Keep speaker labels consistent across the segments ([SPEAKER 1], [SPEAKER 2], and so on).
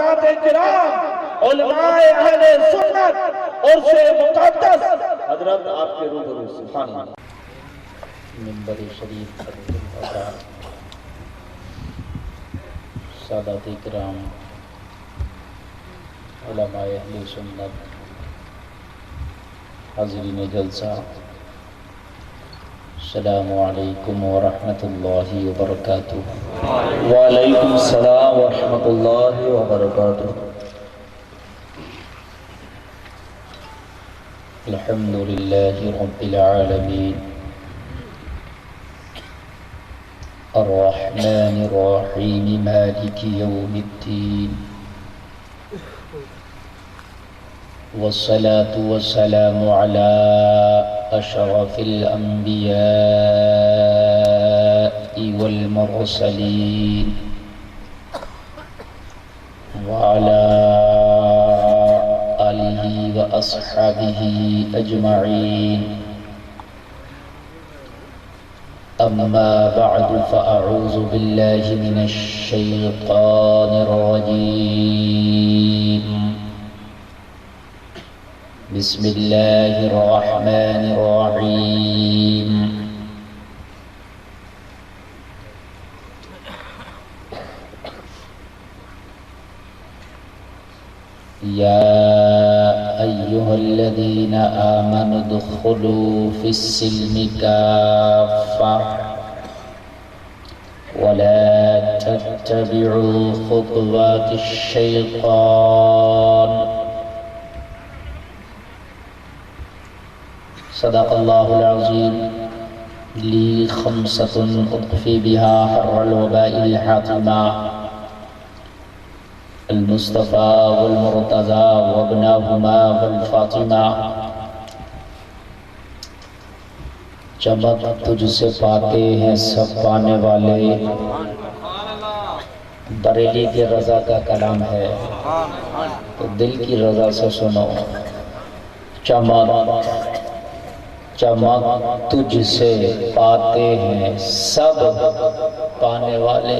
[SPEAKER 1] سادات کرام علماء اہل سنت اور سے مقدس حضرت آپ کے روبرو سبحان اللہ منبر شریف پر سادات کرام علماء اہل سنت حاضرین جلسہ السلام علیکم ورحمۃ اللہ وبرکاتہ۔ وعلیکم السلام ورحمۃ اللہ وبرکاتہ۔ الحمد للہ رب العالمین الرحمن الرحیم مالک یوم الدین والصلاة والسلام على أشرف الأنبياء والمرسلين وعلى آله وأصحابه أجمعين، أما بعد فأعوذ بالله من الشيطان الرجيم، بسم اللہ الرحمن الرحیم۔ یا ایہا الذین آمنوا ادخلوا فی السلم کافۃ ولا تتبعوا خطوات الشیطان، صدق اللہ العظیم۔ لی خمسۃ اطفی بها حر الوباء الحاطمہ، المصطفیٰ والمرتضیٰ وابناہما والفاطمہ۔ چمک تجھ سے پاتے ہیں سب پانے والے، بریلی کی رضا کا کلام ہے تو دل کی رضا سے سنو۔ چمک چمک تجھ سے پاتے ہیں سب پانے والے،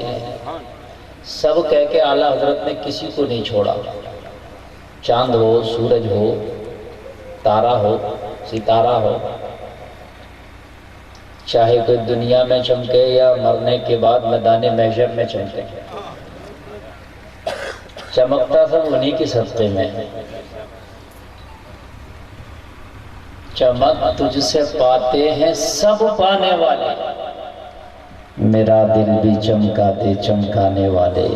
[SPEAKER 1] سب کہہ کے اعلیٰ حضرت نے کسی کو نہیں چھوڑا، چاند ہو، سورج ہو، تارا ہو، ستارہ ہو، چاہے کوئی دنیا میں چمکے یا مرنے کے بعد میدان محشر میں چمکے، چمکتا سب انہی کی صدقے میں۔ چمک تجھ سے پاتے ہیں سب پانے والے، میرا دل بھی چمکاتے چمکانے والے۔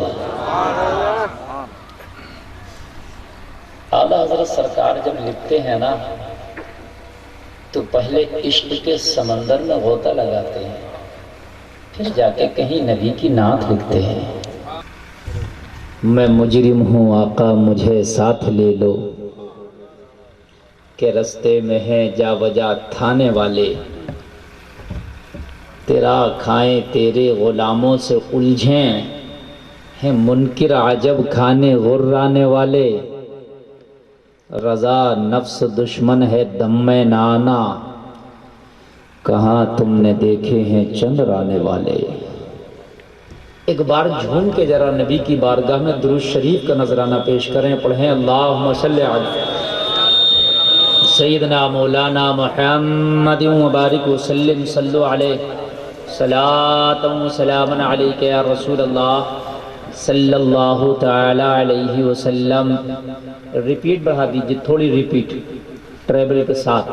[SPEAKER 1] اعلیٰ حضرت سرکار جب لکھتے ہیں نا تو پہلے عشق کے سمندر میں غوطہ لگاتے ہیں، پھر جا کے کہیں نبی کی نعت لکھتے ہیں۔ میں مجرم ہوں آقا مجھے ساتھ لے لو، کہ رستے میں ہیں جا بجا تھانے والے، تیرا کھائیں تیرے غلاموں سے الجھیں، ہیں منکر عجب کھانے غرانے والے، رضا نفس دشمن ہے دم میں نہ آنا، کہاں تم نے دیکھے ہیں چند رانے والے۔ ایک بار جھوم کے ذرا نبی کی بارگاہ میں درود شریف کا نذرانہ پیش کریں، پڑھیں اللہم صلی علی سیدنا مولانا محمد وبارک وسلم، صلو علیہ صلاۃ و سلام علیک یا رسول اللہ صلی اللہ تعالی علیہ وسلم۔ ریپیٹ بڑھا دیجیے، تھوڑی ریپیٹ ٹریبل کے ساتھ۔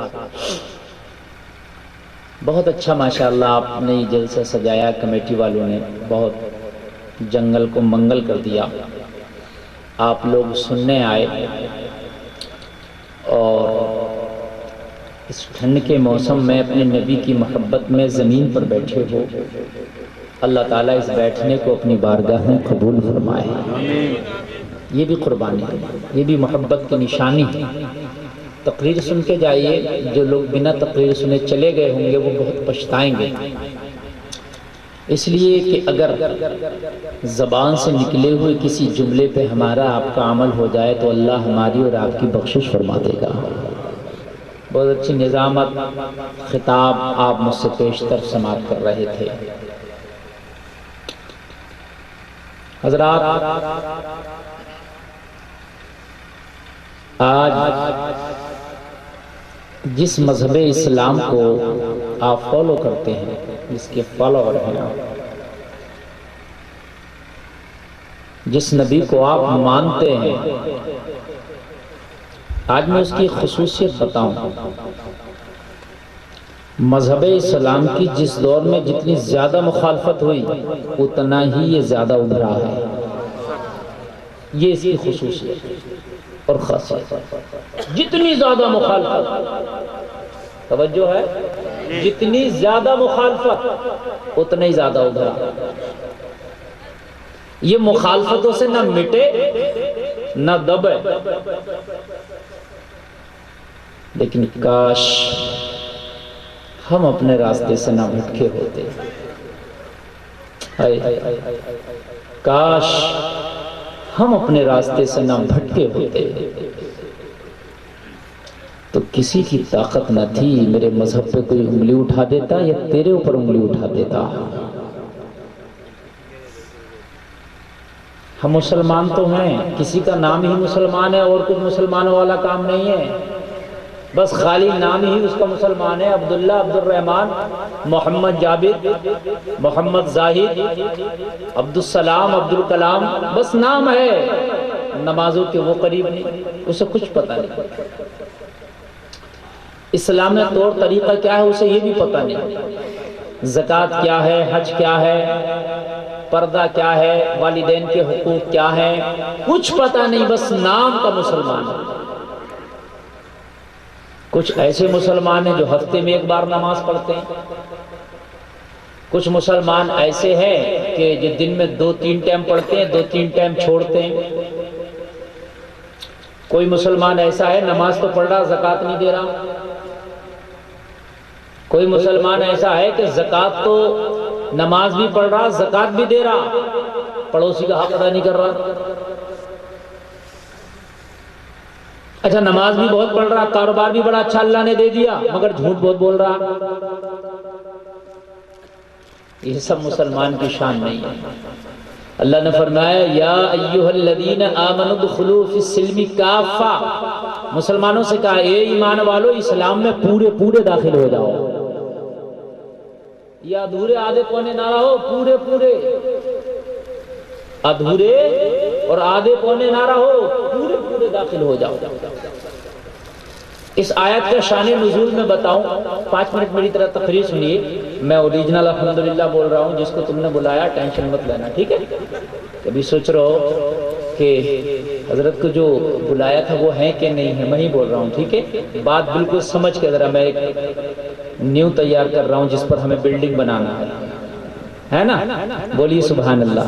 [SPEAKER 1] بہت اچھا ماشاءاللہ آپ نے یہ جلسہ سجایا، کمیٹی والوں نے بہت جنگل کو منگل کر دیا۔ آپ لوگ سننے آئے اور اس ٹھنڈ کے موسم میں اپنے نبی کی محبت میں زمین پر بیٹھے ہو، اللہ تعالیٰ اس بیٹھنے کو اپنی بارگاہ میں قبول فرمائے۔ یہ بھی قربانی ہے، یہ بھی محبت کی نشانی ہے۔ تقریر سن کے جائیے، جو لوگ بنا تقریر سنے چلے گئے ہوں گے وہ بہت پچھتائیں گے، اس لیے کہ اگر زبان سے نکلے ہوئے کسی جملے پہ ہمارا آپ کا عمل ہو جائے تو اللہ ہماری اور آپ کی بخشش فرما دے گا۔ بہت اچھی نظامت خطاب آپ مجھ سے پیشتر سماعت کر رہے تھے۔ حضرات آج جس مذہب اسلام کو آپ فالو کرتے ہیں، جس کے فالوور ہیں آپ، جس نبی کو آپ مانتے ہیں، آج میں اس کی خصوصیت بتاؤں۔ مذہب اسلام کی جس دور میں جتنی زیادہ مخالفت ہوئی، اتنا ہی یہ زیادہ ابھرا ہے۔ یہ اس کی خصوصیت اور خاصیت، جتنی زیادہ مخالفت، توجہ ہے، جتنی زیادہ مخالفت اتنا ہی زیادہ ابھرا۔ یہ مخالفتوں سے نہ مٹے نہ دبے، لیکن کاش ہم اپنے راستے سے نہ بھٹکے ہوتے، کاش ہم اپنے راستے سے نہ بھٹکے ہوتے، تو کسی کی طاقت نہ تھی میرے مذہب پہ کوئی انگلی اٹھا دیتا یا تیرے اوپر انگلی اٹھا دیتا۔ ہم مسلمان تو ہیں، کسی کا نام ہی مسلمان ہے اور کچھ مسلمانوں والا کام نہیں ہے، بس خالی نام ہی اس کا مسلمان ہے۔ عبداللہ، عبد الرحمن، محمد جابر، محمد زاہد، عبد السلام، عبد الکلام، بس نام ہے، نمازوں کے وہ قریب نہیں، اسے کچھ پتہ نہیں۔ اسلام میں طور طریقہ کیا ہے اسے یہ بھی پتہ نہیں، زکوٰۃ کیا ہے، حج کیا ہے، پردہ کیا ہے، والدین کے حقوق کیا ہیں، کچھ پتہ نہیں، بس نام کا مسلمان ہے۔ کچھ ایسے مسلمان ہیں جو ہفتے میں ایک بار نماز پڑھتے ہیں، کچھ مسلمان ایسے ہیں کہ جو دن میں 2-3 ٹائم پڑھتے ہیں، 2-3 ٹائم چھوڑتے ہیں۔ کوئی مسلمان ایسا ہے نماز تو پڑھ رہا، زکوٰۃ نہیں دے رہا۔ کوئی مسلمان ایسا ہے کہ زکوٰۃ تو نماز بھی پڑھ رہا، زکوٰۃ بھی دے رہا، پڑوسی کا حق ادا نہیں کر رہا۔ اچھا، نماز بھی بہت پڑھ رہا، کاروبار بھی بڑا اچھا اللہ نے دے دیا، مگر جھوٹ بہت بول رہا۔ یہ سب مسلمان کی شان نہیں ہے۔ اللہ نے فرمایا یا ایھا الذین آمنوا ادخلوا فی السلم کافہ، مسلمانوں سے کہا اے ایمان والو اسلام میں پورے پورے داخل ہو جاؤ، یا ادھورے آدھے پونے نہ رہو، پورے پورے، ادھورے اور آدھے پونے نہ رہو، پورے پورے داخل ہو جاؤ۔ اس آیت کا شان نزول میں بتاؤں، 5 منٹ میری طرح تقریر سنیے، میں اوریجنل الحمدللہ بول رہا ہوں، جس کو تم نے بلایا ٹینشن مت لینا، ٹھیک ہے؟ کبھی سوچ رہا ہو کہ حضرت کو جو بلایا تھا وہ ہے کہ نہیں ہے، میں ہی بول رہا ہوں، ٹھیک ہے؟ بات بالکل سمجھ کے ذرا، میں ایک نیو تیار کر رہا ہوں جس پر ہمیں بلڈنگ بنانا ہے نا؟ بولیے سبحان اللہ۔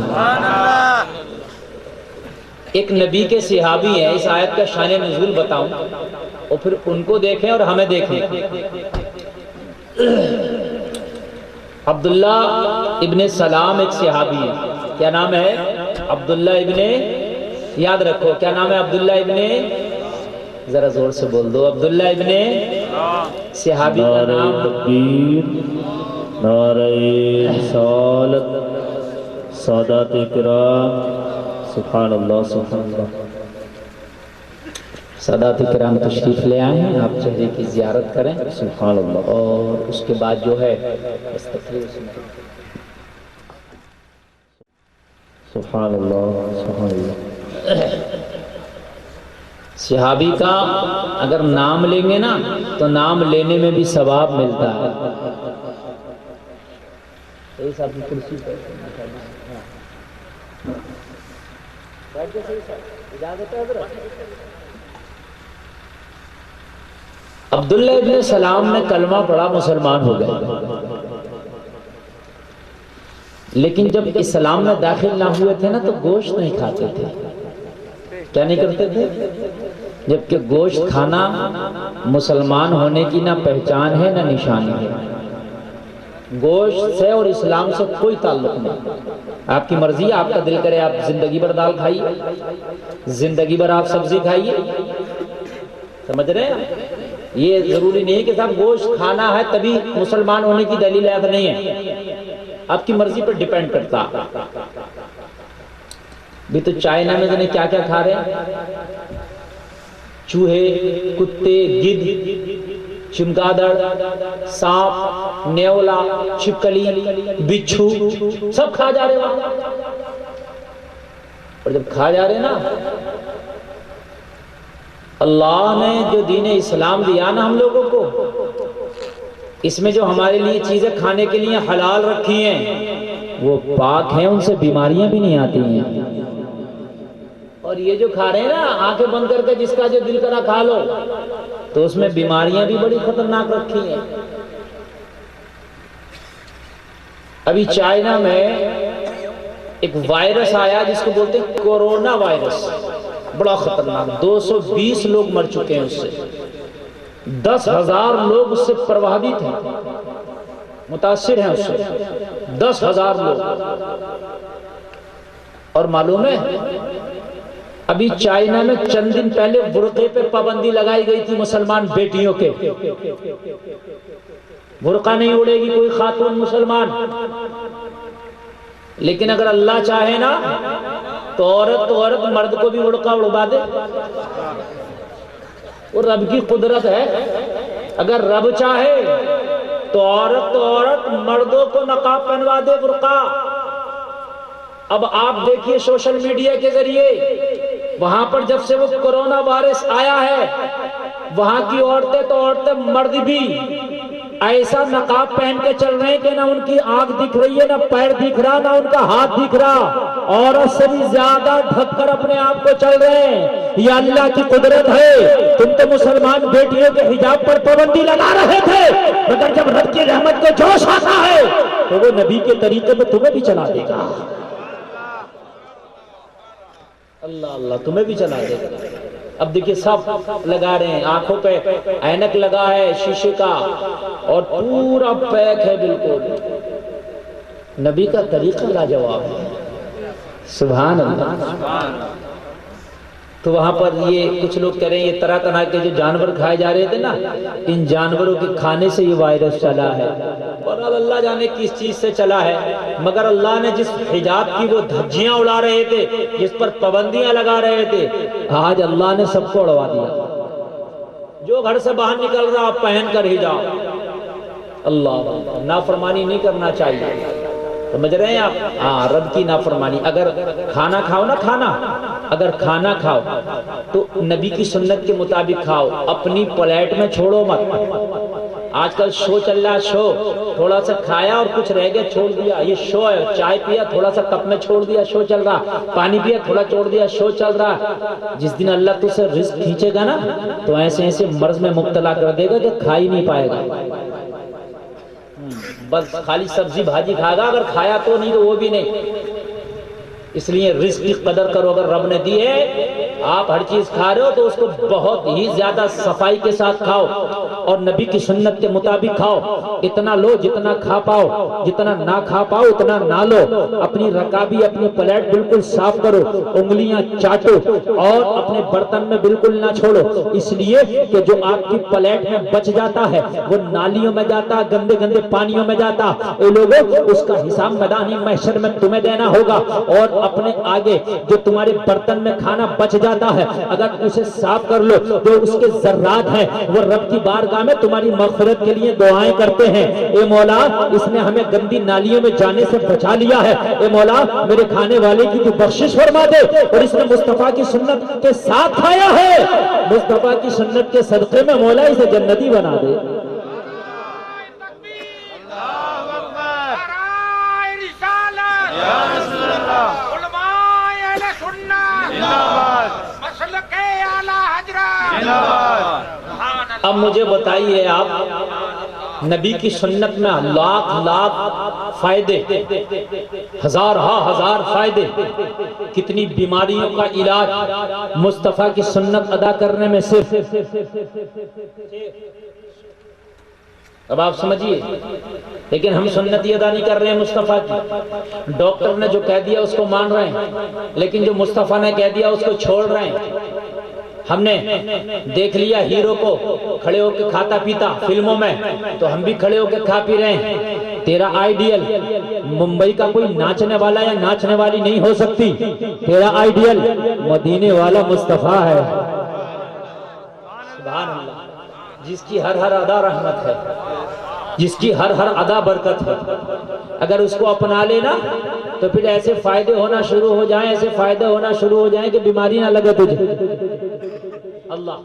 [SPEAKER 1] ایک نبی کے صحابی ہیں، اس آیت کا شان نزول بتاؤں اور پھر ان کو دیکھیں اور ہمیں دیکھیں۔ عبداللہ ابن سلام ایک صحابی ہے، کیا نام ہے؟ عبداللہ ابن، یاد رکھو کیا نام ہے؟ عبداللہ ابن، ذرا زور سے بول دو، عبداللہ ابن، صحابی کا نام، نعرہ تکبیر، نعرہ رسالت، سادات کرام، سبحان اللہ سبحان اللہ۔ سادات کرام تشریف لے آئے ہیں، آپ چہرے کی زیارت کریں، سبحان اللہ، اور اس کے بعد جو ہے سبحان اللہ سبحان اللہ۔ صحابی کا اگر نام لیں گے نا تو نام لینے میں بھی ثواب ملتا ہے۔ عبداللہ ابن سلام نے کلمہ پڑھا، مسلمان ہو گئے، لیکن جب اسلام میں داخل نہ ہوئے تھے نا تو گوشت نہیں کھاتے تھے۔ کیا نہیں کرتے تھے؟ جبکہ گوشت کھانا مسلمان ہونے کی نہ پہچان ہے نہ نشانی ہے۔ گوشت سے اور اسلام سے کوئی تعلق نہیں، آپ کی مرضی ہے، آپ کا دل کرے آپ زندگی بھر دال کھائیے، زندگی بھر آپ سبزی کھائیے، سمجھ رہے ہیں؟ یہ ضروری نہیں کہ صاحب گوشت کھانا ہے تبھی مسلمان ہونے کی دلیل یاد نہیں ہے، آپ کی مرضی پر ڈیپینڈ کرتا۔ بھی تو چائنا میں جنہیں کیا کیا کھا رہے ہیں، چوہے، کتے، گدھ، چمگادڑ، سانپ، نیولا، چھپکلی، بچھو سب کھا جا رہے وہاں۔ اور جب کھا جا رہے نا، اللہ نے جو دین اسلام دیا نا ہم لوگوں کو، اس میں جو ہمارے لیے چیزیں کھانے کے لیے حلال رکھی ہیں وہ پاک ہیں، ان سے بیماریاں بھی نہیں آتی ہیں۔ اور یہ جو کھا رہے ہیں نا آنکھیں بند کر کے جس کا جو دل کرا کھا لو، تو اس میں بیماریاں بھی بڑی خطرناک رکھی ہیں۔ ابھی چائنا میں ایک وائرس آیا جس کو بولتے ہیں کورونا وائرس، بڑا خطرناک، 220 لوگ مر چکے ہیں اس سے، 10,000 لوگ اس سے پربھاوت ہیں، متاثر ہیں اس سے 10,000 لوگ۔ اور معلوم ہے ابھی چائنا میں چند دن پہلے برقعے پہ پابندی لگائی گئی تھی مسلمان بیٹیوں کے، برقع نہیں اڑے گی کوئی خاتون مسلمان، لیکن اگر اللہ چاہے نا تو عورت مرد کو بھی برقع اڑوا دے، وہ رب کی قدرت ہے۔ اگر رب چاہے تو عورت مردوں کو نقاب پہنوا دے، برقع۔ اب آپ دیکھیے سوشل میڈیا کے ذریعے وہاں پر جب سے وہ کورونا وائرس آیا ہے، وہاں کی عورتیں مرد بھی ایسا نقاب پہن کے چل رہے ہیں کہ نہ ان کی آنکھ دکھ رہی ہے، نہ پیر دکھ رہا، نہ ان کا ہاتھ دکھ رہا، عورت سے بھی زیادہ ڈھک کر اپنے آپ کو چل رہے ہیں۔ یہ اللہ کی قدرت ہے۔ تم تو مسلمان بیٹیوں کے حجاب پر پابندی لگا رہے تھے، مگر جب رب کی رحمت کو جوش آتا ہے تو وہ نبی کے طریقے میں تمہیں بھی چلا دے گا۔ اللہ تمہیں بھی چلا دے گا۔ اب دیکھیے سب لگا رہے ہیں، آنکھوں پہ اینک لگا ہے شیشے کا اور پورا پیک ہے بالکل۔ نبی کا طریقہ لاجواب ہے، سبحان اللہ۔ تو وہاں پر یہ کچھ لوگ کہہ رہے ہیں یہ طرح طرح کے جو جانور کھائے جا رہے تھے نا، ان جانوروں کے کھانے سے یہ وائرس چلا ہے، اور اللہ جانے کس چیز سے چلا ہے، مگر اللہ نے جس حجاب کی وہ دھجیاں اڑا رہے تھے، جس پر پابندیاں لگا رہے تھے، آج اللہ نے سب کو اڑوا دیا۔ جو گھر سے باہر نکل رہا پہن کر حجاب، اللہ نافرمانی نہیں کرنا چاہیے، سمجھ رہے ہیں آپ؟ ہاں، رب کی نافرمانی۔ اگر کھانا کھاؤ نا، اگر کھانا کھاؤ تو نبی کی سنت کے مطابق کھاؤ، اپنی پلیٹ میں چھوڑو مت۔ آج کل شو چل رہا ہے، شو، تھوڑا سا کھایا اور کچھ رہ گیا چھوڑ دیا، یہ شو ہے۔ چائے پیا تھوڑا سا کپ میں چھوڑ دیا، شو چل رہا، پانی پیا تھوڑا چھوڑ دیا، شو چل رہا۔ جس دن اللہ تجھ سے رزق کھینچے گا نا تو ایسے مرض میں مبتلا کر دے گا کہ کھا ہی نہیں پائے گا، بس خالی سبزی بھاجی کھائے گا، اگر کھایا تو نہیں تو وہ بھی نہیں۔ اس لیے رزق کی قدر کرو، اگر رب نے دی ہے، آپ ہر چیز کھا رہے ہو تو اس کو بہت ہی زیادہ صفائی کے ساتھ کھاؤ اور نبی کی سنت کے مطابق کھاؤ۔ اتنا لو جتنا کھا پاؤ، جتنا نہ کھا پاؤ اتنا نہ لو۔ اپنی رکابی، اپنی پلیٹ بالکل صاف کرو، انگلیاں چاٹو اور اپنے برتن میں بالکل نہ چھوڑو، اس لیے کہ جو آپ کی پلیٹ میں بچ جاتا ہے وہ نالیوں میں جاتا، گندے گندے پانیوں میں جاتا۔ اے لوگوں، اس کا حساب میدان محشر میں تمہیں دینا ہوگا، اور اپنے آگے جو تمہارے برتن میں کھانا بچ جاتا ہے اگر اسے صاف کر لو، جو اس کے ذرات ہیں وہ رب کی بارگاہ میں تمہاری مغفرت کے لیے دعائیں کرتے ہیں۔ اے مولا، اس نے ہمیں گندی نالیوں میں جانے سے بچا لیا ہے، اے مولا میرے کھانے والے کی تو بخشش فرما دے، اور اس نے مصطفیٰ کی سنت کے ساتھ کھایا ہے، مصطفیٰ کی سنت کے صدقے میں مولا اسے جنتی بنا دے۔ اب مجھے بتائیے آپ، نبی کی سنت میں لاکھ فائدے، ہزار فائدے، کتنی بیماریوں کا علاج مصطفیٰ کی سنت ادا کرنے میں صرف۔ اب آپ سمجھیے، لیکن ہم سنتی ادا نہیں کر رہے ہیں مصطفیٰ کی۔ ڈاکٹر نے جو کہہ دیا اس کو مان رہے ہیں، لیکن جو مصطفیٰ نے کہہ دیا اس کو چھوڑ رہے ہیں۔ ہم نے دیکھ لیا ہیرو کو کھڑے ہو کے کھاتا پیتا فلموں میں، تو ہم بھی کھڑے ہو کے کھا پی رہے ہیں۔ تیرا آئیڈیل ممبئی کا کوئی ناچنے والا یا ناچنے والی نہیں ہو سکتی، تیرا آئیڈیل مدینے والا مصطفیٰ ہے۔ سبحان اللہ، جس کی ہر ہر ادا رحمت ہے، جس کی ہر ہر ادا برکت ہے، اگر اس کو اپنا لینا تو پھر ایسے فائدے ہونا شروع ہو جائیں، ایسے فائدے ہونا شروع ہو جائیں کہ بیماری نہ لگے تجھے۔ اللہ،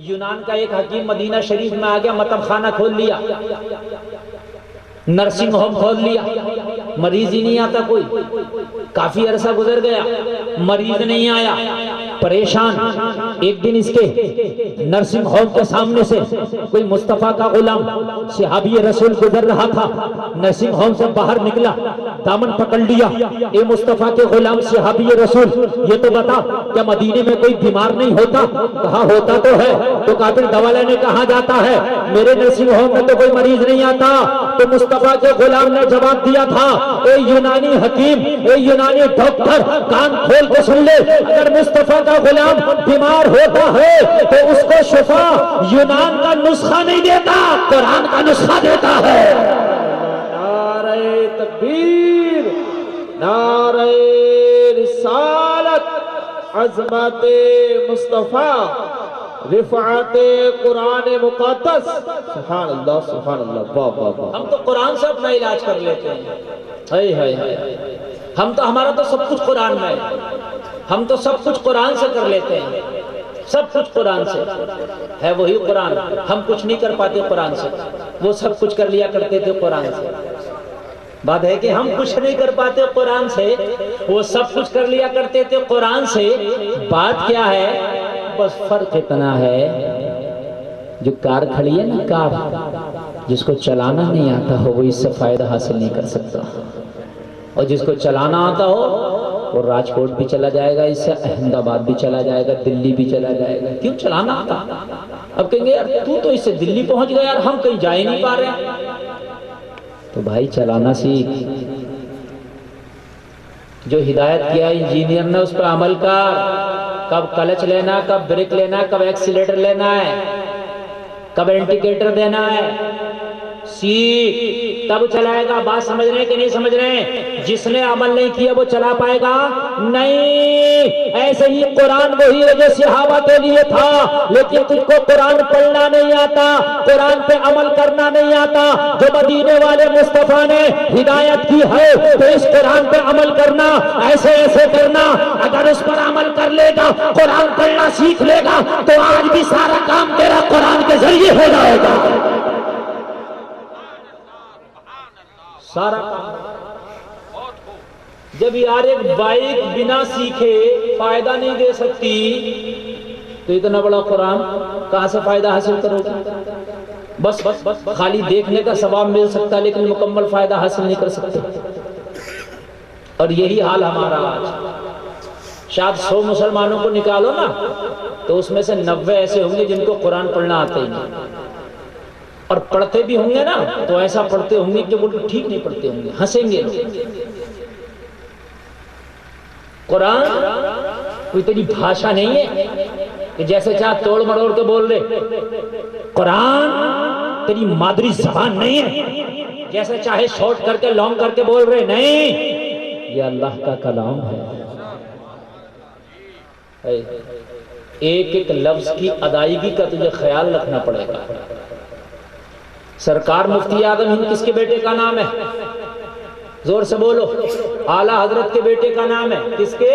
[SPEAKER 1] یونان کا ایک حکیم مدینہ شریف میں آ گیا، مطب خانہ کھول لیا، نرسنگ ہوم کھول لیا، مریض ہی نہیں آتا کوئی، کافی عرصہ گزر گیا، مریض نہیں آیا، پریشان۔ ایک دن اس کے نرسنگ ہوم کے سامنے سے کوئی مصطفیٰ کا غلام صحابی رسول گزر رہا تھا، نرسنگ ہوم سے باہر نکلا، دامن پکڑ لیا، اے مصطفیٰ کے غلام صحابی رسول، یہ تو بتا کیا مدینے میں کوئی بیمار نہیں ہوتا؟ کہا ہوتا تو ہے، تو کہا پھر دوا لینے کہاں جاتا ہے؟ میرے نرسنگ ہوم میں تو کوئی مریض نہیں آتا۔ تو مصطفیٰ کے غلام نے جواب دیا تھا، اے یونانی حکیم، اے یونانی ڈاکٹر، کان کھول کے سن لے، اگر مصطفیٰ کا غلام بیمار ہوتا ہے تو اس کو شفا یونان کا نسخہ نہیں دیتا، قرآن کا نسخہ دیتا ہے۔ نعرہ تکبیر، نعرہ رسالت، عظمت مصطفیٰ، رفعت قرآن مقدس، سبحان اللہ سبحان اللہ، واہ واہ واہ۔ ہم تو قرآن سے اپنا علاج کر لیتے ہیں، ہائے ہائے ہائے، ہمارا تو سب کچھ قرآن میں ہے، ہم تو سب کچھ قرآن سے کر لیتے ہیں، سب کچھ قرآن سے ہے، وہی قرآن، ہم کچھ نہیں کر پاتے قرآن سے، وہ سب کچھ کر لیا کرتے تھے قرآن سے۔ بات ہے کہ ہم کچھ نہیں کر پاتے قرآن سے، وہ سب کچھ کر لیا کرتے تھے قرآن سے۔ بات کیا ہے؟ بس فرق اتنا ہے، جو کار کھڑی ہے نا، کار جس کو چلانا نہیں آتا ہو وہ اس سے فائدہ حاصل نہیں کر سکتا، اور جس کو چلانا آتا ہو وہ راجکوٹ بھی چلا جائے گا، اس سے احمد آباد بھی چلا جائے گا، دلی بھی چلا جائے گا۔ کیوں؟ چلانا آتا۔ اب کہیں گے یار تو اس سے دلی پہنچ گیا، یار ہم کہیں جا ہی نہیں پا رہے۔ تو بھائی چلانا سیکھ، جو ہدایت کیا انجینئر نے اس پہ عمل کر، کب کلچ لینا، کب بریک لینا، کب ایکسیلیٹر لینا ہے، کب انڈیکیٹر دینا ہے، سیکھ تب چلائے گا۔ بات سمجھ رہے ہیں کہ نہیں سمجھ رہے ہیں؟ جس نے عمل نہیں کیا وہ چلا پائے گا نہیں۔ ایسے ہی قرآن وہی ہے جو صحابہ کے لیے تھا، لیکن تجھ کو قرآن پڑھنا نہیں آتا، قرآن پہ عمل کرنا نہیں آتا، جو مدینے والے مصطفیٰ نے ہدایت کی ہے تو اس قرآن پہ عمل کرنا، ایسے ایسے کرنا۔ اگر اس پر عمل کر لے گا، قرآن پڑھنا سیکھ لے گا تو آج بھی سارا کام تیرا قرآن کے ذریعے ہو جائے گا، سارا کام۔ جب یار ایک بائک بنا سیکھے فائدہ نہیں دے سکتی تو اتنا بڑا قرآن کہاں سے فائدہ حاصل کرو گے؟ بس خالی دیکھنے کا ثواب مل سکتا لیکن مکمل فائدہ حاصل نہیں کر سکتے۔ اور یہی حال ہمارا آج۔ شاید 100 مسلمانوں کو نکالو نا تو اس میں سے 90 ایسے ہوں گے جن کو قرآن پڑھنا آتا ہی نہیں، اور پڑھتے بھی ہوں گے نا تو ایسا پڑھتے ہوں گے کہ وہ ٹھیک نہیں پڑھتے ہوں گے، ہنسیں گے لوگ۔ قرآن کوئی تیری بھاشا نہیں ہے کہ جیسے چاہ توڑ مڑوڑ کے بول رہے، قرآن تیری مادری زبان نہیں ہے جیسے چاہے شارٹ کر کے لانگ کر کے بول رہے، نہیں، یہ اللہ کا کلام ہے۔ ایک ایک لفظ کی ادائیگی کا تجھے خیال رکھنا پڑے گا۔ سرکار مفتی اعظم ہند کس کے بیٹے کا نام ہے؟ زور سے بولو۔ اعلیٰ حضرت کے بیٹے کا نام ہے، کس کے؟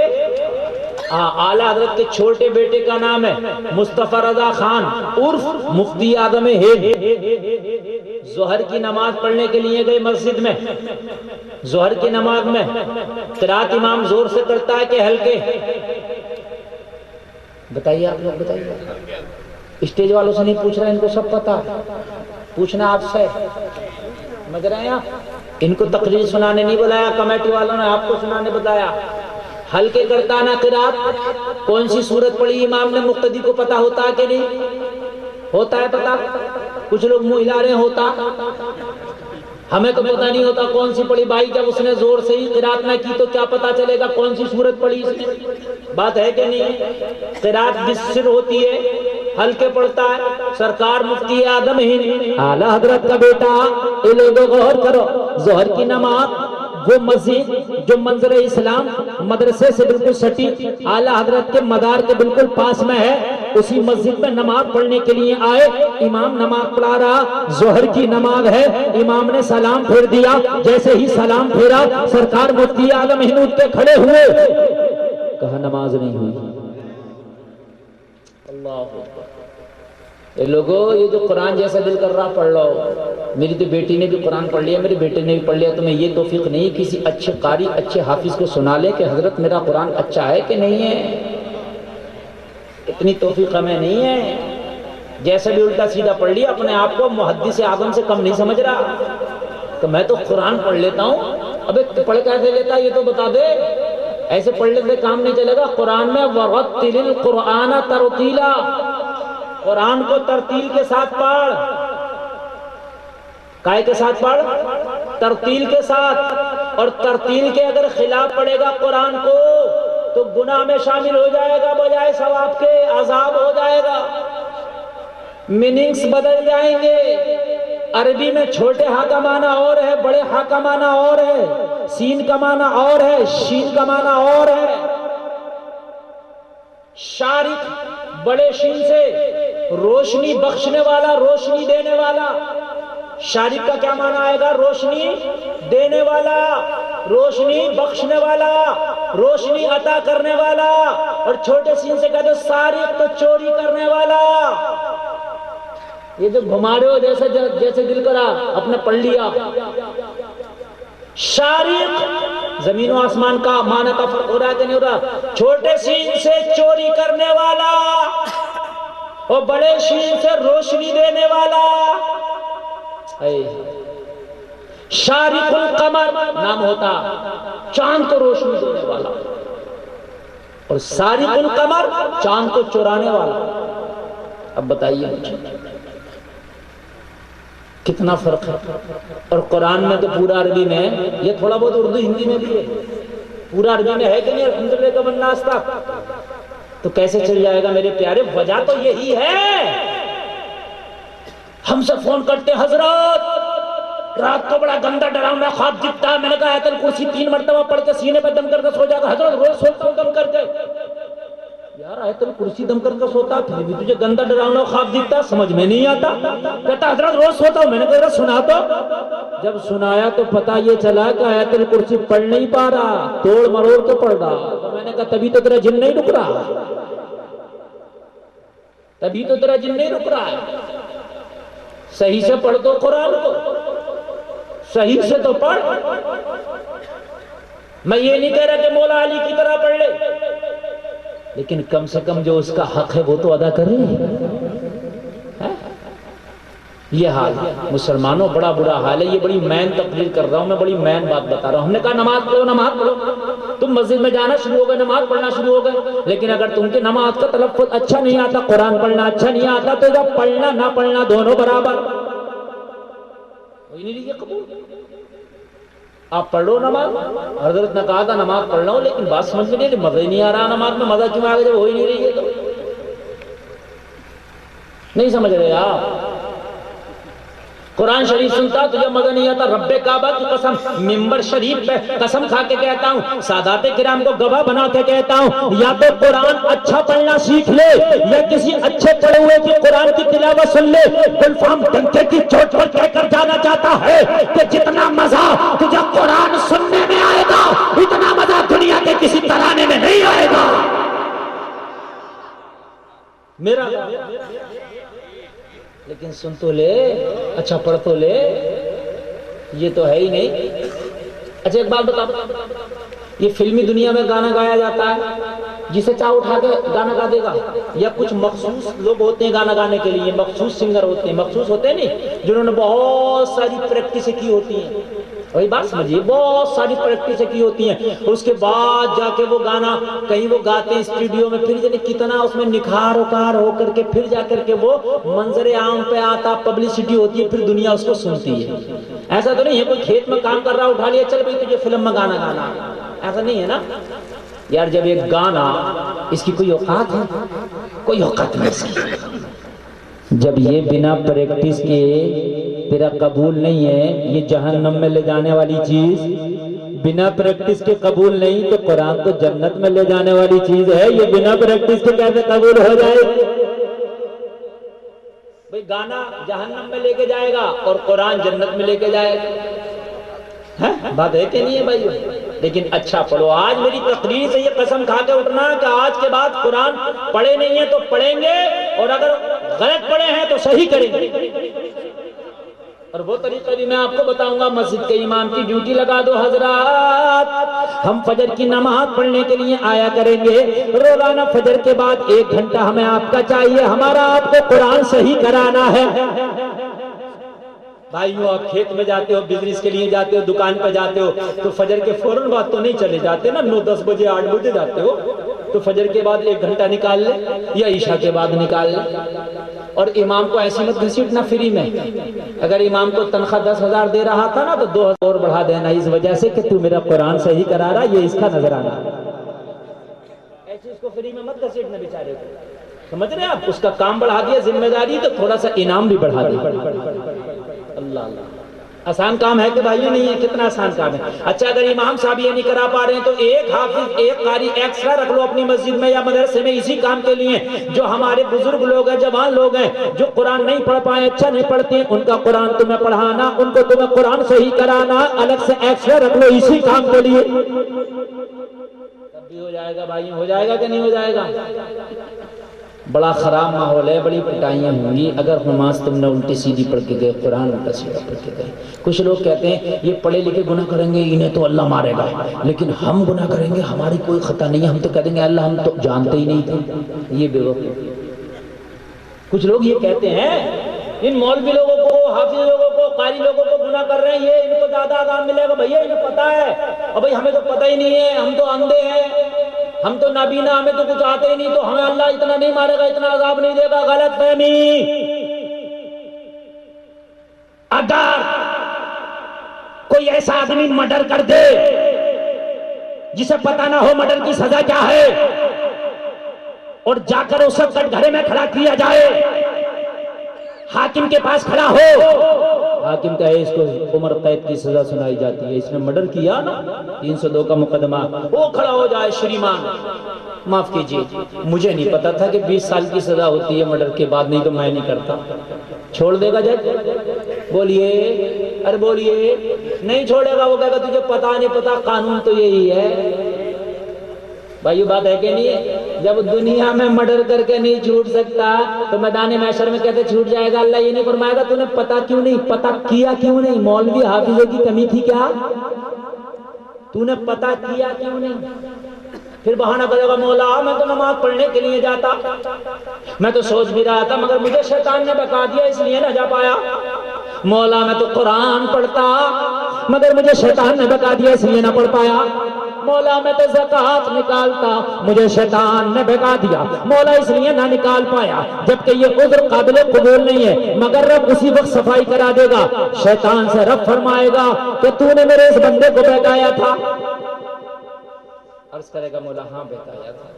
[SPEAKER 1] اعلیٰ حضرت کے چھوٹے بیٹے کا نام ہے مصطفیٰ رضا خان عرف مفتی اعظم ہند۔ ظہر کی نماز پڑھنے کے لیے گئے مسجد میں، ظہر کی نماز میں قرات امام زور سے کرتا ہے کہ ہلکے؟ بتائیے آپ لوگ، بتائیے۔ اسٹیج والوں سے نہیں پوچھ رہا، ان کو سب پتا، پوچھنا آپ سے۔ سمجھ رہے ہیں آپ؟ ان کو تقریر سنانے نہیں بلایا کمیٹی والوں نے، آپ کو سنانے بتایا۔ ہلکے کرتا نا قرات، کون سی سورت پڑھی امام نے مقتدی کو پتا ہوتا ہے کہ نہیں؟ ہوتا ہے پتا؟ کچھ لوگ منہ ہلا رہے، ہوتا؟ ہمیں تو پتہ نہیں ہوتا کون سی پڑھی۔ بھائی جب اس نے زور سے ہی قرات نہ کی تو کیا پتا چلے گا کون سی سورت پڑھی اس نے؟ بات ہے کہ نہیں؟ قرات بسر ہوتی ہے، ہلکے پڑھتا ہے سرکار مفتی اعظم ہند اعلیٰ حضرت کا بیٹا۔ اے لوگوں غور کرو، ظہر کی نماز وہ مسجد جو منظر اسلام مدرسے سے بالکل سٹی اعلیٰ حضرت کے مدار کے بالکل پاس میں ہے، اسی مسجد میں نماز پڑھنے کے لیے آئے، امام نماز پڑھا رہا، ظہر کی نماز ہے، امام نے سلام پھیر دیا، جیسے ہی سلام پھیرا سرکار مفتی اعظم ہند اٹھ کے کھڑے ہوئے، کہا نماز نہیں ہوئی۔ اللہ اے لوگوں، یہ جو قرآن جیسا دل کر رہا پڑھ لو۔ میری تو بیٹی نے بھی قرآن پڑھ لیا، میرے بیٹے نے بھی پڑھ لیا، تمہیں یہ توفیق نہیں کسی اچھے قاری اچھے حافظ کو سنا لے کہ حضرت میرا قرآن اچھا ہے کہ نہیں ہے؟ اتنی توفیق ہمیں نہیں ہے۔ جیسے بھی الٹا سیدھا پڑھ لیا، اپنے آپ کو محدث اعظم سے کم نہیں سمجھ رہا کہ میں تو قرآن پڑھ لیتا ہوں۔ ابے پڑھ کیسے لیتا یہ تو بتا دے، ایسے پڑھنے سے کام نہیں چلے گا۔ قرآن میں وَرَتِّلِ الْقُرْآنَ تَرْتِیلًا، قرآن کو ترتیل کے ساتھ پڑھ۔ کائے کے ساتھ پڑھ؟ ترتیل کے ساتھ۔ اور ترتیل کے اگر خلاف پڑھے گا قرآن کو تو گناہ میں شامل ہو جائے گا، بجائے ثواب کے عذاب ہو جائے گا، میننگز بدل جائیں گے۔ عربی میں چھوٹے ہاں کا معنی اور ہے، بڑے ہاں کا معنی اور ہے، سین کا معنی اور ہے، شین کا معنی اور ہے۔ شارق بڑے شین سے روشنی بخشنے والا، روشنی دینے والا۔ شارق کا کیا معنی آئے گا؟ روشنی دینے والا، روشنی بخشنے والا، روشنی عطا کرنے والا۔ اور چھوٹے سین سے کہتے سارق، تو چوری کرنے والا۔ یہ جو گھما رہے ہو جیسے دل کرا اپنے پڑھ لیا۔ شارق زمین و آسمان کا معنی کا فرق ہو رہا ہے کہ نہیں ہو رہا؟ چھوٹے سین سے چوری کرنے والا اور بڑے شین سے روشنی دینے والا۔ شارق القمر نام ہوتا چاند کو روشنی دینے والا، اور سارق القمر چاند کو چورانے والا۔ اب بتائیے کتنا فرق ہے۔ اور قرآن میں تو پورا عربی میں، یہ تھوڑا بہت اردو ہندی میں بھی ہے، پورا عربی میں ہے کہ نہیں؟ الحمدللہ کا والناس تک تو کیسے چل جائے گا میرے پیارے؟ وجہ تو یہی ہے، ہم سے فون کرتے حضرت رات کو بڑا گندا ڈراؤنا خواب دکھتا ہے، میں نے کہا آیت الکرسی 3 مرتبہ پڑھ کے سینے پہ دم کر کے سو جا گا۔ حضرت روز سوتا ہوں دم کر کے۔ یار آیت الکرسی دم کر کے سوتا، پھر بھی تجھے گندا ڈراؤنا خواب دکھتا، سمجھ میں نہیں آتا۔ کہتا حضرت روز سوتا ہوں، میں نے کہا حضرت سنا تو۔ جب سنایا تو پتہ یہ چلا کہ آیت الکرسی پڑھ نہیں پا رہا، توڑ مروڑ کے پڑھ رہا۔ تو میں نے کہا تبھی تو تیرا جن نہیں رک رہا، تبھی تو تیرا جن نہیں رک رہا ہے۔ صحیح سے پڑھ دو قرآن کو، صحیح سے تو پڑھ۔ میں یہ نہیں کہہ رہا کہ مولا علی کی طرح پڑھ لے، لیکن کم سے کم جو اس کا حق ہے وہ تو ادا کرے۔ یہ حال ہے مسلمانوں، بڑا برا حال ہے۔ یہ بڑی مین تقریر کر رہا ہوں میں، بڑی مین بات بتا رہا ہوں۔ ہم نے کہا نماز پڑھو، نماز پڑھو۔ تم مسجد میں جانا شروع ہو گئے، نماز پڑھنا شروع ہو گئے، لیکن اگر تم کی نماز کا تلفظ اچھا نہیں آتا، قرآن پڑھنا اچھا نہیں آتا، تو جب پڑھنا نہ پڑھنا دونوں برابر ہوئی نہیں رہی ہے قبول۔ آپ پڑھ لو نماز، حضرت نے کہا تھا نماز پڑھ لو، لیکن بات سمجھ میں نہیں، مزہ ہی نہیں آ رہا نماز میں۔ مزہ کیوں آ گیا جب ہو ہی نہیں رہی ہے؟ تو نہیں سمجھ رہے آپ؟ قرآن شریف سنتا تجھے مزہ نہیں آتا؟ رب کعبہ کی قسم، ممبر شریف پہ قسم کھا کے کہتا ہوں، سادات کرام کو گواہ بنا کے کہتا ہوں، یا تو قرآن اچھا پڑھنا سیکھ لے، یا کسی اچھے پڑھے ہوئے کی قرآن کی تلاوت سن لے۔ گلفام ڈنکے کی چوٹ پر کہہ کر جانا چاہتا ہے کہ جتنا مزہ تجھے قرآن سننے میں آئے گا، اتنا مزہ دنیا کے کسی ترانے میں نہیں آئے گا۔ میرا لیکن سن تو لے، اچھا پڑھ تو لے، یہ تو ہے ہی نہیں۔ اچھا ایک بات بتا، یہ فلمی دنیا میں گانا گایا جاتا ہے، جسے چاہ اٹھا کے گانا گا دے گا، یا کچھ مخصوص لوگ ہوتے ہیں گانا گانے کے لیے، مخصوص سنگر ہوتے ہیں، مخصوص ہوتے ہیں نہیں، جنہوں نے بہت ساری پریکٹسیں کی ہوتی ہیں۔ وہی بات سمجھیے، بہت ساری پریکٹسیں کی ہوتی ہیں، اس کے بعد جا کے وہ گانا کہیں وہ گاتے ہیں اسٹوڈیو میں، پھر جانے کتنا اس میں نکھار وکار ہو کر کے پھر جا کر کے وہ منظر عام پہ آتا، پبلسٹی ہوتی ہے، پھر دنیا اس کو سنتی ہے۔ ایسا تو نہیں ہے کوئی کھیت میں کام کر رہا اٹھا لیا چل بھائی تجھے فلم میں گانا گانا، ایسا نہیں ہے نا یار۔ جب ایک گانا اس کی کوئی اوقات ہے، کوئی اوقات نہیں اس کی۔ جب یہ بنا پریکٹس کے تیرا قبول نہیں ہے، یہ جہنم میں لے جانے والی چیز بنا پریکٹس کے قبول نہیں، تو قرآن تو جنت میں لے جانے والی چیز ہے، یہ بنا پریکٹس کے کیسے قبول ہو جائے؟ بھئی گانا جہنم میں لے کے جائے گا اور قرآن جنت میں لے کے جائے گا، بات ہے کہ نہیں ہے بھائی؟ لیکن اچھا پڑھو. آج میری تقریر سے یہ قسم کھا کے اٹھنا کہ آج کے بعد قرآن پڑھے نہیں ہیں تو پڑھیں گے، اور اگر غلط پڑھے ہیں تو صحیح کریں گے. اور وہ طریقہ بھی میں آپ کو بتاؤں گا. مسجد کے امام کی ڈیوٹی لگا دو حضرات، ہم فجر کی نماز پڑھنے کے لیے آیا کریں گے. روزانہ فجر کے بعد 1 گھنٹہ ہمیں آپ کا چاہیے، ہمارا آپ کو قرآن صحیح کرانا ہے. بھائیو آپ کھیت میں جاتے ہو، بزنس کے لیے جاتے ہو، دکان پہ جاتے ہو، تو فجر کے فوراً بعد تو نہیں چلے جاتے نا، 9-10 بجے 8 بجے جاتے ہو، تو فجر کے بعد 1 گھنٹہ نکال لے یا عشاء کے بعد نکال لے. اور امام کو ایسی مت گھسیٹنا فری میں. اگر امام کو تنخواہ 10,000 دے رہا تھا نا تو 2,000 اور بڑھا دینا، اس وجہ سے کہ تو میرا قرآن صحیح کرا رہا، یہ اس کا نظرانہ. ایسی اس کو فری میں مت گھسیٹنا بیچارے کو، سمجھ رہے ہیں آپ؟ اس کا کام بڑھا دیا، ذمہ داری، تو تھوڑا سا انعام بھی بڑھا دیا. اللہ اللہ، آسان کام ہے کہ بھائیوں نہیں ہے؟ کتنا آسان کام ہے. اچھا اگر امام صاحب یہ نہیں کرا پا رہے ہیں تو ایک حافظ، ایک قاری ایکسٹرا رکھ لو اپنی مسجد میں یا مدرسے میں اسی کام کے لیے. جو ہمارے بزرگ لوگ ہیں، جوان لوگ ہیں، جو قرآن نہیں پڑھ پائے، اچھا نہیں پڑھتے ہیں، ان کا قرآن تمہیں پڑھانا، ان کو تمہیں قرآن صحیح کرانا، الگ سے ایکسٹرا رکھ لو اسی کام کے لیے. تب بھی ہو جائے گا بھائی، ہو جائے گا کہ نہیں ہو جائے گا؟ بڑا خراب ماحول ہے، بڑی پٹائیاں ہوں گی اگر نماز تم نے الٹی سیدھی پڑھ کے گئے، قرآن الٹا سیدھا پڑھ کے گئے. کچھ لوگ کہتے ہیں یہ پڑھے لکھے گناہ کریں گے انہیں تو اللہ مارے گا، لیکن ہم گناہ کریں گے ہماری کوئی خطا نہیں ہے، ہم تو کہہ دیں گے اللہ ہم تو جانتے ہی نہیں تھے. یہ بیوقوف. کچھ لوگ یہ کہتے ہیں ان مولوی لوگوں کو، حافظ لوگوں کو، قاری لوگوں کو گناہ کر رہے ہیں، یہ ان کو زیادہ عذاب ملے گا. بھیا انہیں پتا ہے، اور بھائی ہمیں تو پتہ ہی نہیں ہے، ہم تو اندھے ہیں، ہم تو نابینا، ہمیں تو کچھ آتے ہی نہیں، تو ہمیں اللہ اتنا نہیں مارے گا، اتنا عذاب نہیں دے گا. غلط فہمی. اگر کوئی ایسا آدمی مرڈر کر دے جسے پتہ نہ ہو مرڈر کی سزا کیا ہے، اور جا کر اسے کٹ گھرے میں کھڑا کیا جائے، حاکم کے پاس کھڑا ہو، حاکم کہے اس کو عمر قید کی سزا سنائی جاتی ہے، اس نے مرڈر کیا نا، 302 کا مقدمہ، وہ کھڑا ہو جائے، شریمان معاف کیجئے مجھے نہیں پتا تھا کہ 20 سال کی سزا ہوتی ہے مرڈر کے بعد، نہیں تو میں نہیں کرتا. چھوڑ دے گا جج؟ بولیے، ارے بولیے. نہیں چھوڑے گا، وہ کہے گا تجھے پتا نہیں پتا، قانون تو یہی ہے. بھائی بات ہے کہ نہیں ہے؟ جب دنیا میں مرڈر کر کے نہیں چھوٹ سکتا تو میدان محشر میں کہتے چھوٹ جائے گا. اللہ یہ نہیں فرمائے گا تو نے پتا کیوں نہیں، پتا کیا کیوں نہیں؟ مولوی حافظوں کی کمی تھی کیا؟ تو نے پتا کیا کیوں نہیں؟ پھر بہانہ کرے گا مولا میں تو نماز پڑھنے کے لیے جاتا، میں تو سوچ بھی رہا تھا مگر مجھے شیطان نے بہکا دیا اس لیے نہ جا پایا. مولا میں تو قرآن پڑھتا مگر مجھے شیطان نے بہکا دیا اس لیے نہ پڑھ پایا. مولا میں تو زکوٰۃ نکالتا مجھے شیطان نے بہکا دیا، مولا اس لیے نہ نکال پایا. جبکہ یہ عذر قابل قبول نہیں ہے، مگر رب اسی وقت صفائی کرا دے گا. شیطان سے رب فرمائے گا کہ تو نے میرے اس بندے کو بہکایا تھا. عرض کرے گا مولا ہاں بہکایا تھا،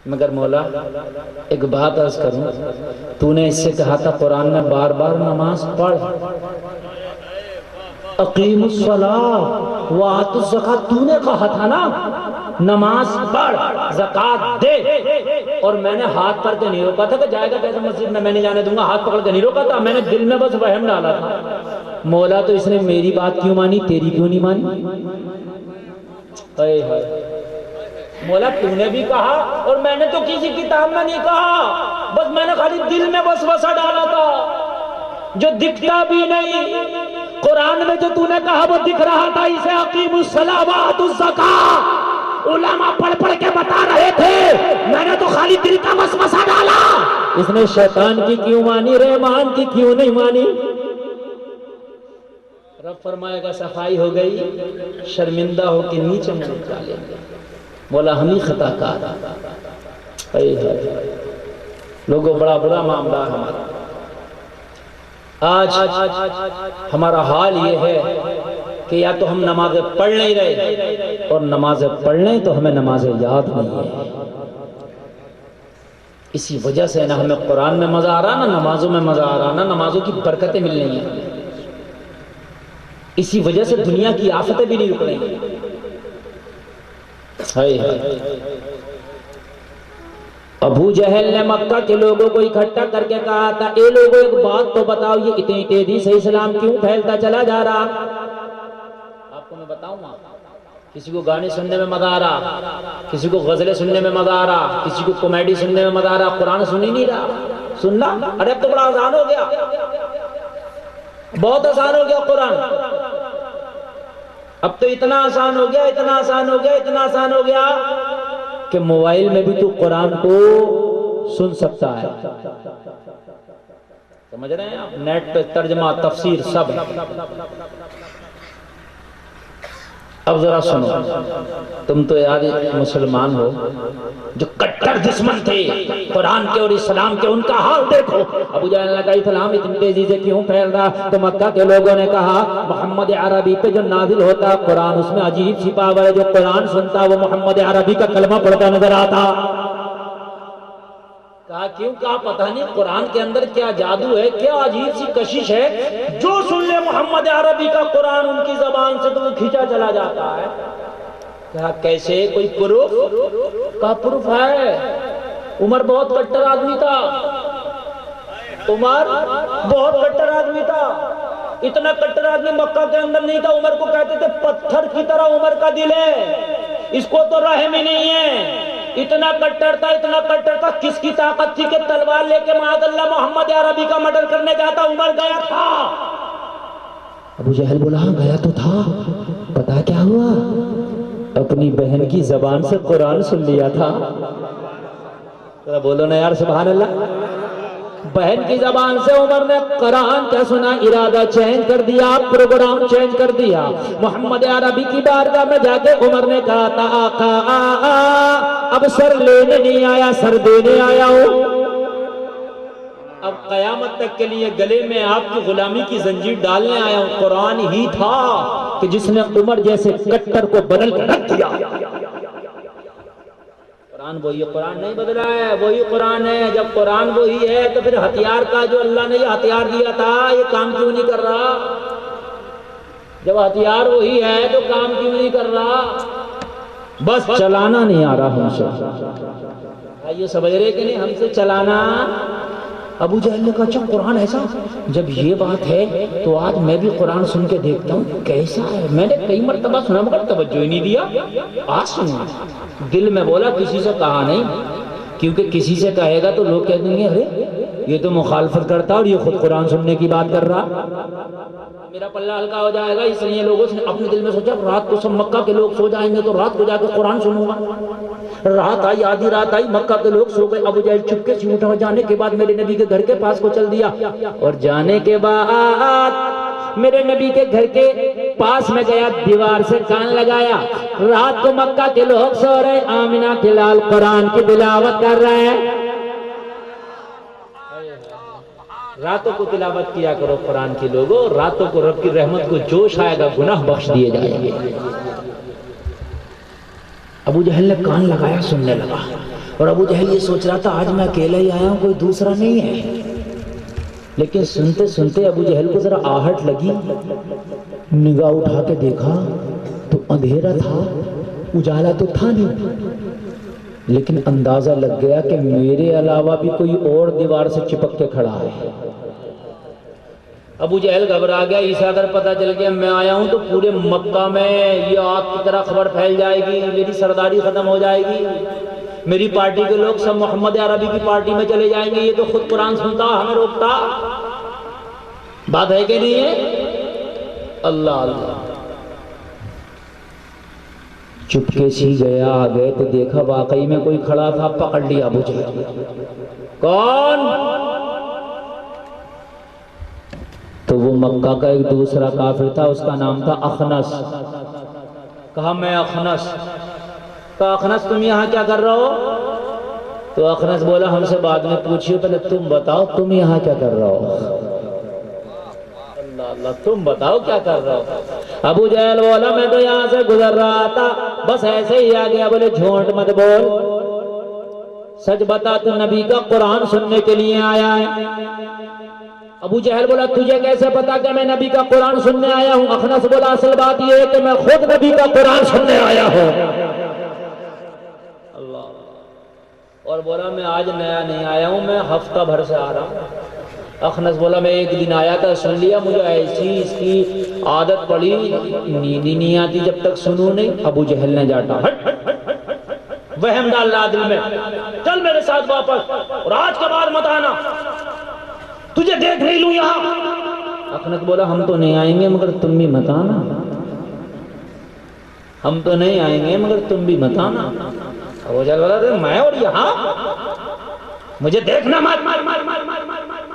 [SPEAKER 1] مگر مولا ایک بات عرض کروں، تو نے اس سے کہا تھا قرآن میں بار بار نماز پڑھ، اقیم الصلاۃ وآتوا الزکاۃ، تو نے کہا تھا نا نماز پڑھ زکوٰۃ دے، اور میں نے ہاتھ پکڑ کے نہیں روکا تھا کہ جائے گا کیسے مسجد میں نہیں جانے دوں گا، ہاتھ پکڑ کے نہیں روکا تھا، میں نے دل میں بس وہم ڈالا تھا. مولا تو اس نے میری بات کیوں مانی، تیری کیوں نہیں مانی؟ مولا تو نے بھی کہا اور میں نے تو کسی کتاب میں نہیں کہا، بس میں نے خالی دل میں وسوسہ ڈالا تھا جو دکھتا بھی نہیں. قرآن میں جو تو نے کہا وہ دکھ رہا تھا، اسے اقیم الصلاۃ وآتوا الزکاۃ علماء پڑھ پڑھ کے بتا رہے تھے، میں نے تو خالی دل کا وسوسہ ڈالا. اس نے شیطان کی کیوں مانی، رحمان کی کیوں نہیں مانی؟ رب فرمائے گا صفائی ہو گئی، شرمندہ ہو کے نیچے منہ ڈالیں گے. مولا ہم ہی خطا کار. لوگوں بڑا برا معاملہ ہمارا. آج ہمارا حال یہ ہے کہ یا تو ہم نمازیں پڑھ نہیں رہے، اور نمازیں پڑھ لیں تو ہمیں نمازیں یاد نہیں ہے. اسی وجہ سے نہ ہمیں قرآن میں مزہ آ رہا، نہ نمازوں میں مزہ آ رہا، نہ نمازوں کی برکتیں مل رہی ہیں. اسی وجہ سے دنیا کی آفتیں بھی نہیں رک رہی ہیں۔ ابو جہل نے مکہ کے لوگوں کو اکٹھا کر کے کہا تھا، اے لوگوں ایک بات تو بتاؤ، یہ اتنی تیزی سے اسلام کیوں پھیلتا چلا جا رہا؟ آپ کو میں بتاؤں گا، کسی کو گانے سننے میں مزہ آ رہا، کسی کو غزلیں سننے میں مزہ آ رہا، کسی کو کامیڈی سننے میں مزہ آ رہا، قرآن سن ہی نہیں رہا۔ سننا ارے اب تو بڑا آسان ہو گیا، بہت آسان ہو گیا قرآن، اب تو اتنا آسان ہو گیا، اتنا آسان ہو گیا، اتنا آسان ہو گیا کہ موبائل میں بھی تو قرآن کو سن سکتا ہے۔ سمجھ رہے ہیں آپ؟ نیٹ پہ ترجمہ، تفسیر سب ہے۔ اب ذرا سنو، تم تو یار مسلمان ہو، جو کٹر دشمن تھے قرآن کے اور اسلام کے، ان کا حال دیکھو۔ ابو جہل نے کہا اسلام اتنی تیزی سے کیوں پھیل رہا؟ تو مکہ کے لوگوں نے کہا محمد عربی پہ جو نازل ہوتا قرآن، اس میں عجیب سی پاور ہے، جو قرآن سنتا وہ محمد عربی کا کلمہ پڑھتا نظر آتا۔ کہا کیوں؟ کہا پتہ نہیں قرآن کے اندر کیا جادو ہے، کیا عجیب سی کشش ہے، جو سن لے محمد عربی کا قرآن ان کی زبان سے تو وہ کھینچا چلا جاتا ہے۔ کہا کیسے؟ کوئی پروف؟ کہا پروف ہے، عمر بہت کٹر آدمی تھا، عمر بہت کٹر آدمی تھا، اتنا کٹر آدمی مکہ کے اندر نہیں تھا، عمر کو کہتے تھے پتھر کی طرح عمر کا دل ہے، اس کو تو رحم ہی نہیں ہے، اتنا کٹر تھا، اتنا کٹر تھا۔ کس کی طاقت تھی کہ تلوار لے کے معاذ اللہ محمد عربی کا مرڈر کرنے جاتا؟ عمر گیا تھا۔ ابو جہل بولا ہاں گیا تو تھا، پتا کیا ہوا؟ اپنی بہن کی زبان سے قرآن سن لیا تھا۔ بولو نا یار سبحان اللہ۔ بہن کی زبان سے عمر نے قرآن کیا سنا، ارادہ چینج کر دیا، پروگرام چینج کر دیا۔ محمد عربی کی بارگاہ میں جا کے عمر نے کہا تھا آقا اب سر لینے نہیں آیا، سر دینے آیا ہوں۔ اب قیامت تک کے لیے گلے میں آپ کی غلامی کی زنجیر ڈالنے آیا ہوں۔ قرآن ہی تھا کہ جس نے عمر جیسے کٹر کو بدل کر رکھ دیا۔ قرآن وہی، قرآن نہیں بدلا ہے، وہی قرآن ہے۔ جب قرآن وہی ہے تو پھر ہتھیار کا جو اللہ نے یہ ہتھیار دیا تھا یہ کام کیوں نہیں کر رہا؟ جب ہتھیار وہی ہے تو کام کیوں نہیں کر رہا؟ بس چلانا نہیں آ رہا ہم سے۔ یہ سمجھ رہے کہ نہیں ہم سے چلانا؟ ابو جہل نے کہا اچھا قرآن ایسا؟ جب یہ بات ہے تو آج میں بھی قرآن سن کے دیکھتا ہوں کیسا ہے۔ میں نے کئی مرتبہ سنا مگر توجہ ہی نہیں دیا، آج سنا۔ دل میں بولا کسی سے کہا نہیں، کیونکہ کسی سے کہے گا تو لوگ کہہ دیں گے ارے یہ تو مخالفت کرتا اور یہ خود قرآن سننے کی بات کر رہا، میرا پلہ ہلکا ہو جائے گا۔ اس لیے لوگوں نے اپنے دل میں سوچا رات کو سب مکہ کے لوگ سو جائیں گے تو رات کو جا کے قرآن سنوں گا۔ رات آئی، آدھی رات آئی، مکہ کے لوگ سو گئے۔ ابو جہل چپکے سے اٹھا، جانے کے بعد میرے نبی کے گھر کے پاس کو چل دیا، اور جانے کے بعد میرے نبی کے گھر کے پاس میں گیا، دیوار سے کان لگایا۔ رات کو مکہ کے لوگ سو رہے، آمنہ کے لال قرآن کی تلاوت کر رہے ہیں۔ راتوں کو تلاوت کیا کرو قرآن کی لوگوں، راتوں کو رب کی رحمت کو جوش آئے گا، گناہ بخش دیے جائیں گے۔ ابو جہل نے کان لگایا، سننے لگا، اور ابو جہل یہ سوچ رہا تھا آج میں اکیلا ہی آیا ہوں، کوئی دوسرا نہیں ہے۔ لیکن سنتے سنتے ابو جہل کو ذرا آہٹ لگی، نگاہ اٹھا کے دیکھا تو اندھیرا تھا، اجالا تو تھا نہیں، لیکن اندازہ لگ گیا کہ میرے علاوہ بھی کوئی اور دیوار سے چپک کے کھڑا ہے۔ ابو جہل گھبرا گیا، اس اگر پتہ چل گیا میں آیا ہوں تو پورے مکہ میں یہ آگ کی طرح خبر پھیل جائے گی، میری سرداری ختم ہو جائے گی، میری پارٹی کے لوگ سب محمد عربی کی پارٹی میں چلے جائیں گے، یہ تو خود قرآن سنتا ہمیں روکتا۔ بات ہے کہ نہیں ہے؟ اللہ اللہ۔ چپکے سی گیا، آ گئے تو دیکھا واقعی میں کوئی کھڑا تھا، پکڑ لیا ابو جہل۔ کون؟ تو وہ مکہ کا ایک دوسرا کافر تھا، اس کا نام تھا اخنس۔ کہا میں اخنس۔ کہا اخنس تم یہاں کیا کر رہے ہو؟ تو اخنس بولا ہم سے بعد میں پوچھیے، پہلے تم بتاؤ تم یہاں کیا کر رہے ہو؟ اللہ اللہ، تم بتاؤ کیا کر رہے ہو؟ ابو جہل بولا میں تو یہاں سے گزر رہا تھا، بس ایسے ہی آ گیا۔ بولے جھوٹ مت بول، سچ بتا تو نبی کا قرآن سننے کے لیے آیا ہے؟ ابو جہل بولا تجھے کیسے پتا کہ میں نبی کا قرآن سننے آیا ہوں؟ اخنس بولا اصل بات یہ ہے کہ میں خود نبی کا قرآن سننے آیا ہوں۔ اللہ، اور بولا میں آج نیا نہیں آیا ہوں، میں ہفتہ بھر سے آ رہا ہوں۔ اخنس بولا میں ایک دن آیا تھا، سن لیا، مجھے ایسی اس کی عادت پڑی، نیند ہی نہیں آتی جب تک سنوں نہیں۔ ابو جہل نے جاٹا وہم ڈال رہا دل میں، چل میرے ساتھ واپس، اور آج کے بعد مت آنا، تجھے دیکھ نہیں لوں یہاں۔ اخنس بولا ہم تو نہیں آئیں گے مگر تم بھی مت آنا، ہم تو نہیں آئیں گے مگر تم بھی مت آنا۔ ابو جہل بولا میں اور یہاں، مجھے دیکھنا مت،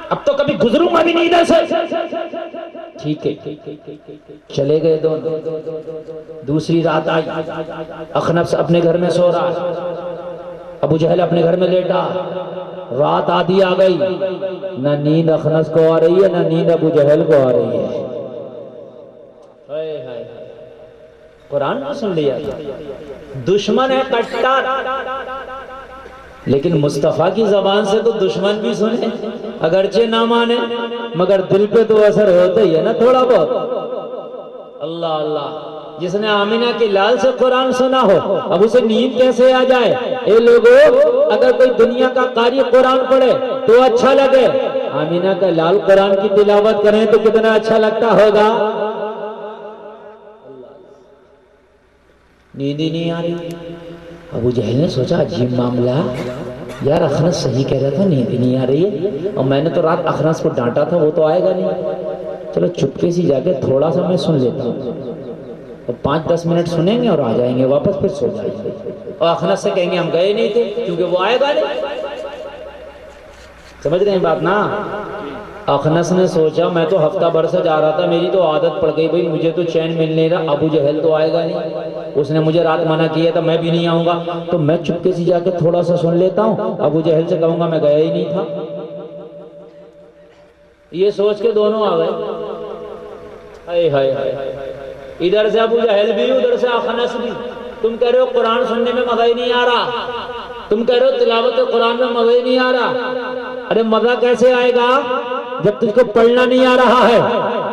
[SPEAKER 1] اب تو کبھی گزروں گا بھی نہیں ادھر سے۔ ٹھیک ہے، چلے گئے دونوں۔ دوسری رات آئی، اخنس اپنے گھر میں سو رہا، ابو جہل اپنے گھر میں لیٹا۔ رات آدھی آ گئی، نہ نیند اخنس کو آ رہی ہے نہ نیند ابو جہل کو آ رہی ہے۔ قرآن نہ سن لیا، دشمن ہے کٹا، لیکن مصطفیٰ کی زبان سے تو دشمن بھی سنے، اگرچہ نہ مانے مگر دل پہ تو اثر ہوتا ہی ہے نا تھوڑا بہت۔ اللہ اللہ، جس نے آمینہ کے لال سے قرآن سنا ہو اب اسے نیند کیسے آ جائے؟ اے لوگوں، اگر کوئی دنیا کا قاری قرآن پڑھے تو اچھا لگے، آمینہ کا لال قرآن کی تلاوت کریں تو کتنا اچھا لگتا ہوگا۔ نیند ہی نہیں آ رہی۔ ابو جہل نے سوچا عجیب معاملہ، یار اخنس صحیح کہہ رہا تھا، نیند ہی نہیں آ رہی ہے، اور میں نے تو رات اخنس کو ڈانٹا تھا، وہ تو آئے گا نہیں، چلو چپکے سی جا کے تھوڑا سا میں سن لیتا ہوں، اور 5-10 منٹ سنیں گے اور آ جائیں گے واپس، پھر سو جائیں گے، اور اخنس سے کہیں گے ہم گئے نہیں تھے کیونکہ وہ آئے گا نہیں۔ سمجھ رہے ہیں بات نا؟ اخنس نے سوچا میں تو ہفتہ بھر سے جا رہا تھا، میری تو عادت پڑ گئی، بھئی مجھے تو چین مل نہیں رہا، ابو جہل تو آئے گا نہیں، اس نے مجھے رات منع کیا تھا، میں بھی نہیں آؤں گا، تو میں چپکے سے جا کے تھوڑا سا سن لیتا ہوں، ابو جہل سے کہوں گا میں گیا ہی نہیں تھا۔ یہ سوچ کے دونوں آ گئے۔ ہائے ہائے ہائے، ادھر سے ابو جہل بھی ادھر سے اخنس بھی۔ تم کہہ رہے ہو قرآن سننے میں مزہ ہی نہیں آ رہا، تم کہہ رہے ہو تلاوت قرآن میں مزہ ہی نہیں آ رہا۔ ارے مزہ کیسے آئے گا جب تجھ کو پڑھنا نہیں آ رہا ہے؟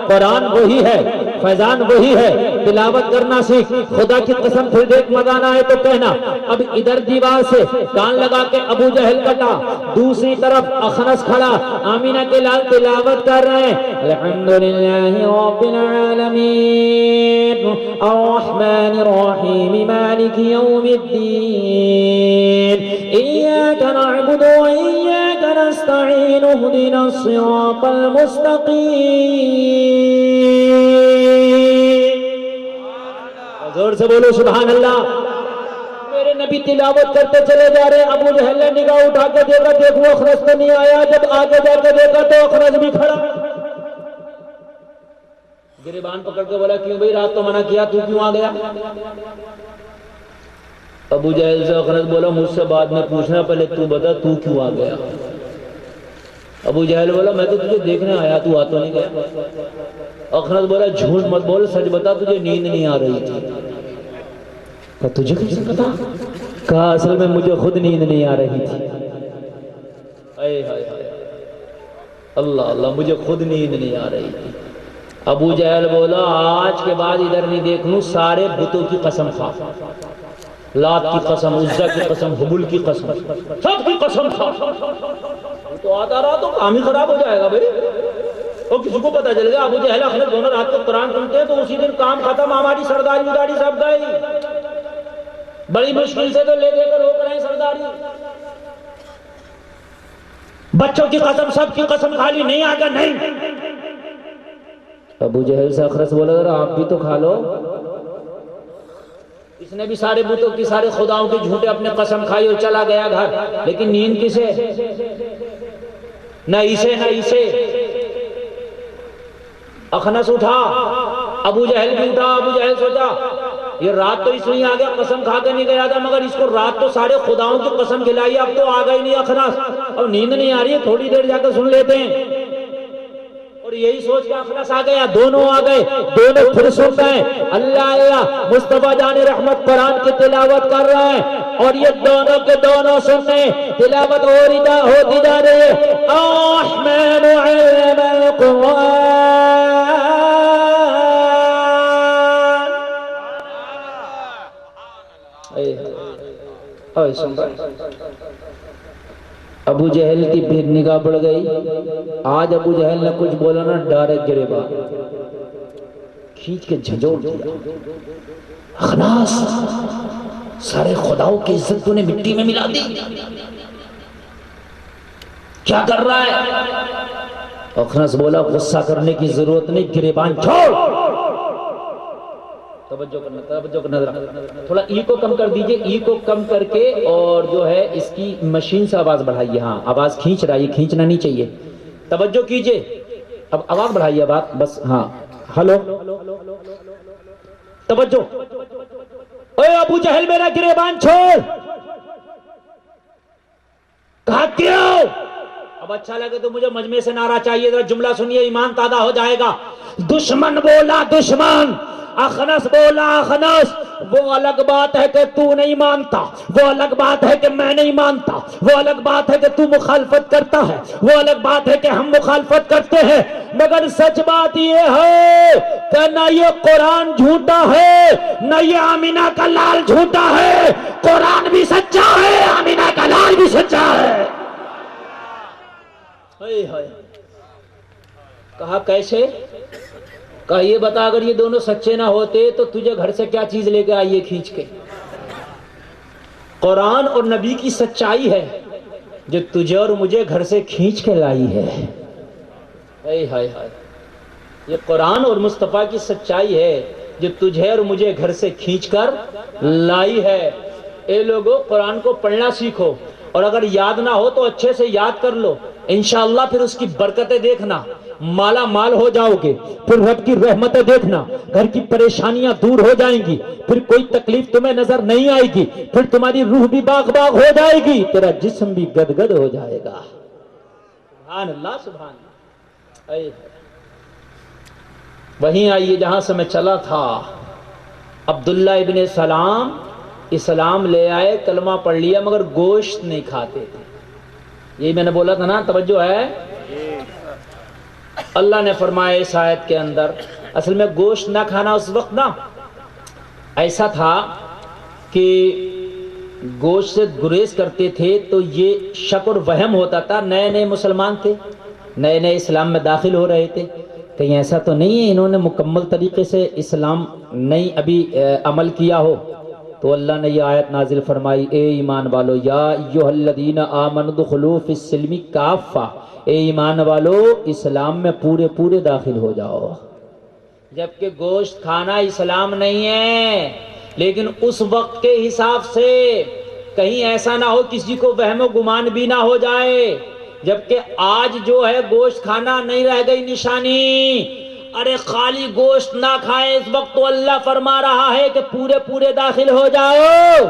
[SPEAKER 1] قرآن وہی ہے، فیضان وہی ہے، تلاوت کرنا سیکھ، خدا کی قسم پھر دیکھ مزہ نہ آئے تو کہنا۔ اب ادھر دیوار سے کان لگا کے ابو جہل کٹا، دوسری طرف اخنس کھڑا، آمینہ کے لال تلاوت کر رہے ہیں، الحمدللہ رب العالمین الرحمن الرحیم مالک یوم الدین ایاک نعبد و ایاک نستعین اہدنا الصراط المستقیم۔ زور سے بولو سبحان اللہ۔ میرے نبی تلاوت کرتے چلے جا رہے، ابو جہل نے نگاہ اٹھا کے دیکھا، دیکھو اخنس تو نہیں آیا، جب آگے جا کے دیکھا تو اخنس بھی کھڑا، گریبان پکڑ کے بولا کیوں بھئی رات تو منع کیا، تو کیوں آ گیا؟ ابو جہل سے اخنس بولا مجھ سے بعد میں پوچھنا، پہلے تو بتا تو کیوں آ گیا؟ ابو جہل بولا میں تو تجھے دیکھنے آیا، تو آ تو نہیں گیا۔ اخنس بولا جھوٹ مت بول، سچ بتا تجھے نیند نہیں آ رہی تھی۔ کہا تجھے کیسے پتا؟ کہا اصل میں مجھے خود نیند نہیں آ رہی تھی۔ اے ہائے ہائے، اللہ اللہ، مجھے خود نیند نہیں آ رہی تھی۔ ابو جہل بولا آج کے بعد ادھر نہیں دیکھنوں، سارے بتوں کی قسم کھا، لات کی قسم، عزا کی قسم، حبل کی قسم، سب کی قسم کھا۔ تو آتا رہا تو کام ہی خراب ہو جائے گا بھائی، اور کسی کو پتہ چل گیا ابو جہل اخنس دونوں رات کو قرآن سنتے ہیں تو اسی دن کام ختم، ہماری سرداری وداری سب گئی، بڑی مشکل سے تو لے دے کر روک رہے ہیں سرداری۔ بچوں کی قسم، سب کی قسم کھا لی، نہیں آگا نہیں۔ ابو جہل سے اخنس بولا ذرا آپ بھی تو کھا لو، اس نے بھی سارے بتوں کی، سارے خداؤں کی جھوٹے اپنے قسم کھائی اور چلا گیا گھر، لیکن نیند کسے؟ نہ اسے نہ اسے۔ اخنس اٹھا، ابو جہل بھی اٹھا۔ ابو جہل سوچا یہ رات تو اس لیے آ گیا، قسم کھا کے نہیں گیا تھا، مگر اس کو رات تو سارے خداؤں کی قسم کھلائی، اب تو آ گئی نہیں اخنس، اب نیند نہیں آ رہی ہے، تھوڑی دیر جا کے سن لیتے ہیں۔ اور یہی سوچ کے اخنس آ گیا، دونوں آ گئے، دونوں پھر سن رہے ہیں، اللہ اللہ، مصطفیٰ جان رحمت قرآن کی تلاوت کر رہے ہیں، اور یہ دونوں کے دونوں سننے تلاوت ہوتی جا رہی ہے الرحمن علم القرآن. سن رہا ابو جہل کی پھر نگاہ بڑھ گئی. آج ابو جہل نے کچھ بولا نا ڈائریکٹ گریبان کھینچ کے جھنجھوڑ دیا. اخناس سارے خداؤں کی عزت تو نے مٹی میں ملا دی. کیا کر رہا ہے؟ اخناس بولا غصہ کرنے کی ضرورت نہیں، گریبان چھوڑ. توجہ کرنا تھوڑا ای کو کم کر دیجئے، ای کو کم کر کے اور جو ہے اس کی مشین سے آواز بڑھائیے. ہاں آواز کھینچ رہا ہے، یہ کھینچنا نہیں چاہیے. توجہ کیجئے، اب آواز بڑھائیے بات بس. ہاں ہلو توجہ. اے ابو جہل میرا گریبان چھوڑ. کہا کیوں؟ اب اچھا لگے تو مجھے مجمع سے نعرہ چاہیے. ذرا جملہ سنیے، ایمان تازہ ہو جائے گا. دشمن بولا دشمن، اخنس بولا اخنس. وہ الگ بات ہے کہ تو نہیں مانتا، وہ الگ بات ہے کہ میں نہیں مانتا، وہ الگ بات ہے کہ تو مخالفت کرتا ہے، وہ الگ بات ہے کہ ہم مخالفت کرتے ہیں. مگر سچ بات یہ ہے کہ نہ یہ قرآن جھوٹا ہے، نہ یہ آمینہ کا لال جھوٹا ہے. قرآن بھی سچا ہے، آمینہ کا لال بھی سچا ہے. کہا کیسے؟ کہا یہ بتا اگر یہ دونوں سچے نہ ہوتے تو تجھے گھر سے کیا چیز لے کے آئیے کھینچ کے؟ قرآن اور نبی کی سچائی ہے جو تجھے اور مجھے گھر سے کھینچ کے لائی ہے. یہ قرآن اور مصطفیٰ کی سچائی ہے جو تجھے اور مجھے گھر سے کھینچ کر لائی ہے. اے لوگوں قرآن کو پڑھنا سیکھو، اور اگر یاد نہ ہو تو اچھے سے یاد کر لو. انشاءاللہ پھر اس کی برکتیں دیکھنا، مالا مال ہو جاؤ گے. پھر رب کی رحمتیں دیکھنا، گھر کی پریشانیاں دور ہو جائیں گی. پھر کوئی تکلیف تمہیں نظر نہیں آئے گی. پھر تمہاری روح بھی باغ باغ ہو جائے گی، تیرا جسم بھی گدگد ہو جائے گا. سبحان اللہ سبحان اللہ. وہیں آئیے جہاں سے میں چلا تھا. عبداللہ ابن سلام اسلام لے آئے، کلمہ پڑھ لیا، مگر گوشت نہیں کھاتے تھے. یہی میں نے بولا تھا نا، توجہ ہے. اللہ نے فرمایا اس آیت کے اندر، اصل میں گوشت نہ کھانا اس وقت نا ایسا تھا کہ گوشت سے گریز کرتے تھے تو یہ شک اور وہم ہوتا تھا. نئے نئے مسلمان تھے، نئے نئے اسلام میں داخل ہو رہے تھے. کہیں ایسا تو نہیں ہے انہوں نے مکمل طریقے سے اسلام نہیں ابھی عمل کیا ہو. تو اللہ نے یہ آیت نازل فرمائی، اے ایمان والو یا ایھا الذین آمنوا ادخلوا فی السلم کافہ. اے ایمان والو اسلام میں پورے پورے داخل ہو جاؤ. جبکہ گوشت کھانا اسلام نہیں ہے، لیکن اس وقت کے حساب سے کہیں ایسا نہ ہو کسی کو وہم و گمان بھی نہ ہو جائے. جبکہ آج جو ہے گوشت کھانا نہیں رہ گئی نشانی. ارے خالی گوشت نہ کھائیں اس وقت تو اللہ فرما رہا ہے کہ پورے پورے داخل ہو جاؤ.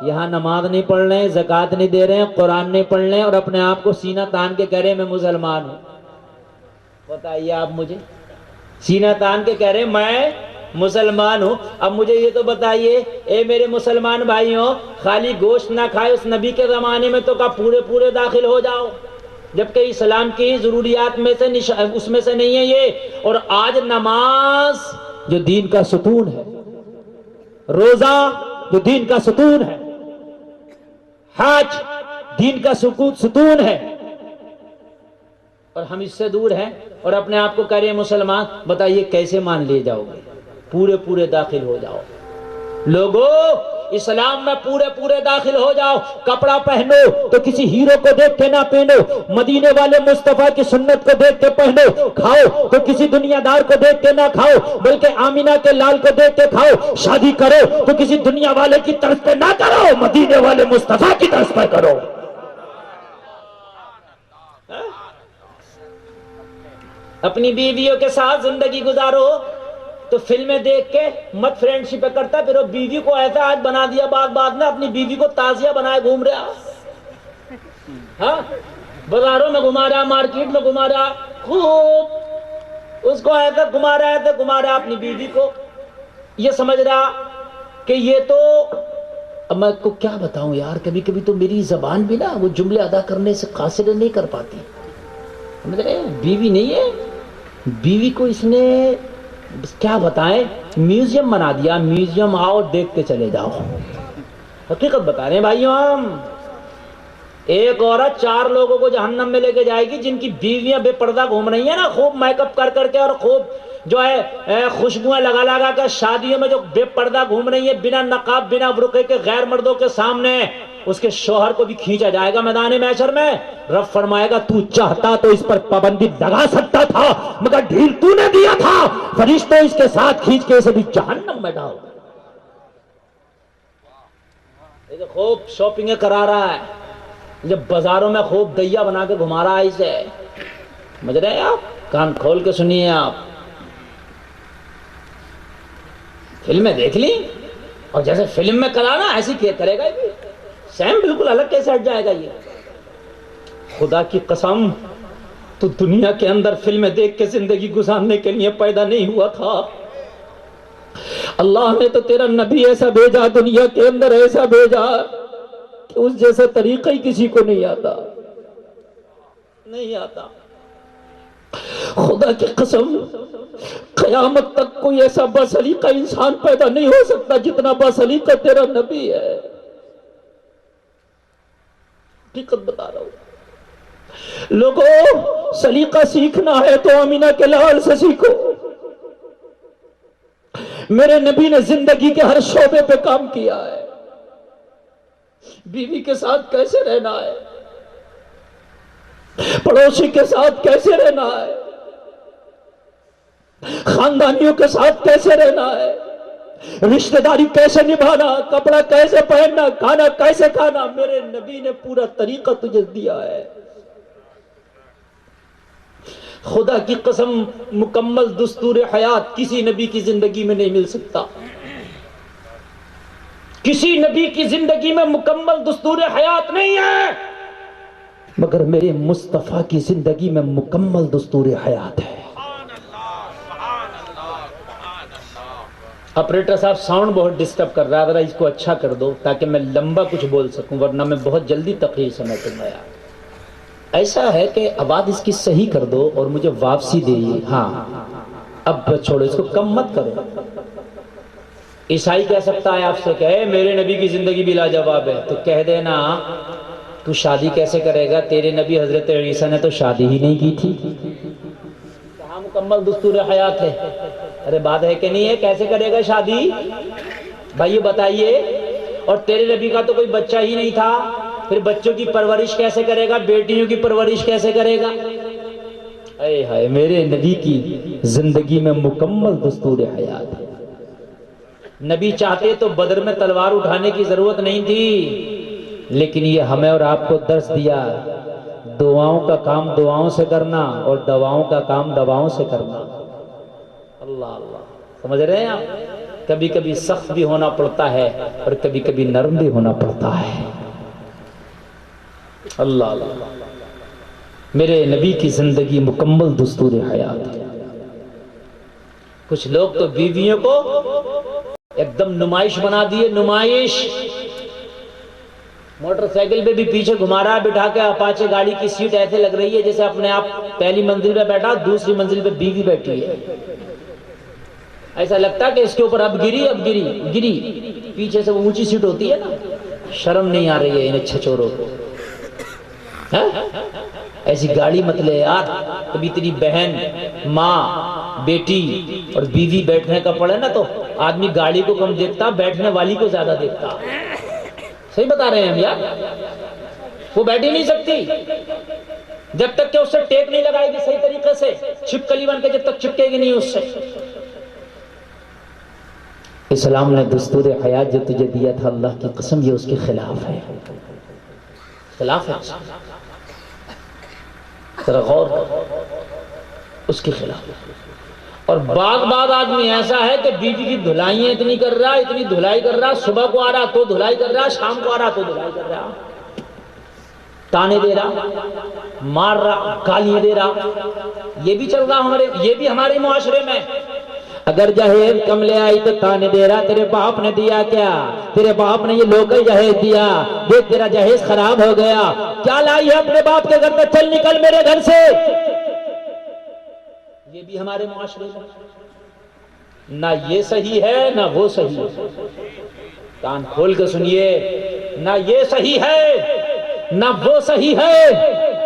[SPEAKER 1] یہاں نماز نہیں پڑھ رہے ہیں، زکوٰۃ نہیں دے رہے ہیں، قرآن نہیں پڑھ رہے ہیں، اور اپنے آپ کو سینہ تان کے کہہ رہے ہیں میں مسلمان ہوں. بتائیے آپ مجھے، سینہ تان کے کہہ رہے ہیں میں مسلمان ہوں. اب مجھے یہ تو بتائیے اے میرے مسلمان بھائیوں، خالی گوشت نہ کھائے اس نبی کے زمانے میں تو کہا پورے پورے داخل ہو جاؤ، جبکہ اسلام کی ضروریات میں سے اس میں سے نہیں ہے یہ. اور آج نماز جو دین کا ستون ہے، روزہ جو دین کا ستون ہے، حج دین کا ستون ہے، اور ہم اس سے دور ہیں اور اپنے آپ کو کہہ رہے ہیں مسلمان. بتائیے کیسے مان لیے جاؤ گے؟ پورے پورے داخل ہو جاؤ. لوگو اسلام میں پورے پورے داخل ہو جاؤ. کپڑا پہنو تو کسی ہیرو کو دیکھ کے نہ پہنو، مدینے والے مصطفیٰ کی سنت کو دیکھ کے پہنو. کھاؤ تو کسی دنیا دار کو دیکھ کے نہ کھاؤ، بلکہ آمینہ کے لال کو دیکھ کے کھاؤ. شادی کرو تو کسی دنیا والے کی طرف پہ نہ کرو، مدینے والے مصطفیٰ کی طرف پہ کرو. اپنی بیویوں کے ساتھ زندگی گزارو تو فلمیں دیکھ کے مت فرینڈ شپ کرتا، پھر وہ بیوی کو ایسا آج بنا دیا بعد میں اپنی بیوی کو تازیہ بنائے گھوم رہا. ہاں بازاروں میں گھما رہا، مارکیٹ میں گھما رہا، خوب اس کو ایسا گھما رہا اپنی بیوی کو. یہ سمجھ رہا کہ یہ تو اب میں کو کیا بتاؤں یار، کبھی کبھی تو میری زبان بھی نا وہ جملے ادا کرنے سے قاصر نہیں کر پاتی. بیوی نہیں ہے، بیوی کو اس نے کیا بتائیں میوزیم بنا دیا. میوزیم آؤ دیکھتے چلے جاؤ. حقیقت بتا رہے ہیں بھائیوں ہم. ایک عورت 4 لوگوں کو جہنم میں لے کے جائے گی جن کی بیویاں بے پردہ گھوم رہی ہیں نا، خوب میک اپ کر کر کے اور خوب جو ہے خوشبوئیں لگا لگا کر شادیوں میں جو بے پردہ گھوم رہی ہیں بنا نقاب بنا برقعے کے غیر مردوں کے سامنے. اس کے شوہر کو بھی کھینچا جائے گا میدان محشر میں. رب فرمائے گا تو چاہتا تو اس پر پابندی لگا سکتا تھا مگر ڈھیل تو نے دیا تھا. فرشتے اس کے ساتھ کھینچ کے اسے بھی جہنم میں ڈال. خوب شاپنگیں کرا رہا ہے، جب بازاروں میں خوب دیا بنا کے گھما رہا ہے اسے. سمجھ رہے ہیں آپ؟ کان کھول کے سنیے آپ. فلمیں دیکھ لی اور جیسے فلم میں کرا نا ایسی کرے گا یہ سیم بالکل الگ کیسے ہٹ جائے گا یہ. خدا کی قسم تو دنیا کے اندر فلمیں دیکھ کے زندگی گزارنے کے لیے پیدا نہیں ہوا تھا. اللہ نے تو تیرا نبی ایسا بھیجا، دنیا کے اندر ایسا بھیجا کہ اس جیسا طریقہ ہی کسی کو نہیں آتا. نہیں آتا. خدا کی قسم قیامت تک کوئی ایسا بسلیقہ انسان پیدا نہیں ہو سکتا جتنا بسلیقہ تیرا نبی ہے. حقیقت بتا رہا ہوں. لوگوں سلیقہ سیکھنا ہے تو آمینہ کے لال سے سیکھو. میرے نبی نے زندگی کے ہر شعبے پہ کام کیا ہے. بیوی کے ساتھ کیسے رہنا ہے، پڑوسی کے ساتھ کیسے رہنا ہے، خاندانیوں کے ساتھ کیسے رہنا ہے، رشتہ داری کیسے نبھانا، کپڑا کیسے پہننا، کھانا کیسے کھانا. میرے نبی نے پورا طریقہ تجھے دیا ہے. خدا کی قسم مکمل دستور حیات کسی نبی کی زندگی میں نہیں مل سکتا. کسی نبی کی زندگی میں مکمل دستور حیات نہیں ہے مگر میرے مصطفیٰ کی زندگی میں مکمل دستور حیات ہے. آپریٹر صاحب ساؤنڈ بہت ڈسٹرب کر رہا ہے، ذرا اس کو اچھا کر دو تاکہ میں لمبا کچھ بول سکوں ورنہ میں بہت جلدی تقریر سمیٹوں گا. ایسا ہے کہ آواز اس کی صحیح کر دو اور مجھے واپسی دے. ہاں اب چھوڑو اس کو، کم مت کرو. عیسائی کہہ سکتا ہے آپ سے کہ میرے نبی کی زندگی بھی لاجواب ہے، تو کہہ دینا تو شادی کیسے کرے گا؟ تیرے نبی حضرت عیسیٰ نے تو شادی ہی نہیں کی تھی. کہاں مکمل دستور حیات ہے؟ ارے بات ہے کہ نہیں ہے؟ کیسے کرے گا شادی بھائی بتائیے؟ اور تیرے نبی کا تو کوئی بچہ ہی نہیں تھا، پھر بچوں کی پرورش کیسے کرے گا؟ بیٹیوں کی پرورش کیسے کرے گا؟ اے ہائے، میرے نبی کی زندگی میں مکمل دستور حیات ہے. نبی چاہتے تو بدر میں تلوار اٹھانے کی ضرورت نہیں تھی، لیکن یہ ہمیں اور آپ کو درس دیا دعاؤں کا کام دعاؤں سے کرنا اور دواؤں کا کام دواؤں سے کرنا. اللہ اللہ، سمجھ رہے ہیں آپ؟ کبھی کبھی سخت بھی ہونا پڑتا ہے اور کبھی کبھی نرم بھی ہونا پڑتا ہے. اللہ اللہ، میرے نبی کی زندگی مکمل دستور حیات ہے. کچھ لوگ تو بیویوں کو ایک دم نمائش بنا دیے. نمائش موٹر سائیکل پہ بھی پیچھے گھما رہا ہے بٹھا کے، اپاچے گاڑی کی سیٹ ایسے لگ رہی ہے جیسے اپنے آپ پہلی منزل پہ بیٹھا دوسری منزل پہ بیوی بیٹھی ہے. ایسا لگتا ہے کہ اس کے اوپر اب گری. پیچھے سے وہ اونچی سیٹ ہوتی ہے نا. شرم نہیں آ رہی ہے انہیں چھچوروں کو؟ ایسی گاڑی مت لے یار. کبھی تیری بہن، ماں، بیٹی اور بیوی بیٹھنے کا پڑے نا تو آدمی گاڑی کو کم دیکھتا، بیٹھنے والی کو زیادہ دیکھتا. صحیح بتا رہے ہیں ہم یار. وہ بیٹھ ہی نہیں سکتی جب تک کہ اس سے ٹیپ نہیں لگائے گی صحیح طریقے سے، چھپکلی بن کے جب تک چپکے گی نہیں اس سے. اسلام نے دستور حیات جو تجھے دیا تھا اللہ کی قسم یہ اس کے خلاف ہے. خلاف ہے، ذرا غور اس کے خلاف. اور بعض آدمی ایسا ہے کہ بیوی کی دھلائیاں اتنی کر رہا، اتنی دھلائی کر رہا، صبح کو آ رہا تو دھلائی کر رہا، شام کو آ رہا تو دھلائی کر رہا، تانے دے رہا، مار رہا، گالیاں دے رہا. یہ بھی چل رہا یہ بھی ہمارے معاشرے میں. اگر جہیز کم لے آئی تو تانے دے رہا تیرے باپ نے دیا کیا، تیرے باپ نے یہ لوکل جہیز دیا، دیکھ تیرا جہیز خراب ہو گیا، کیا لائی ہے اپنے باپ کے گھر میں، چل نکل میرے گھر سے۔ یہ بھی ہمارے معاشرے میں نہ یہ صحیح ہے نہ وہ صحیح ہے، کان کھول کے سنیے، نہ یہ صحیح ہے نہ وہ صحیح ہے۔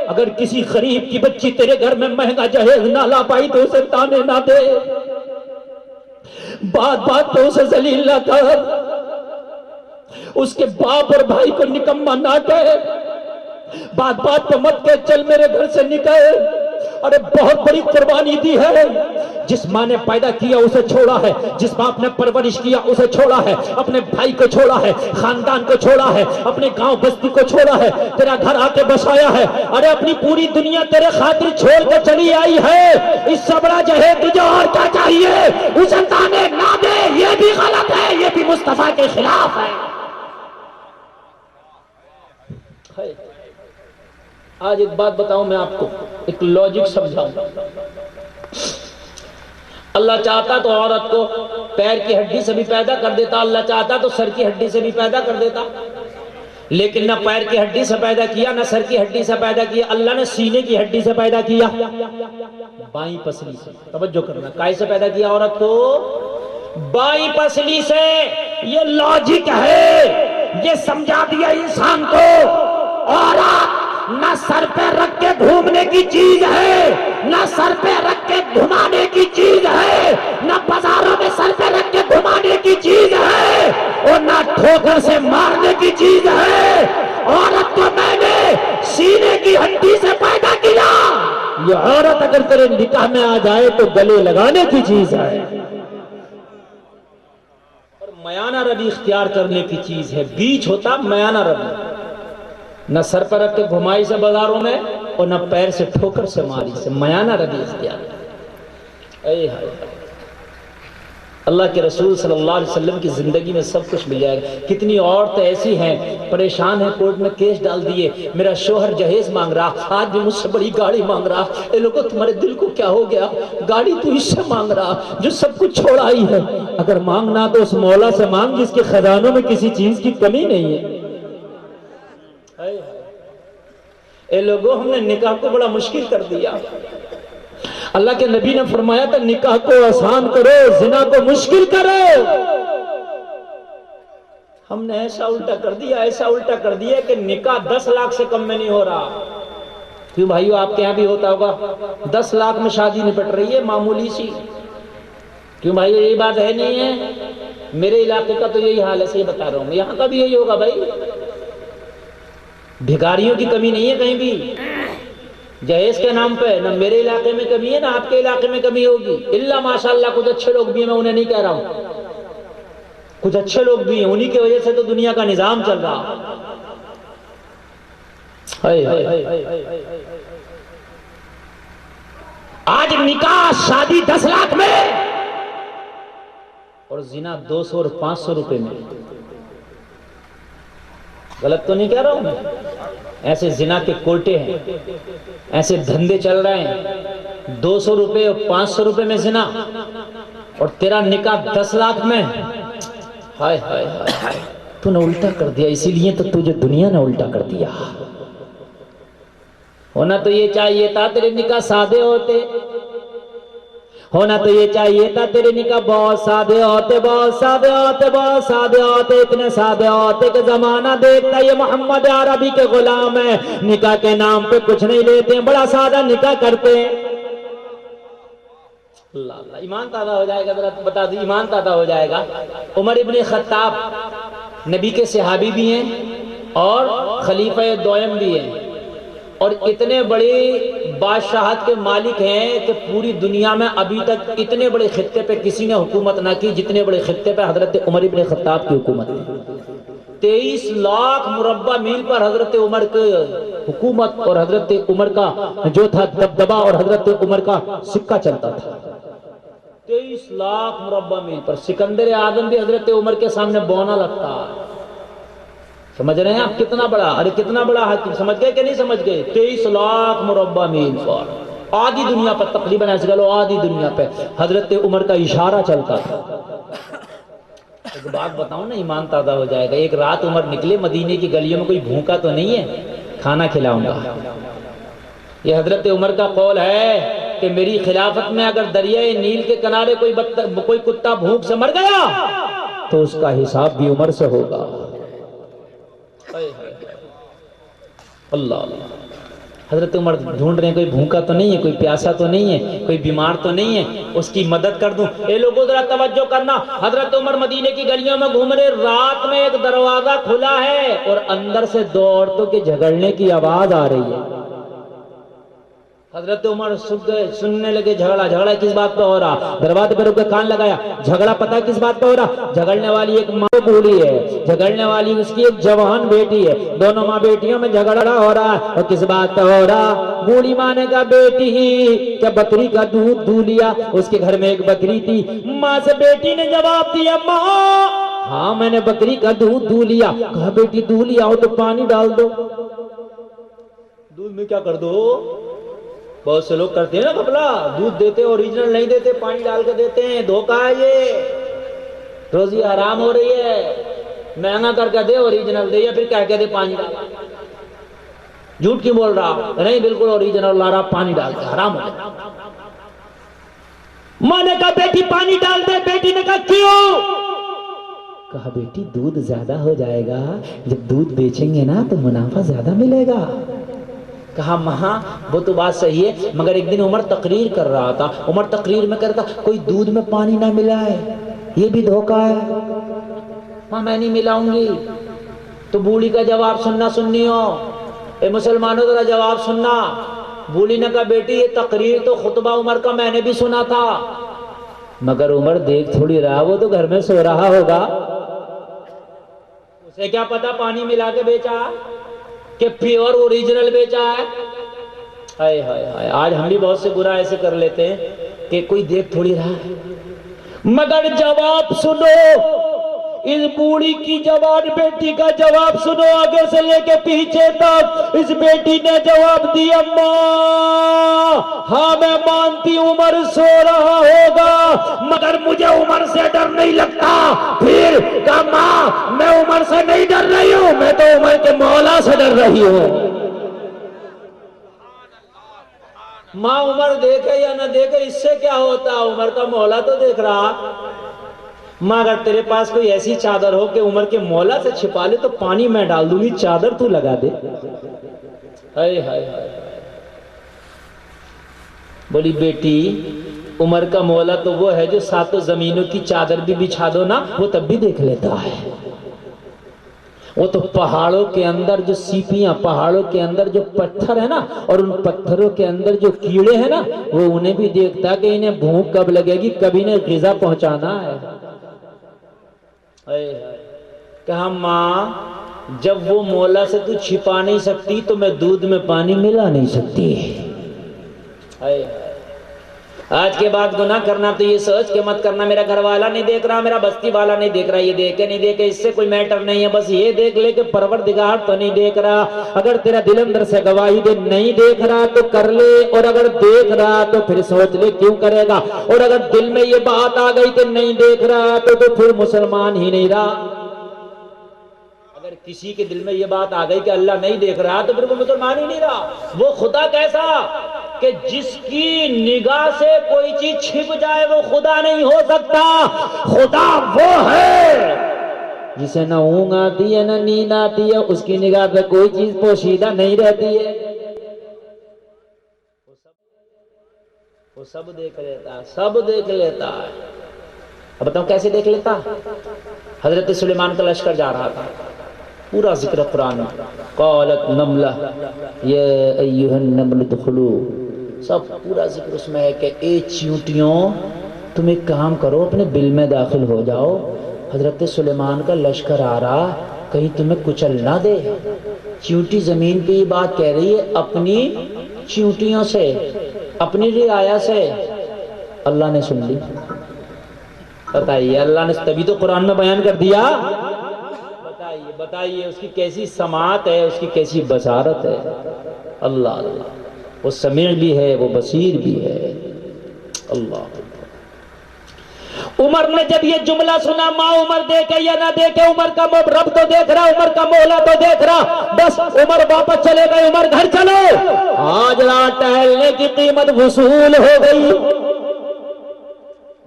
[SPEAKER 1] اگر کسی غریب کی بچی تیرے گھر میں مہنگا جہیز نہ لا پائی تو اسے تانے نہ دے، بات بات پہ اسے ذلیل نہ کر، اس کے باپ اور بھائی کو نکما نہ کہے، بات بات پہ مت کہ چل میرے گھر سے نکل۔ ارے بہت بڑی قربانی دی ہے، جس ماں نے پیدا کیا اسے چھوڑا ہے، جس باپ نے پرورش کیا اسے چھوڑا ہے، اپنے بھائی کو چھوڑا ہے، خاندان کو چھوڑا ہے، اپنے گاؤں بستی کو چھوڑا ہے، تیرا گھر آ کے بسایا ہے، ارے اپنی پوری دنیا تیرے خاطر چھوڑ کے چلی آئی ہے، اس سے بڑا جہیز تجھے اور کیا چاہیے؟ اسے تانے نہ دے، یہ بھی غلط ہے، یہ بھی مصطفیٰ کے خلاف ہے۔ آج ایک بات بتاؤں میں آپ کو، ایک لوجک سمجھاؤں۔ اللہ چاہتا تو عورت کو پیر کی ہڈی سے بھی پیدا کر دیتا، اللہ چاہتا تو سر کی ہڈی سے بھی پیدا کر دیتا، لیکن نہ پیر کی ہڈی سے پیدا کیا نہ سر کی ہڈی سے پیدا کیا، اللہ نے سینے کی ہڈی سے پیدا کیا، بائیں پسلی سے۔ توجہ کرنا، کائے سے پیدا کیا عورت کو؟ بائیں پسلی سے۔ یہ لاجک ہے، یہ سمجھا دیا انسان کو، عورت نہ سر پہ رکھ کے گھومنے کی چیز ہے، نہ سر پہ رکھ کے گھمانے کی چیز ہے، نہ بازاروں میں سر پہ رکھ کے گھمانے کی چیز ہے، اور نہ ٹھوکر سے مارنے کی چیز ہے۔ عورت کو میں نے سینے کی ہڈی سے پیدا کیا، یہ عورت اگر تیرے نکاح میں آ جائے تو گلے لگانے کی چیز ہے، اور میانہ روی اختیار کرنے کی چیز ہے۔ بیچ ہوتا میانہ روی، نہ سر پر رکھ کے گھمائی سے بازاروں میں، اور نہ پیر سے ٹھوکر سے ماری سے، میانہ روی اختیار۔ اے ہائے، اللہ کے رسول صلی اللہ علیہ وسلم کی زندگی میں سب کچھ مل جائے گا۔ کتنی عورتیں ایسی ہیں پریشان ہیں، کورٹ میں کیس ڈال دیے، میرا شوہر جہیز مانگ رہا، آج بھی مجھ سے بڑی گاڑی مانگ رہا۔ اے لوگوں، تمہارے دل کو کیا ہو گیا؟ گاڑی تو اس سے مانگ رہا جو سب کچھ چھوڑ آئی ہے۔ اگر مانگنا تو اس مولا سے مانگ جس کے خزانوں میں کسی چیز کی کمی نہیں ہے۔ اے لوگوں، ہم نے نکاح کو بڑا مشکل کر دیا۔ اللہ کے نبی نے فرمایا تھا نکاح کو آسان کرو، زنا کو مشکل کرو۔ ہم نے ایسا الٹا کر دیا، ایسا الٹا کر دیا کہ نکاح 10 لاکھ سے کم میں نہیں ہو رہا۔ کیوں بھائیو، آپ کے یہاں بھی ہوتا ہوگا 10 لاکھ میں شادی نپٹ رہی ہے معمولی سی؟ کیوں بھائیو، یہی بات ہے نہیں ہے؟ میرے علاقے کا تو یہی حال ہے، صحیح بتا رہا ہوں، یہاں کا بھی یہی ہوگا بھائی۔ بھکاریوں کی کمی نہیں ہے کہیں بھی جہیز کے نام پہ، نہ میرے علاقے میں کمی ہے نہ آپ کے علاقے میں کمی ہوگی، الا ماشاءاللہ کچھ اچھے لوگ بھی ہیں، میں انہیں نہیں کہہ رہا ہوں، کچھ اچھے لوگ بھی ہیں، انہی کی وجہ سے تو دنیا کا نظام چل رہا۔ آج نکاح شادی 10 لاکھ میں اور زنا 200 اور 500 روپے میں۔ غلط تو نہیں کہہ رہا ہوں میں؟ ایسے زنا کے کوٹے ہیں، ایسے دھندے چل رہے ہیں، 200 روپے اور 500 روپے میں زنا، اور تیرا نکاح 10 لاکھ میں۔ ہائے ہائے ہائے، تو نے الٹا کر دیا، اسی لیے تو تجھے دنیا نے الٹا کر دیا۔ ہونا تو یہ چاہیے تھا تیرے نکاح سادے ہوتے، ہونا تو یہ چاہیے تھا تیرے نکاح بہت سادے ہوتے، بہت سادے ہوتے، بہت سادے ہوتے، اتنے سادے ہوتے کہ زمانہ دیکھتا یہ محمد عربی کے غلام ہیں، نکاح کے نام پہ کچھ نہیں لیتے ہیں، بڑا سادہ نکاح کرتے ہیں۔ اللہ اللہ، ایمان تازہ ہو جائے گا، ذرا بتا دی، ایمان تازہ ہو جائے گا۔ عمر ابن خطاب نبی کے صحابی بھی ہیں اور خلیفہ دوئم بھی ہیں، اور اتنے بڑی بادشاہت کے مالک ہیں کہ پوری دنیا میں ابھی تک اتنے بڑے خطے پہ کسی نے حکومت نہ کی جتنے بڑے خطے پہ حضرت عمر ابن خطاب کی حکومت ہے۔ 23 لاکھ مربع میل پر حضرت عمر کی حکومت اور حضرت عمر کا جو تھا دبدبہ اور حضرت عمر کا سکہ چلتا تھا۔ 23 لاکھ مربع میل پر سکندر اعظم بھی حضرت عمر کے سامنے بونا لگتا ہے۔ سمجھ رہے ہیں آپ کتنا بڑا؟ ارے کتنا بڑا حاکم، سمجھ گئے کہ نہیں سمجھ گئے؟ 23 لاکھ مربع میل پر آدھی دنیا پر تقریباً ایسے کہہ لو آدھی دنیا پہ حضرت عمر کا اشارہ چلتا تھا۔ ایک بات بتاؤں نا، ایمان تازہ ہو جائے گا۔ ایک رات عمر نکلے، مدینے کی گلیوں میں کوئی بھوکا تو نہیں ہے، کھانا کھلاؤں گا۔ یہ حضرت عمر کا قول ہے کہ میری خلافت میں اگر دریائے نیل کے کنارے کوئی کتا بھوک سے مر گیا تو اس کا حساب بھی عمر سے ہوگا۔ اللہ اللہ، حضرت عمر ڈھونڈ رہے ہیں کوئی بھوکا تو نہیں ہے، کوئی پیاسا تو نہیں ہے، کوئی بیمار تو نہیں ہے، اس کی مدد کر دوں۔ اے لوگوں ذرا توجہ کرنا، حضرت عمر مدینے کی گلیوں میں گھوم رہے، رات میں ایک دروازہ کھلا ہے اور اندر سے دو عورتوں کے جھگڑنے کی آواز آ رہی ہے۔ حضرت عمر سننے لگے جھگڑا کس بات پہ ہو رہا، دروازے پہ رک کے کان لگایا، جھگڑا پتہ کس بات پہ ہو رہا، جھگڑنے والی ایک ماں بوڑھی ہے، جھگڑنے والی اس کی ایک جوان بیٹی ہے، دونوں ماں بیٹیوں میں جھگڑا ہو رہا ہے۔ اور کس بات پہ ہو رہا، بوڑھی ماں نے کہا بیٹی ہی کیا بکری کا دودھ دو لیا، اس کے گھر میں ایک بکری تھی۔ ماں سے بیٹی نے جواب دیا، ماں ہاں میں نے بکری کا دودھ دو لیا۔ کہا بیٹی دو لیا ہو تو پانی ڈال دو۔ دودھ میں کیا کر دو؟ بہت سے لوگ کرتے ہیں نا قبلہ، دودھ دیتے اوریجنل نہیں دیتے، پانی ڈال کے دیتے ہیں، دھوکہ ہے یہ، روزی حرام ہو رہی ہے۔ مہنگا کر کے دے اوریجنل دے، یا پھر کہہ کے دے پانی ڈال۔ جھوٹ کی بول رہا؟ نہیں بالکل اوریجنل لا رہا، پانی ڈال کے، حرام ہو گیا۔ ماں نے کہا بیٹی پانی ڈال دے، بیٹی نے کہا کیوں؟ کہا بیٹی دودھ زیادہ ہو جائے گا، جب دودھ بیچیں گے نا تو منافع زیادہ ملے گا۔ کہا ماں وہ تو بات صحیح ہے، مگر ایک دن عمر تقریر کر رہا تھا، عمر تقریر میں کرتا کوئی دودھ میں پانی نہ ملا ہے، یہ بھی دھوکہ ہے۔ ماں میں نہیں ملاؤں گی۔ تو بوڑھی کا جواب سننا سننیو، اے مسلمانوں ذرا جواب سننا۔ بوڑھی نے کہا بیٹی یہ تقریر تو خطبہ عمر کا میں نے بھی سنا تھا، مگر عمر دیکھ تھوڑی رہا، وہ تو گھر میں سو رہا ہوگا، اسے کیا پتا پانی ملا کے بیچا کہ پیور اوریجنل بیچا ہے۔ ہائے ہائے ہائے، آج ہم بھی بہت سے برا ایسے کر لیتے ہیں کہ کوئی دیکھ تھوڑی رہا ہے۔ مگر جواب سنو، اس بوڑھی کی جوان بیٹی کا جواب سنو، آگے سے لے کے پیچھے تک۔ اس بیٹی نے جواب دیا ماں ہاں میں مانتی عمر سو رہا ہوگا، مگر مجھے عمر سے ڈر نہیں لگتا۔ پھر کہا ماں میں عمر سے نہیں ڈر رہی ہوں، میں تو عمر کے مولا سے ڈر رہی ہوں۔ ماں عمر دیکھے یا نہ دیکھے اس سے کیا ہوتا، عمر کا مولا تو دیکھ رہا۔ ماں اگر تیرے پاس کوئی ایسی چادر ہو کہ عمر کے مولا سے چھپا لے تو پانی میں ڈال دوں گی، چادر تو لگا دے۔ ہائے ہائے ہائے، بولی بیٹی عمر کا مولا تو وہ ہے جو ساتوں زمینوں کی چادر بھی بچھا دو نا وہ تب بھی دیکھ لیتا ہے۔ وہ تو پہاڑوں کے اندر جو سیپیاں، پہاڑوں کے اندر جو پتھر ہے نا، اور ان پتھروں کے اندر جو کیڑے ہیں نا، وہ انہیں بھی دیکھتا کہ انہیں بھوک کب لگے گی، کب انہیں غذا پہنچانا ہے۔ کہا ماں جب وہ مولا سے تو چھپا نہیں سکتی تو میں دودھ میں پانی ملا نہیں سکتی۔ آج کے بعد گناہ کرنا تو یہ سوچ کے مت کرنا میرا گھر والا نہیں دیکھ رہا، میرا بستی والا نہیں دیکھ رہا، یہ دیکھے نہیں دیکھے اس سے کوئی میٹر نہیں ہے، بس یہ دیکھ لے کہ پروردگار تو نہیں دیکھ رہا۔ اگر تیرا دل اندر سے گواہی دے نہیں دیکھ رہا تو کر لے، اور اگر دیکھ رہا تو پھر سوچ لے کیوں کرے گا، اور اگر دل میں یہ بات آ گئی کہ نہیں دیکھ رہا تو پھر مسلمان ہی نہیں رہا۔ اگر کسی کے دل میں یہ بات آ گئی کہ اللہ نہیں دیکھ رہا تو پھر وہ مسلمان ہی نہیں رہا۔ وہ خدا کیسا کہ جس کی نگاہ سے کوئی چیز چھپ جائے وہ خدا نہیں ہو سکتا۔ خدا وہ ہے جسے نہ اونگ آتی ہے نہ نیند آتی ہے، اس کی نگاہ پہ کوئی چیز پوشیدہ نہیں رہتی ہے، وہ سب دیکھ لیتا ہے، سب دیکھ لیتا ہے۔ اب بتاؤں کیسے دیکھ لیتا؟ حضرت سلیمان کا لشکر جا رہا تھا، پورا ذکر قرآن میں، قالت نملہ یا ایہا النمل ادخلوا، سب پورا ذکر اس میں ہے کہ اے چیونٹیوں تم ایک کام کرو اپنے بل میں داخل ہو جاؤ، حضرت سلیمان کا لشکر آ رہا کہیں تمہیں کچل نہ دے۔ چیونٹی زمین پہ یہ بات کہہ رہی ہے اپنی چیونٹیوں سے، اپنی رعایا سے۔ اللہ نے سن لی، بتائیے اللہ نے تبھی تو قرآن میں بیان کر دیا۔ بتائیے اس کی کیسی سماعت ہے، اس کی کیسی بصارت ہے۔ اللہ اللہ، وہ سمیع بھی ہے، وہ بصیر بھی ہے۔ اللہ عمر نے جب یہ جملہ سنا، ماں عمر دیکھے یا نہ دیکھے، عمر کا رب تو دیکھ رہا، عمر کا مولا تو دیکھ رہا، بس عمر واپس چلے گئے، عمر گھر چلو، آج رات ٹہلنے کی قیمت وصول ہو گئی۔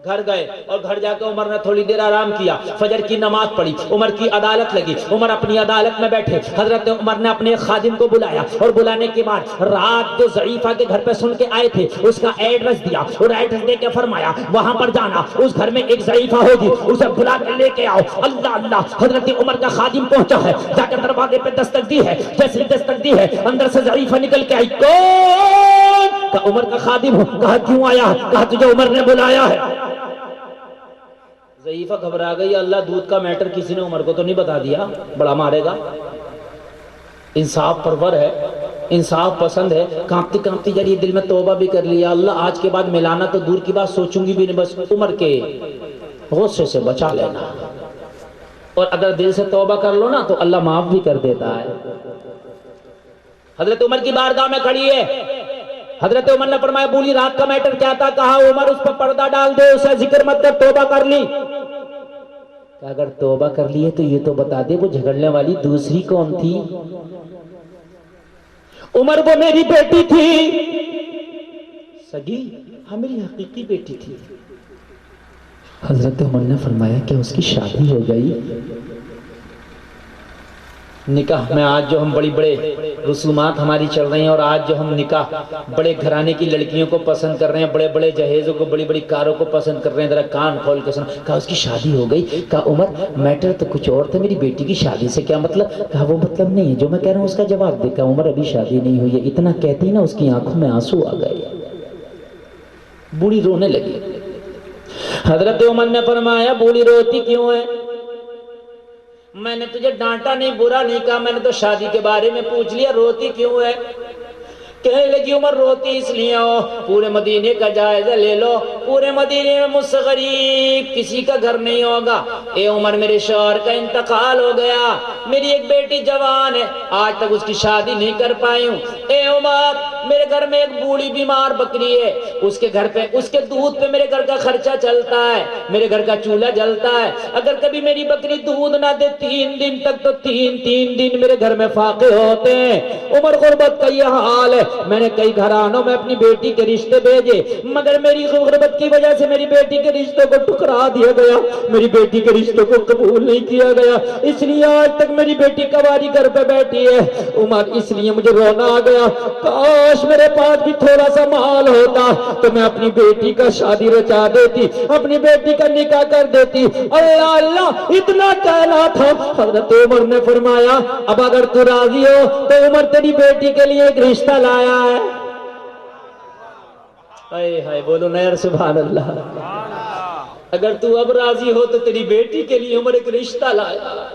[SPEAKER 1] گھر گئے اور گھر جا کے عمر نے تھوڑی دیر آرام کیا، فجر کی نماز پڑھی، عمر کی عدالت لگی، عمر اپنی عدالت میں بیٹھے، حضرت عمر نے اپنے خادم کو بلایا اور بلانے کے بعد رات جو ضعیفہ کے گھر پہ سن کے آئے تھے اس کا ایڈریس دیا اور ایڈریس دے کے فرمایا وہاں پر جانا، اس گھر میں ایک ضعیفہ ہوگی، اسے بلا کے لے کے آؤ۔ اللہ اللہ، حضرت عمر کا خادم پہنچا ہے، جا کے دروازے پہ دستک دی ہے، جیسے دستک دی ہے اندر سے ضعیفہ نکل کے آئی، کون؟ کہا عمر کا خادم ہوں۔ کہا کیوں آیا؟ کہا تجھے عمر نے بلایا ہے۔ ضعیفہ گھبرا گئی، اللہ دودھ کا میٹر کسی نے عمر کو تو نہیں بتا دیا، بڑا مارے گا۔ انصاف پرور ہے، انصاف پسند ہے، کانپتی کانپتی جب یہ دل میں توبہ بھی کر لیا، اللہ آج کے بعد ملانا تو دور کی بات سوچوں گی بھی نہیں، بس عمر کے غصے سے بچا لینا۔ اور اگر دل سے توبہ کر لو نا تو اللہ معاف بھی کر دیتا ہے۔ حضرت عمر کی بارگاہ میں کھڑی ہے، حضرت عمر نے فرمایا بولی رات کا میٹر کیا تھا؟ کہا عمر اس پر پردہ ڈال دے، اسے ذکر مت کر، توبہ کر لی۔ اگر توبہ کر لی ہے تو یہ تو بتا دے وہ جھگڑنے والی دوسری کون تھی؟ عمر وہ میری بیٹی تھی سگی، ہاں میری حقیقی بیٹی تھی۔ حضرت عمر نے فرمایا کہ اس کی شادی ہو گئی؟ نکاح میں آج جو ہم بڑی بڑے رسومات ہماری چل رہی ہیں، اور آج جو ہم نکاح بڑے گھرانے کی لڑکیوں کو پسند کر رہے ہیں، بڑے بڑے جہیزوں کو، بڑی بڑی کاروں کو پسند کر رہے ہیں، ذرا کان کھول کے سنو۔ کہا اس کی شادی ہو گئی؟ کہا عمر میٹر تو کچھ اور تھا، میری بیٹی کی شادی سے کیا مطلب؟ کہا وہ مطلب نہیں ہے جو میں کہہ رہا ہوں، اس کا جواب دے۔ کہا عمر ابھی شادی نہیں ہوئی ہے۔ اتنا کہتی نا اس کی آنکھوں میں آنسو آ گئے، بوڑھی رونے لگی۔ حضرت عمر نے فرمایا بوڑھی روتی کیوں ہے؟ میں نے تجھے ڈانٹا نہیں، برا نہیں کہا، میں نے تو شادی کے بارے میں پوچھ لیا، روتی کیوں ہے؟ کہنے لگی عمر روتی اس لیے ہو، پورے مدینے کا جائزہ لے لو، پورے مدینے میں مجھ سے غریب کسی کا گھر نہیں ہوگا۔ اے عمر میرے شوہر کا انتقال ہو گیا، میری ایک بیٹی جوان ہے، آج تک اس کی شادی نہیں کر پائی ہوں۔ اے عمر میرے گھر میں ایک بوڑھی بیمار بکری ہے، اس کے گھر پہ اس کے دودھ پہ میرے گھر کا خرچہ چلتا ہے، میرے گھر کا چولہا جلتا ہے، اگر کبھی میری بکری دودھ نہ دے 3 دن تک تو 3 دن میرے گھر میں فاقے ہوتے ہیں۔ عمر غربت کا یہ حال ہے، میں نے کئی گھرانوں میں اپنی بیٹی کے رشتے بھیجے، مگر میری غربت کی وجہ سے میری بیٹی کے رشتوں کو ٹکرا دیا گیا، میری بیٹی کے رشتوں کو قبول نہیں کیا گیا، اس لیے آج تک میری بیٹی کواری گھر پہ بیٹھی ہے۔ عمر اس لیے مجھے رونا آ گیا، کاش میرے پاس بھی تھوڑا سا مال ہوتا تو میں اپنی بیٹی کا شادی رچا دیتی، اپنی بیٹی کا نکاح کر دیتی۔ اللہ اللہ اتنا کہنا تھا۔ حضرت عمر نے فرمایا اب اگر تو راضی ہو تو عمر تیری بیٹی کے لیے ایک رشتہ لایا ہے۔ اے ہائے بولو نیر سبحان اللہ۔ اگر تو اب راضی ہو تو تیری بیٹی کے لیے عمر ایک رشتہ لایا۔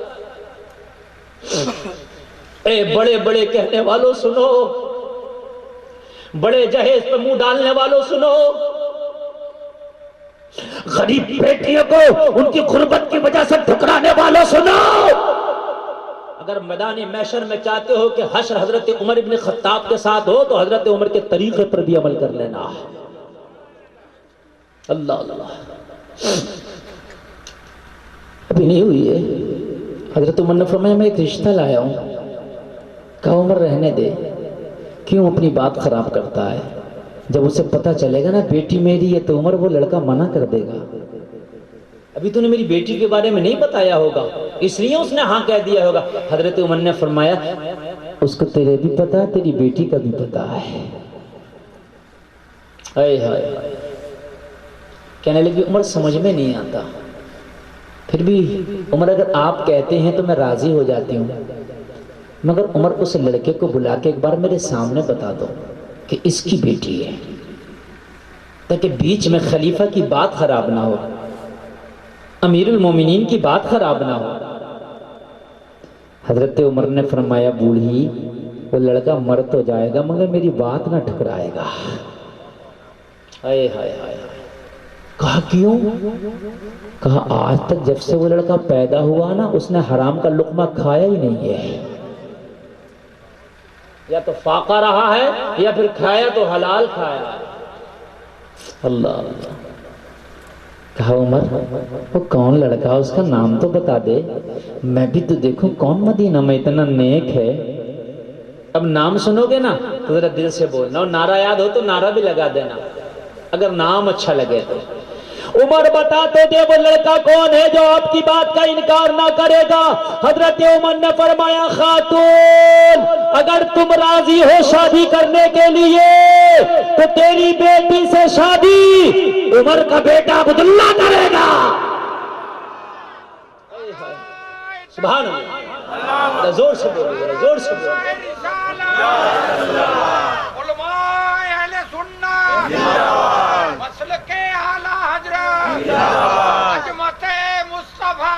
[SPEAKER 1] اے بڑے بڑے کہنے والوں سنو، بڑے جہیز پہ منہ ڈالنے والوں سنو، غریب بیٹیوں کو ان کی غربت کی وجہ سے ٹھکرانے والوں سنو، اگر میدان محشر میں چاہتے ہو کہ حشر حضرت عمر ابن خطاب کے ساتھ ہو تو حضرت عمر کے طریقے پر بھی عمل کر لینا۔ اللہ اللہ ابھی نہیں ہوئی ہے۔ حضرت عمر نے فرمایا میں ایک رشتہ لایا ہوں۔ کہا عمر رہنے دے، کیوں اپنی بات خراب کرتا ہے؟ جب اسے پتہ چلے گا نا بیٹی میری ہے تو عمر وہ لڑکا منع کر دے گا۔ ابھی تو نے میری بیٹی کے بارے میں نہیں بتایا ہوگا اس لیے اس نے ہاں کہہ دیا ہوگا۔ حضرت عمر نے فرمایا اس کو تیرے بھی پتا تیری بیٹی کا بھی پتا ہے۔ اے ہائے، کہنے لگی عمر سمجھ میں نہیں آتا، پھر بھی عمر اگر آپ کہتے ہیں تو میں راضی ہو جاتی ہوں، مگر عمر اس لڑکے کو بلا کے ایک بار میرے سامنے بتا دو کہ اس کی بیٹی ہے، تاکہ بیچ میں خلیفہ کی بات خراب نہ ہو، امیر المومنین کی بات خراب نہ ہو۔ حضرت عمر نے فرمایا بوڑھی وہ لڑکا مر تو جائے گا مگر میری بات نہ ٹھکرائے گا۔ ہائے ہائے ہائے، کہا کیوں؟ کہا آج تک جب سے وہ لڑکا پیدا ہوا نا اس نے حرام کا لقمہ کھایا ہی نہیں ہے۔ یا تو فاقہ رہا ہے یا پھر کھایا تو حلال کھایا ہے۔ اللہ اللہ، کہا عمر وہ کون لڑکا، اس کا نام تو بتا دے، میں بھی تو دیکھوں کون مدینہ میں اتنا نیک ہے۔ اب نام سنو گے نا تو ذرا دل سے بولنا، اور نعرہ یاد ہو تو نعرہ بھی لگا دینا اگر نام اچھا لگے تو۔ عمر بتاتے تھے وہ لڑکا کون ہے جو آپ کی بات کا انکار نہ کرے گا۔ حضرت عمر نے فرمایا خاتون اگر تم راضی ہو شادی کرنے کے لیے تو تیری بیٹی سے شادی عمر کا بیٹا عبداللہ کرے گا۔ سبحان اللہ، زور سے بولو، زور سے بولو۔
[SPEAKER 2] علماء اہل سنت مسلک اعلی حضرت عظمت مصطفیٰ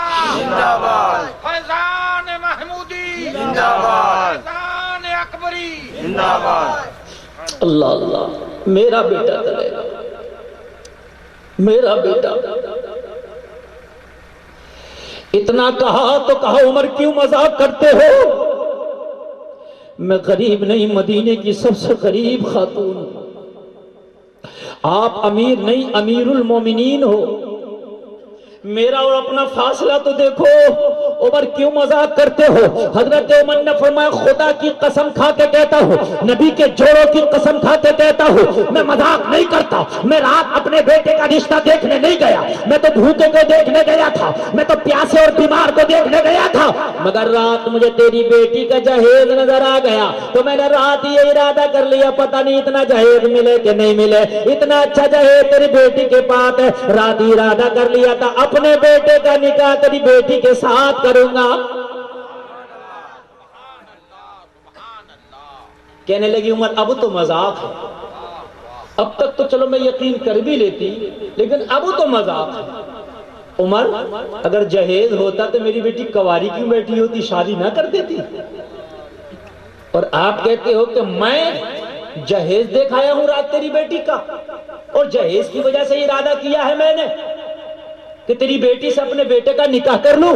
[SPEAKER 2] فیضان محمودی فیضان اکبری۔
[SPEAKER 1] اللہ اللہ، میرا بیٹا کرے گا، میرا بیٹا۔ اتنا کہا تو کہا عمر کیوں مذاق کرتے ہو؟ میں غریب نہیں، مدینے کی سب سے غریب خاتون ہوں۔ آپ امیر نہیں، امیر المومنین ہو، میرا اور اپنا فاصلہ تو دیکھو، عمر کیوں مذاق کرتے ہو؟ حضرت عمر نے فرمایا خدا کی قسم کھا کے کہتا ہوں، نبی کے جوڑوں کی قسم کھا کے کہتا ہوں، میں مذاق نہیں کرتا۔ میں رات اپنے بیٹے کا رشتہ دیکھنے نہیں گیا، میں تو بھوکے کو دیکھنے گیا تھا، میں تو پیاسے اور بیمار کو دیکھنے گیا تھا، مگر رات مجھے تیری بیٹی کا جہیز نظر آ گیا تو میں نے رات یہ ارادہ کر لیا پتہ نہیں اتنا جہیز ملے کہ نہیں ملے، اتنا اچھا جہیز تیری بیٹی کے پاس ہے، رات ارادہ کر لیا تھا اپنے بیٹے کا نکاح تیری بیٹی کے ساتھ کروں گا۔ کہنے لگی عمر اب تو مذاق ہے، اب تک تو چلو میں یقین کر بھی لیتی لیکن اب تو مذاق ہے۔ عمر اگر جہیز ہوتا تو میری بیٹی کواری کیوں بیٹھی ہوتی، شادی نہ کر دیتی؟ اور آپ کہتے ہو کہ میں جہیز دکھایا ہوں رات تیری بیٹی کا، اور جہیز کی وجہ سے ارادہ کیا ہے میں نے کہ تیری بیٹی سے اپنے بیٹے کا نکاح کر لوں۔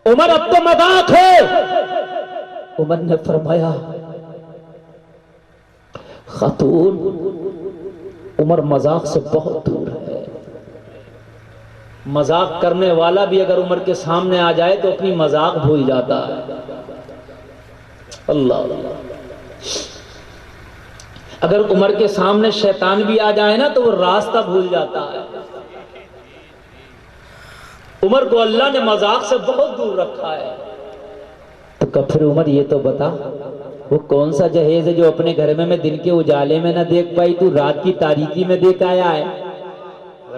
[SPEAKER 1] عمر اب تو مذاق ہے۔ عمر نے فرمایا خاتون عمر مذاق سے بہت دور ہے، مذاق کرنے والا بھی اگر عمر کے سامنے آ جائے تو اپنی مذاق بھول جاتا ہے۔ اللہ اللہ، اگر عمر کے سامنے شیطان بھی آ جائے نا تو وہ راستہ بھول جاتا ہے۔ عمر کو اللہ نے مذاق سے بہت دور رکھا ہے۔ تو پھر عمر یہ تو بتا وہ کون سا جہیز ہے جو اپنے گھر میں دن کے اجالے میں نہ دیکھ پائی تو رات کی تاریکی میں دیکھ آیا ہے؟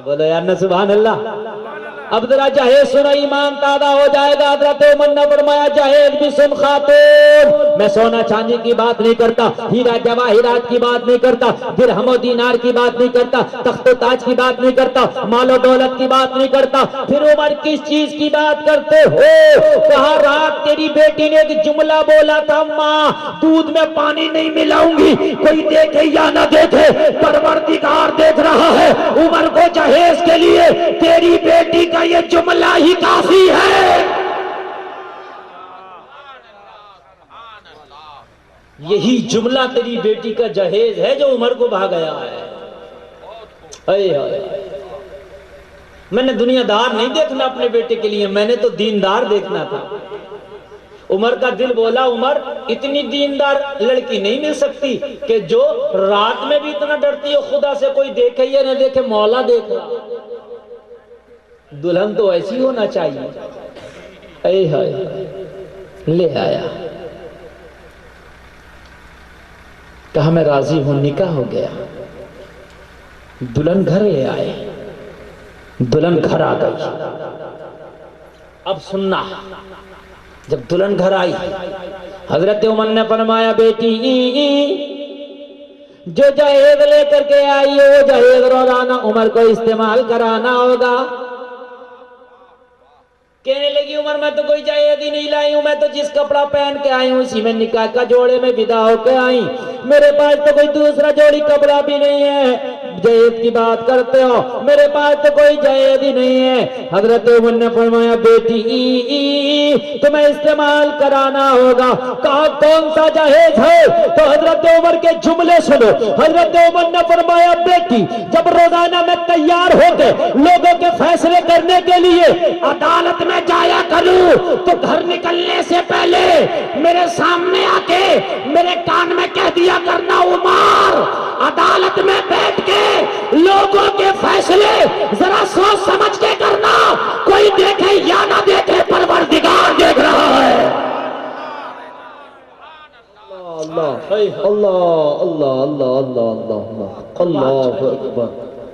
[SPEAKER 1] بولو یار نہ سبحان اللہ۔ اب ذرا جہیز سنو ایمان تازہ ہو جائے گا۔ حضرت عمر نے فرمایا جہیز بھی سن خاتون، میں سونا چاندی کی بات نہیں کرتا، ہیرا جواہرات کی بات نہیں کرتا، درہم و دینار کی بات نہیں کرتا، تخت و تاج کی بات نہیں کرتا، مال و دولت کی بات نہیں کرتا۔ پھر عمر کس چیز کی بات کرتے ہو؟ کہا رات تیری بیٹی نے ایک جملہ بولا تھا ماں دودھ میں پانی نہیں ملاؤں گی، کوئی دیکھے یا نہ دیکھے پروردگار دیکھ رہا ہے۔ عمر کو جہیز کے لیے تیری بیٹی کا یہ جملہ ہی کافی ہے۔ یہی جملہ تیری بیٹی کا جہیز ہے جو عمر کو بھا گیا ہے۔ میں نے دنیا دار نہیں دیکھنا اپنے بیٹے کے لیے، میں نے تو دیندار دیکھنا تھا۔ عمر کا دل بولا عمر اتنی دیندار لڑکی نہیں مل سکتی کہ جو رات میں بھی اتنا ڈرتی ہو خدا سے، کوئی دیکھے یا نہ دیکھے مولا دیکھ رہا۔ دلہن تو ایسی ہونا چاہیے۔ اے ہائے، لے آیا، کہا میں راضی ہوں، نکاح ہو گیا۔ دلہن گھر لے آئے، دلہن گھر آ گئی۔ اب سننا، جب دلہن گھر آئی حضرت عمر نے فرمایا بیٹی جو جہیز لے کر کے آئی ہے وہ جہیز روزانہ عمر کو استعمال کرانا ہوگا۔ کہنے لگی عمر میں تو کوئی جہیز ہی نہیں لائی ہوں، میں تو جس کپڑا پہن کے آئی ہوں اسی میں نکاح کا جوڑے میں ودا ہو کے آئی، میرے پاس تو کوئی دوسرا جوڑی کپڑا بھی نہیں ہے۔ جہیز کی بات کرتے ہو، میرے پاس تو کوئی جہیز ہی نہیں ہے۔ حضرت عمر نے فرمایا بیٹی تمہیں استعمال کرانا ہوگا۔ کہا کون سا جہیز ہے؟ تو حضرت عمر کے جملے سنو۔ حضرت عمر نے فرمایا بیٹی جب روزانہ میں تیار ہو کے لوگوں کے فیصلے کرنے کے لیے عدالت میں جایا کروں تو گھر نکلنے سے پہلے میرے سامنے آ کے میرے کان میں کہہ دیا کرنا عمر عدالت میں بیٹھ کے لوگوں کے فیصلے ذرا سوچ سمجھ کے کرنا، کوئی دیکھے یا نہ دیکھے پروردگار دیکھ رہا ہے۔ اللہ اللہ اللہ اللہ اللہ اللہ اکبر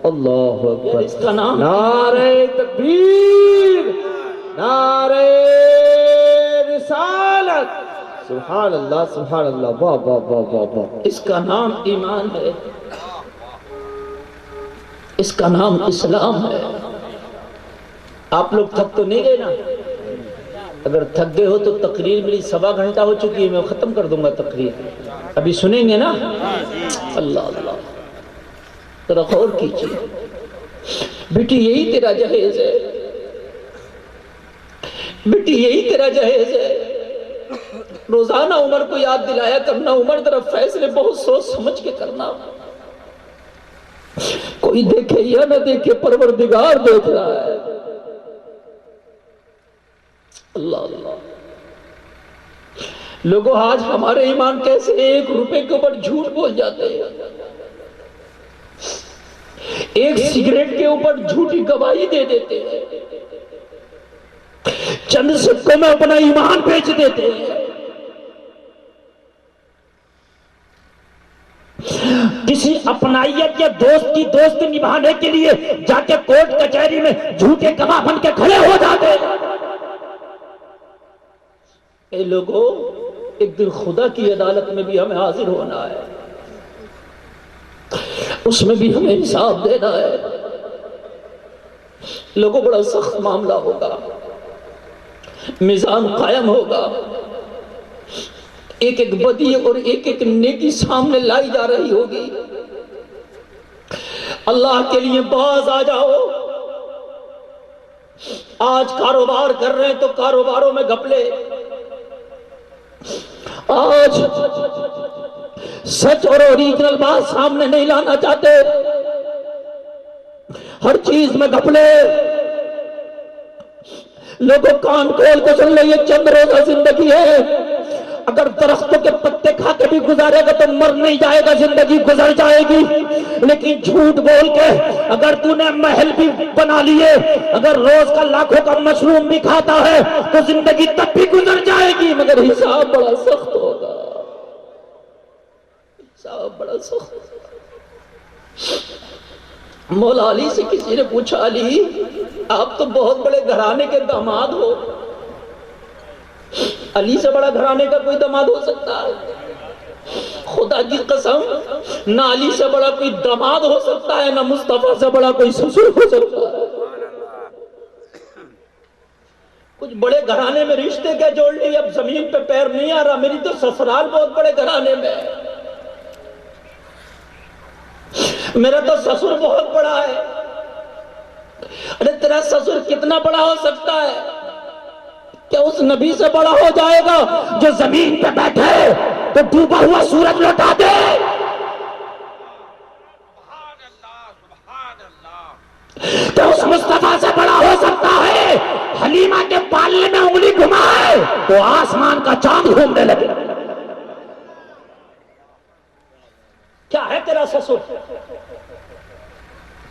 [SPEAKER 1] اللہ اکبر۔ اس کا نام نعرہ تکبیر، نعرہ رسالت، سبحان اللہ سبحان اللہ، واہ واہ واہ واہ واہ۔ اس کا نام ایمان ہے، اس کا نام اسلام ہے۔ آپ لوگ تھک تو نہیں گئے نا؟ اگر تھک گئے ہو تو تقریر میری 1.25 گھنٹہ ہو چکی ہے، میں ختم کر دوں گا تقریر، ابھی سنیں گے نا؟ اللہ اللہ، ذرا غور کیجیے بیٹی، یہی تیرا جہیز ہے بیٹی، یہی تیرا جہیز ہے۔ روزانہ عمر کو یاد دلایا کرنا، عمر طرف فیصلے بہت سوچ سمجھ کے کرنا، کوئی دیکھے یا نہ دیکھے پروردگار دیکھ رہا ہے۔ اللہ اللہ، لوگوں آج ہمارے ایمان کیسے 1 روپے کے اوپر جھوٹ بول جاتے ہیں، 1 سگریٹ کے اوپر جھوٹی گواہی دے دیتے ہیں، چند سکوں میں اپنا ایمان بیچ دیتے ہیں، کسی اپنائیت یا دوست کی دوست نبھانے کے لیے جا کے کورٹ کچہری میں جھوٹے گواہ بن کے کھڑے ہو جاتے ہیں۔ اے لوگوں، ایک دن خدا کی عدالت میں بھی ہمیں حاضر ہونا ہے، اس میں بھی ہمیں حساب دینا ہے۔ لوگوں بڑا سخت معاملہ ہوگا، میزان قائم ہوگا، ایک ایک بدی اور ایک ایک نیکی سامنے لائی جا رہی ہوگی۔ اللہ کے لیے باز آ جاؤ۔ آج کاروبار کر رہے ہیں تو کاروباروں میں گھپلے، آج سچ اور اوریجنل بات سامنے نہیں لانا چاہتے، ہر چیز میں گھپلے۔ لوگوں کان کھول کے سن لیں، یہ چند روزہ زندگی ہے، اگر درختوں کے پتے کھا کے بھی گزارے گا تو مر نہیں جائے گا، زندگی گزر جائے گی۔ لیکن جھوٹ بول کے اگر تو نے محل بھی بنا لیے، اگر روز کا لاکھوں کا مشروم بھی کھاتا ہے تو زندگی تب بھی گزر جائے گی، مگر حساب بڑا سخت ہوگا، حساب بڑا سخت ہوگا۔ مولا علی سے کسی نے پوچھا، علی آپ تو بہت بڑے گھرانے کے داماد ہو، علی سے بڑا گھرانے کا کوئی داماد ہو سکتا ہے؟ خدا کی قسم، نہ علی سے بڑا کوئی داماد ہو سکتا ہے، نہ مصطفیٰ سے بڑا کوئی سسر ہو سکتا ہے۔ کچھ بڑے گھرانے میں رشتے کیا جوڑ لی، اب زمین پہ پیر نہیں آ رہا۔ میری تو سسرال بہت بڑے گھرانے میں ہے، میرا تو سسر بہت بڑا ہے۔ ارے تیرا سسر کتنا بڑا ہو سکتا ہے؟ کیا اس نبی سے بڑا ہو جائے گا جو زمین پہ بیٹھے تو ڈوبا ہوا سورج لوٹا دے؟ کیا اس مصطفیٰ سے بڑا ہو سکتا ہے حلیمہ کے پالنے میں انگلی گھمائے تو آسمان کا چاند گھومنے لگے؟ کیا ہے تیرا سسر؟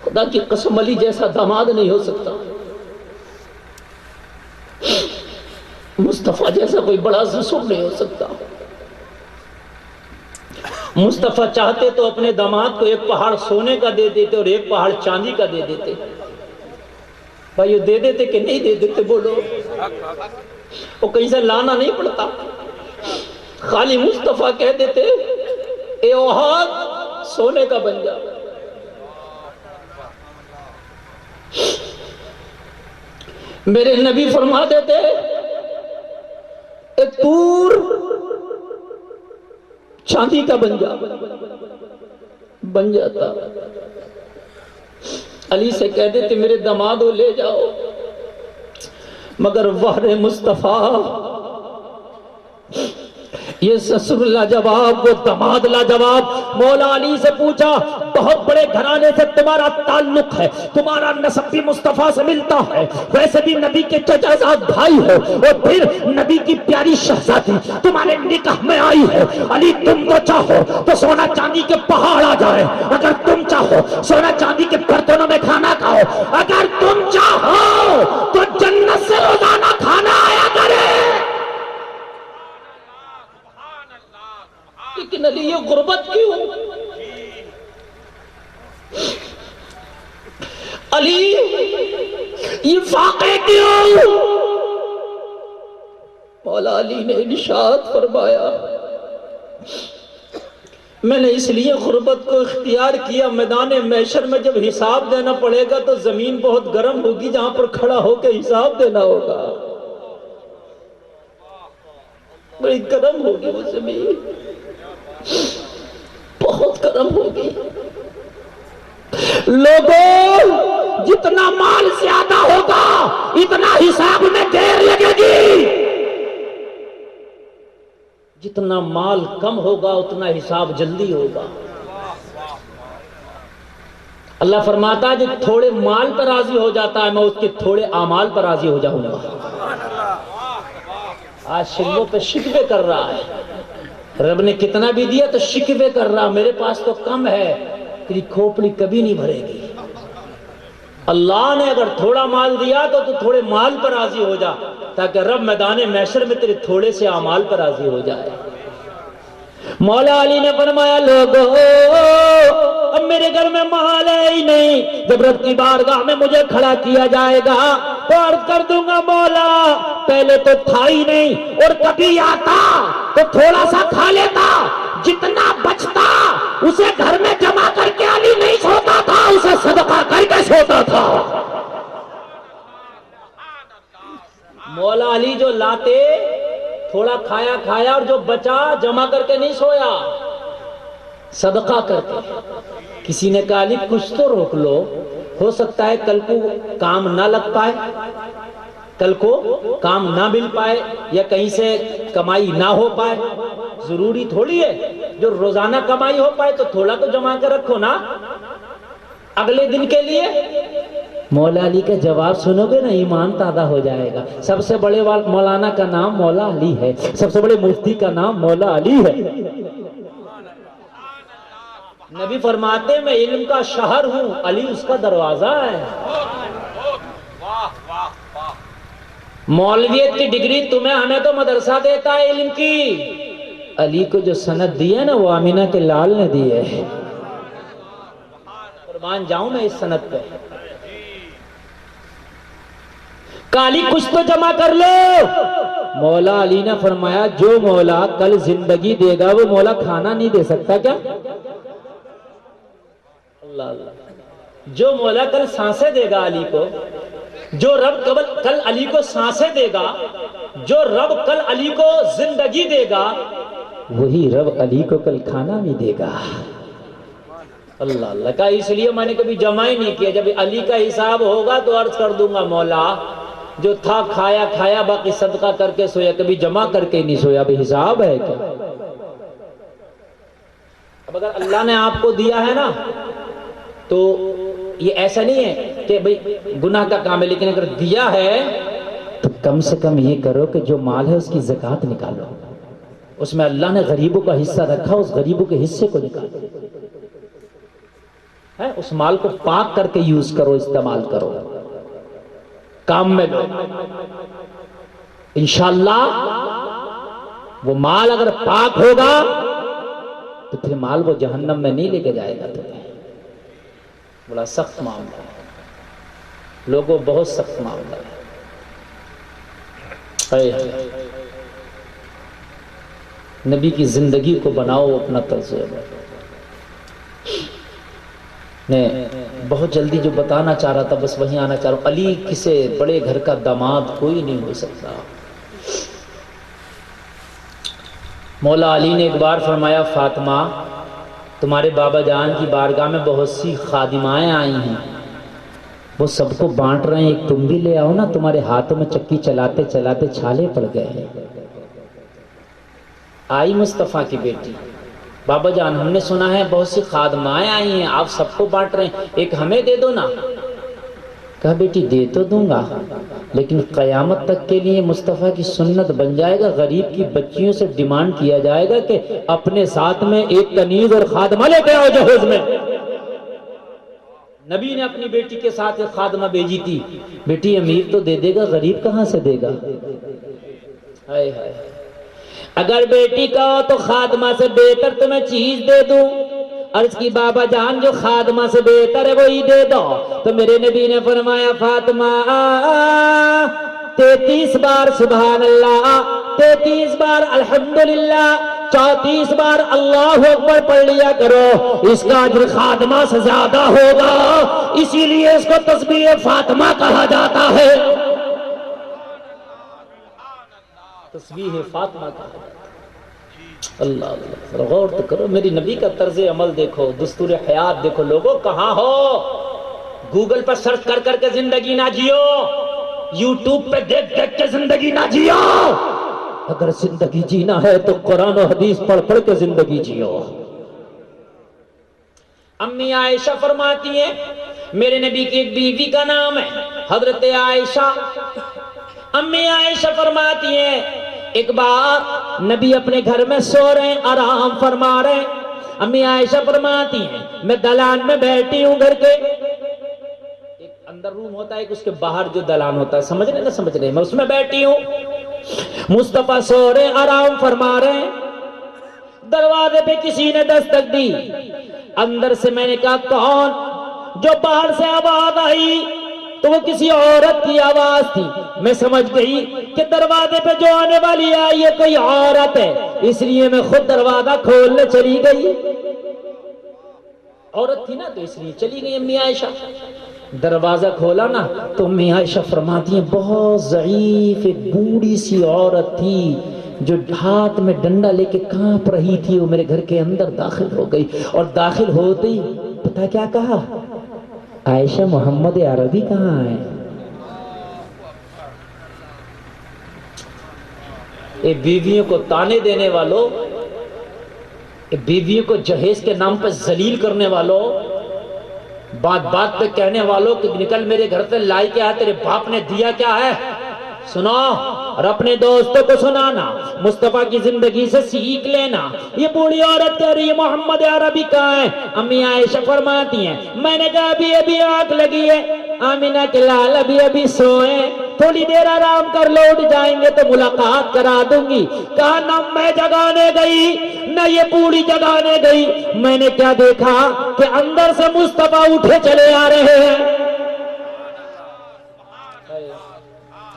[SPEAKER 1] خدا کی قسم علی جیسا داماد نہیں ہو سکتا، مصطفیٰ جیسا کوئی بڑا سسر نہیں ہو سکتا۔ مصطفیٰ چاہتے تو اپنے داماد کو 1 پہاڑ سونے کا دے دیتے اور 1 پہاڑ چاندی کا دے دیتے۔ بھائیو دے دیتے کہ نہیں دے دیتے؟ بولو، وہ کہیں سے لانا نہیں پڑتا، خالی مصطفیٰ کہہ دیتے اے اوہاد سونے کا بن جا۔ میرے نبی فرما دیتے ایک طور چاندی کا بن جا، بن جاتا۔ علی سے کہہ دیتے میرے داماد کو لے جاؤ، مگر وحر مصطفیٰ یہ سسر لاجواب، وہ داماد لاجواب۔ مولا علی سے پوچھا بہت بڑے گھرانے سے تمہارا تعلق ہے، تمہارا نسب بھی مصطفیٰ سے ملتا ہے، ویسے بھی نبی کے چچا زاد بھائی ہو، اور پھر نبی کی پیاری شہزادی تمہارے نکاح میں آئی ہے۔ علی تم تو چاہو تو سونا چاندی کے پہاڑ آ جائے، اگر تم چاہو سونا چاندی کے برتنوں میں کھانا کھاؤ، اگر تم چاہو تو جنت سے روزانہ کھانا آیا کرے۔ لیکن علی یہ غربت کیوں؟ علی یہ فاقے کیوں؟ مولا علی نے ارشاد فرمایا میں نے اس لیے غربت کو اختیار کیا، میدان محشر میں جب حساب دینا پڑے گا تو زمین بہت گرم ہوگی، جہاں پر کھڑا ہو کے حساب دینا ہوگا، بڑی گرم ہوگی وہ زمین، بہت گرم ہوگی۔ لوگوں جتنا مال زیادہ ہوگا اتنا حساب میں دیر لگے گی، جتنا مال کم ہوگا اتنا حساب جلدی ہوگا۔ اللہ فرماتا ہے جو تھوڑے مال پر راضی ہو جاتا ہے میں اس کے تھوڑے اعمال پر راضی ہو جاؤں گا۔ آج شلوں پہ شکوے کر رہا ہے، رب نے کتنا بھی دیا تو شکوے کر رہا، میرے پاس تو کم ہے، تیری کھوپڑی کبھی نہیں بھرے گی۔ اللہ نے اگر تھوڑا مال دیا تو تھوڑے مال پر راضی ہو جا، تاکہ رب میدان محشر میں تیرے تھوڑے سے اعمال پر راضی ہو جائے۔ مولا علی نے فرمایا لوگوں اب میرے گھر میں مال ہے ہی نہیں، جب رب کی بارگاہ میں مجھے کھڑا کیا جائے گا تو عرض کر دوں گا مولا پہلے تو تھا ہی نہیں، اور کبھی آتا تو تھوڑا سا کھا لیتا، جتنا بچتا اسے گھر میں جمع کر کے علی نہیں سوتا تھا، اسے صدقہ کر کے سوتا تھا۔ مولا علی جو لاتے تھوڑا کھایا کھایا اور جو بچا جمع کر کے نہیں سویا، صدقہ کرتے۔ کسی نے کہا علی کچھ تو روک لو، ہو سکتا ہے کل کو کام نہ لگ پائے، کل کو کام نہ مل پائے، یا کہیں سے کمائی نہ ہو پائے، ضروری تھوڑی ہے جو روزانہ کمائی ہو پائے تو تھوڑا تو جمع کر رکھو نا اگلے دن کے لیے۔ مولا علی کا جواب سنو گے نا ایمان تازہ ہو جائے گا۔ سب سے بڑے مولانا کا نام مولا علی ہے، سب سے بڑے مفتی کا نام مولا علی ہے۔ نبی فرماتے میں علم کا شہر ہوں، علی اس کا دروازہ ہے۔ مولویت کی ڈگری تمہیں ہمیں تو مدرسہ دیتا ہے علم کی، علی کو جو سند دی ہے نا وہ آمینہ کے لال نے دی ہے۔ قربان جاؤں میں اس سند پہ۔ کالی کچھ تو جمع کر لو۔ مولا علی نے فرمایا جو مولا کل زندگی دے گا وہ مولا کھانا نہیں دے سکتا کیا؟ اللہ اللہ، جو مولا کل سانسیں دے گا علی کو، جو رب کل علی کو سانسیں دے گا، جو رب کل علی کو زندگی دے گا، وہی رب علی کو کل کھانا بھی دے گا۔ اللہ اللہ کا، اس لیے میں نے کبھی جمع ہی نہیں کیا، جب علی کا حساب ہوگا تو عرض کر دوں گا مولا جو تھا کھایا کھایا باقی صدقہ کر کے سویا، کبھی جمع کر کے نہیں سویا، ابھی حساب ہے کیا؟ اب اگر اللہ نے آپ کو دیا ہے نا تو یہ ایسا نہیں ہے کہ بھئی گناہ کا کام ہے، لیکن اگر دیا ہے تو کم سے کم یہ کرو کہ جو مال ہے اس کی زکوٰۃ نکالو، اس میں اللہ نے غریبوں کا حصہ رکھا، اس غریبوں کے حصے کو نکالو، اس مال کو پاک کر کے یوز کرو، استعمال کرو، کام میں لو۔ انشاءاللہ وہ مال اگر پاک ہوگا تو پھر مال وہ جہنم میں نہیں لے کے جائے گا تمہیں۔ بڑا سخت معاملہ ہے لوگوں، بہت سخت معاملہ ہے۔ نبی کی زندگی کو بناؤ اپنا طرز عمل۔ میں بہت جلدی جو بتانا چاہ رہا تھا بس وہیں آنا چاہ رہا ہوں۔ علی کسے بڑے گھر کا داماد کوئی نہیں ہو سکتا۔ مولا علی نے ایک بار فرمایا فاطمہ تمہارے بابا جان کی بارگاہ میں بہت سی خادمائیں آئی ہیں، وہ سب کو بانٹ رہے ہیں، ایک تم بھی لے آؤ نا، تمہارے ہاتھوں میں چکی چلاتے چلاتے چھالے پڑ گئے ہیں۔ آئی مصطفیٰ کی بیٹی، بابا جان ہم نے سنا ہے بہت سی خادمائیں آئی ہیں، آپ سب کو بانٹ رہے ہیں، ایک ہمیں دے دو نا۔ کہا بیٹی دے تو دوں گا، لیکن قیامت تک کے لیے مصطفیٰ کی سنت بن جائے گا، غریب کی بچیوں سے ڈیمانڈ کیا جائے گا کہ اپنے ساتھ میں ایک کنیز اور خادمہ لے کے آؤ جہیز میں۔ نبی نے اپنی بیٹی کے ساتھ ایک خادمہ بھیجی تھی، بیٹی امیر تو دے دے گا، غریب کہاں سے دے گا؟ ہائے ہائے، اگر بیٹی کہو تو خادمہ سے بہتر تمہیں چیز دے دوں۔ عرض کی بابا جان جو خادمہ سے بہتر ہے وہی دے دو۔ تو میرے نبی نے فرمایا فاطمہ 33 بار سبحان اللہ، 33 بار الحمدللہ، 34 بار اللہ اکبر پڑھ لیا کرو، اس کا اجر خادمہ سے زیادہ ہوگا، اسی لیے اس کو تسبیح فاطمہ کہا جاتا ہے۔ تسبیح فاطمہ کہا جاتا ہے۔ اللہ اللہ، غور تو کرو، میری نبی کا طرز عمل دیکھو، دستور حیات دیکھو۔ لوگوں کہاں ہو؟ گوگل پر سرچ کر کر کے زندگی نہ جیو، یوٹیوب پہ دیکھ دیکھ کے زندگی نہ جیو۔ اگر زندگی جینا ہے تو قرآن و حدیث پڑھ پڑھ کے زندگی جیو۔ امی عائشہ فرماتی ہیں، میرے نبی کی ایک بیوی کا نام ہے حضرت عائشہ۔ امی عائشہ فرماتی ہیں ایک بار نبی اپنے گھر میں سو رہے ہیں، آرام فرما رہے ہیں۔ امی عائشہ فرماتی ہیں میں دلان میں بیٹھی ہوں، گھر کے ایک اندر روم ہوتا ہے، ایک اس کے باہر جو دلان ہوتا ہے، سمجھ رہے نا سمجھ رہے، میں اس میں بیٹھی ہوں، مصطفیٰ سو رہے ہیں، آرام فرما رہے ہیں۔ دروازے پہ کسی نے دستک دی، اندر سے میں نے کہا کون؟ جو باہر سے آواز آئی تو وہ کسی عورت کی آواز تھی، میں سمجھ گئی کہ دروازے پہ جو آنے والی آئی ہے کوئی عورت ہے، اس لیے میں خود دروازہ کھولنے چلی گئی۔ عورت تھی نا تو اس لیے چلی گئی امی عائشہ۔ دروازہ کھولا نا تو امی عائشہ فرماتی ہیں بہت ضعیف ایک بوڑھی سی عورت تھی جو ہاتھ میں ڈنڈا لے کے کانپ رہی تھی، وہ میرے گھر کے اندر داخل ہو گئی، اور داخل ہوتے ہی پتہ کیا کہا؟ عائشہ محمد عربی کہاں ہے؟ اے بیویوں کو تانے دینے والوں، اے بیویوں کو جہیز کے نام پہ ذلیل کرنے والوں، بات بات پہ کہنے والوں کہ نکل میرے گھر سے لائی کیا ہے، تیرے باپ نے دیا کیا ہے، سنو اور اپنے دوستوں کو سنانا، مصطفیٰ کی زندگی سے سیکھ لینا۔ یہ بوڑھی عورت کہہ رہی ہے محمد عربی کہاں ہے؟ امی عائشہ فرماتی ہیں میں نے کہا ابھی ابھی آنکھ لگی ہے، آمینہ کے لال ابھی ابھی سوئے، تھوڑی دیر آرام کر لو، اٹھ جائیں گے تو ملاقات کرا دوں گی۔ کہا نہ میں جگانے گئی نہ یہ بوڑھی جگانے گئی، میں نے کیا دیکھا کہ اندر سے مصطفیٰ اٹھے چلے آ رہے ہیں۔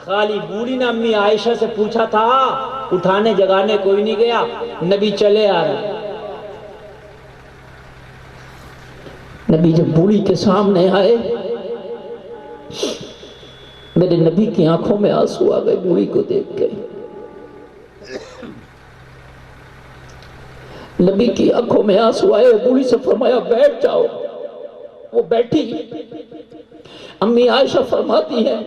[SPEAKER 1] خالی بوڑھی نے امی عائشہ سے پوچھا تھا، اٹھانے جگانے کوئی نہیں گیا، نبی چلے آ رہے۔ نبی جب بوڑھی کے سامنے آئے، میرے نبی کی آنکھوں میں آنسو آ گئے بوڑھی کو دیکھ کے۔ نبی کی آنکھوں میں آنسو آئے، بوڑھی سے فرمایا بیٹھ جاؤ، وہ بیٹھی۔ امی عائشہ فرماتی ہیں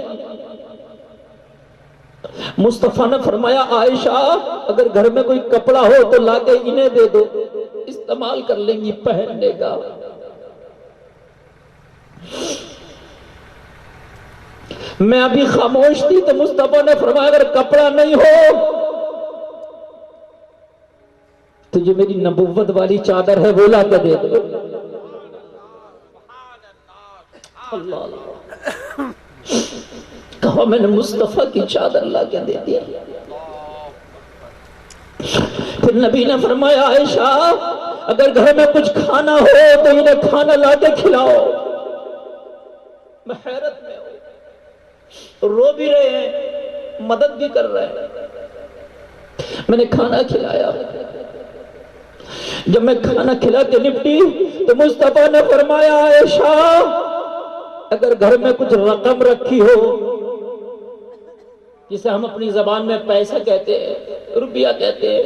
[SPEAKER 1] مصطفیٰ نے فرمایا عائشہ اگر گھر میں کوئی کپڑا ہو تو لا کے انہیں دے دو، استعمال کر لیں گی پہننے کا۔ میں ابھی خاموش تھی تو مصطفیٰ نے فرمایا اگر کپڑا نہیں ہو تو جو میری نبوت والی چادر ہے وہ لا کے دے دو۔ اللہ اللہ، کہا میں نے مصطفیٰ کی چادر لا کے دے دیا۔ پھر نبی نے فرمایا عائشہ اگر گھر میں کچھ کھانا ہو تو انہیں کھانا لا کے کھلاؤ۔ میں حیرت میں ہوں، رو بھی رہے ہیں مدد بھی کر رہے ہیں۔ میں نے کھانا کھلایا، جب میں کھانا کھلا کے نپٹی تو مصطفیٰ نے فرمایا عائشہ اگر گھر میں کچھ رقم رکھی ہو، جسے ہم اپنی زبان میں پیسہ کہتے ہیں، روپیہ کہتے ہیں،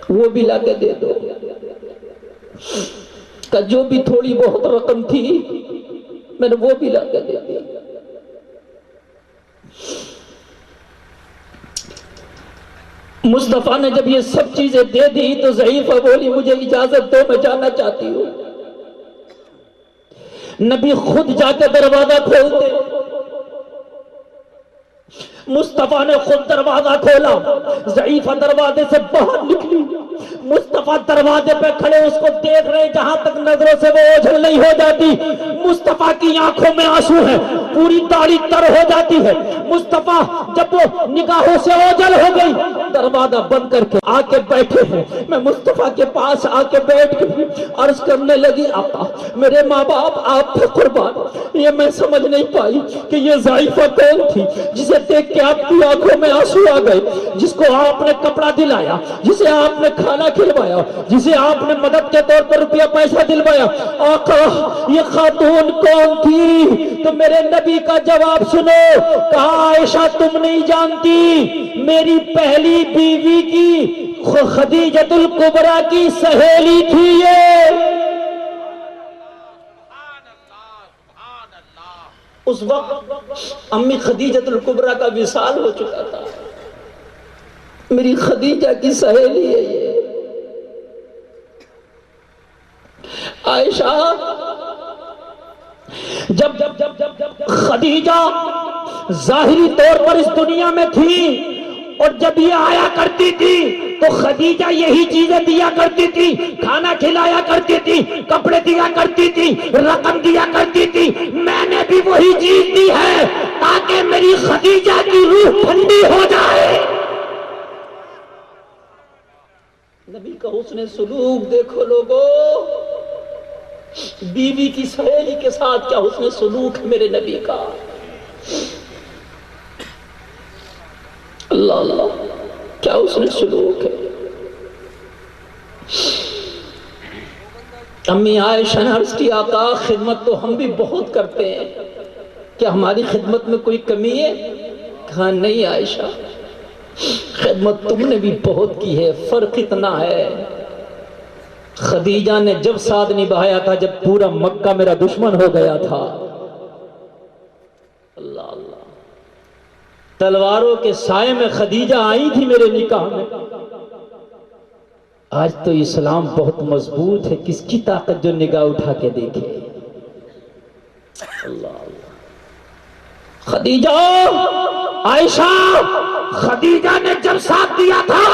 [SPEAKER 1] وہ بھی لا کے دے دو۔ کہ جو بھی تھوڑی بہت رقم تھی میں نے وہ بھی لا کے دے دیا۔ مصطفیٰ نے جب یہ سب چیزیں دے دی تو ضعیفہ بولی مجھے اجازت دو، میں جانا چاہتی ہوں۔ نبی خود جا کے دروازہ کھولتے، مصطفیٰ نے خود دروازہ کھولا، ضعیفہ دروازے سے باہر نکلی، مصطفیٰ دروازے پہ کھڑے اس کو دیکھ رہے، جہاں تک نظروں سے وہ اوجھل نہیں ہو جاتی۔ مصطفیٰ کی آنکھوں میں آنسو ہے، پوری داڑھی تر ہو جاتی ہے۔ مصطفیٰ جب وہ نگاہوں سے اوجھل ہو گئی، دروازہ بند کر کے آ کے بیٹھے ہیں۔ میں مصطفیٰ کے پاس آ کے بیٹھ کے عرض کرنے لگی، آقا میرے ماں باپ آپ پہ قربان، یہ میں سمجھ نہیں پائی کہ یہ ضعیفہ کون تھی جسے دیکھ کہ آپ کی آنکھوں میں آنسو آ گئے، جس کو آپ نے کپڑا دلایا، جسے آپ نے کھانا کھلوایا، جسے آپ نے مدد کے طور پر روپیہ پیسہ دلوایا، آقا یہ خاتون کون تھی؟ تو میرے نبی کا جواب سنو، کہا عائشہ تم نہیں جانتی، میری پہلی بیوی کی خدیجۃ الکبریٰ کی سہیلی تھی یہ۔ اس وقت امی خدیجۃ الکبریٰ کا وصال ہو چکا تھا، میری خدیجہ کی سہیلی ہے یہ۔ عائشہ جب خدیجہ ظاہری طور پر اس دنیا میں تھی اور جب یہ آیا کرتی تھی تو خدیجہ یہی چیزیں دیا کرتی تھی، کھانا کھلایا کرتی تھی، کپڑے دیا کرتی تھی، رقم دیا کرتی تھی۔ میں نے بھی وہی چیز دی ہے تاکہ میری خدیجہ کی روح ٹھنڈی ہو جائے۔ نبی کا حسن سلوک دیکھو لوگو، بیوی کی سہیلی کے ساتھ کیا حسن سلوک ہے میرے نبی کا۔ اللہ اللہ کیا حسن سلوک ہے۔ امی عائشہ نے عرض کی، آقا خدمت تو ہم بھی بہت کرتے ہیں، کیا ہماری خدمت میں کوئی کمی ہے؟ کہا نہیں عائشہ، خدمت تم نے بھی بہت کی ہے، فرق اتنا ہے خدیجہ نے جب ساتھ نبھایا تھا جب پورا مکہ میرا دشمن ہو گیا تھا۔ اللہ اللہ، تلواروں کے سائے میں خدیجہ آئی تھی میرے نکاح میں۔ آج تو اسلام بہت مضبوط ہے، کس کی طاقت جو نگاہ اٹھا کے دیکھے۔ اللہ اللہ، خدیجہ، عائشہ، خدیجہ نے جب ساتھ دیا تھا،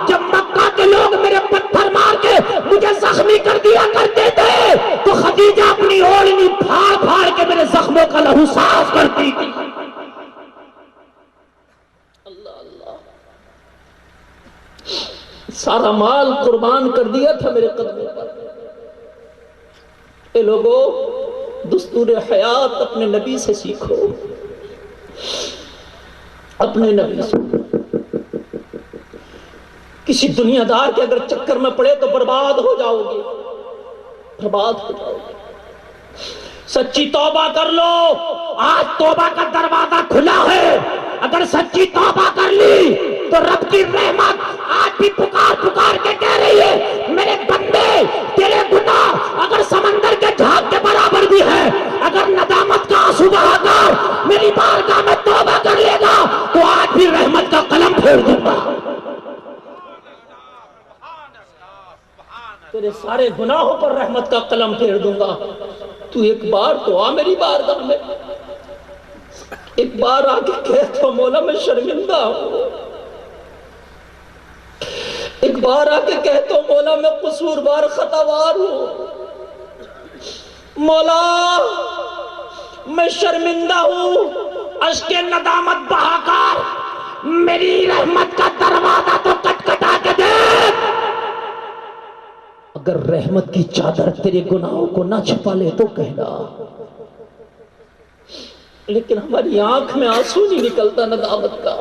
[SPEAKER 1] جب مکہ کے لوگ میرے پتھر مار کے مجھے زخمی کر دیا کرتے تھے تو خدیجہ اپنی اوڑھنی پھاڑ پھاڑ کے میرے زخموں کا لہو صاف کرتی تھی۔ اللہ اللہ، سارا مال قربان کر دیا تھا میرے قدموں پر۔ اے لوگو، دستور حیات اپنے نبی سے سیکھو، اپنے نبی سے۔ کسی دنیا دار کے اگر چکر میں پڑے تو برباد ہو جاؤ گے، برباد ہو جاؤ گے۔ سچی توبہ کر لو، آج توبہ کا دروازہ کھلا ہے۔ اگر سچی توبہ کر لی تو رب کی رحمت آج بھی پکار پکار کے کہہ رہی ہے، میرے بندے تیرے گناہ اگر سمندر کے جھاگ کے برابر بھی ہے، اگر ندامت کا آنسو بہا کر میری بارگاہ میں توبہ کر لے گا تو آج بھی رحمت کا قلم پھیر دوں گا، تیرے سارے گناہوں پر رحمت کا قلم پھیر دوں گا۔ تو ایک بار تو آ میری بارگاہ میں، ایک بار آ کے کہہ تو مولا میں شرمندہ ہوں، ایک بار آ کے کہہ تو مولا میں قصوروار خطاوار ہوں، مولا میں شرمندہ ہوں، اشک ندامت بہا کر میری رحمت کا دروازہ تو کٹکھٹا کے دیکھ۔ اگر رحمت کی چادر تیرے گناہوں کو نہ چھپا لے تو کہنا، لیکن ہماری آنکھ میں آنسو نہیں نکلتا ندامت کا۔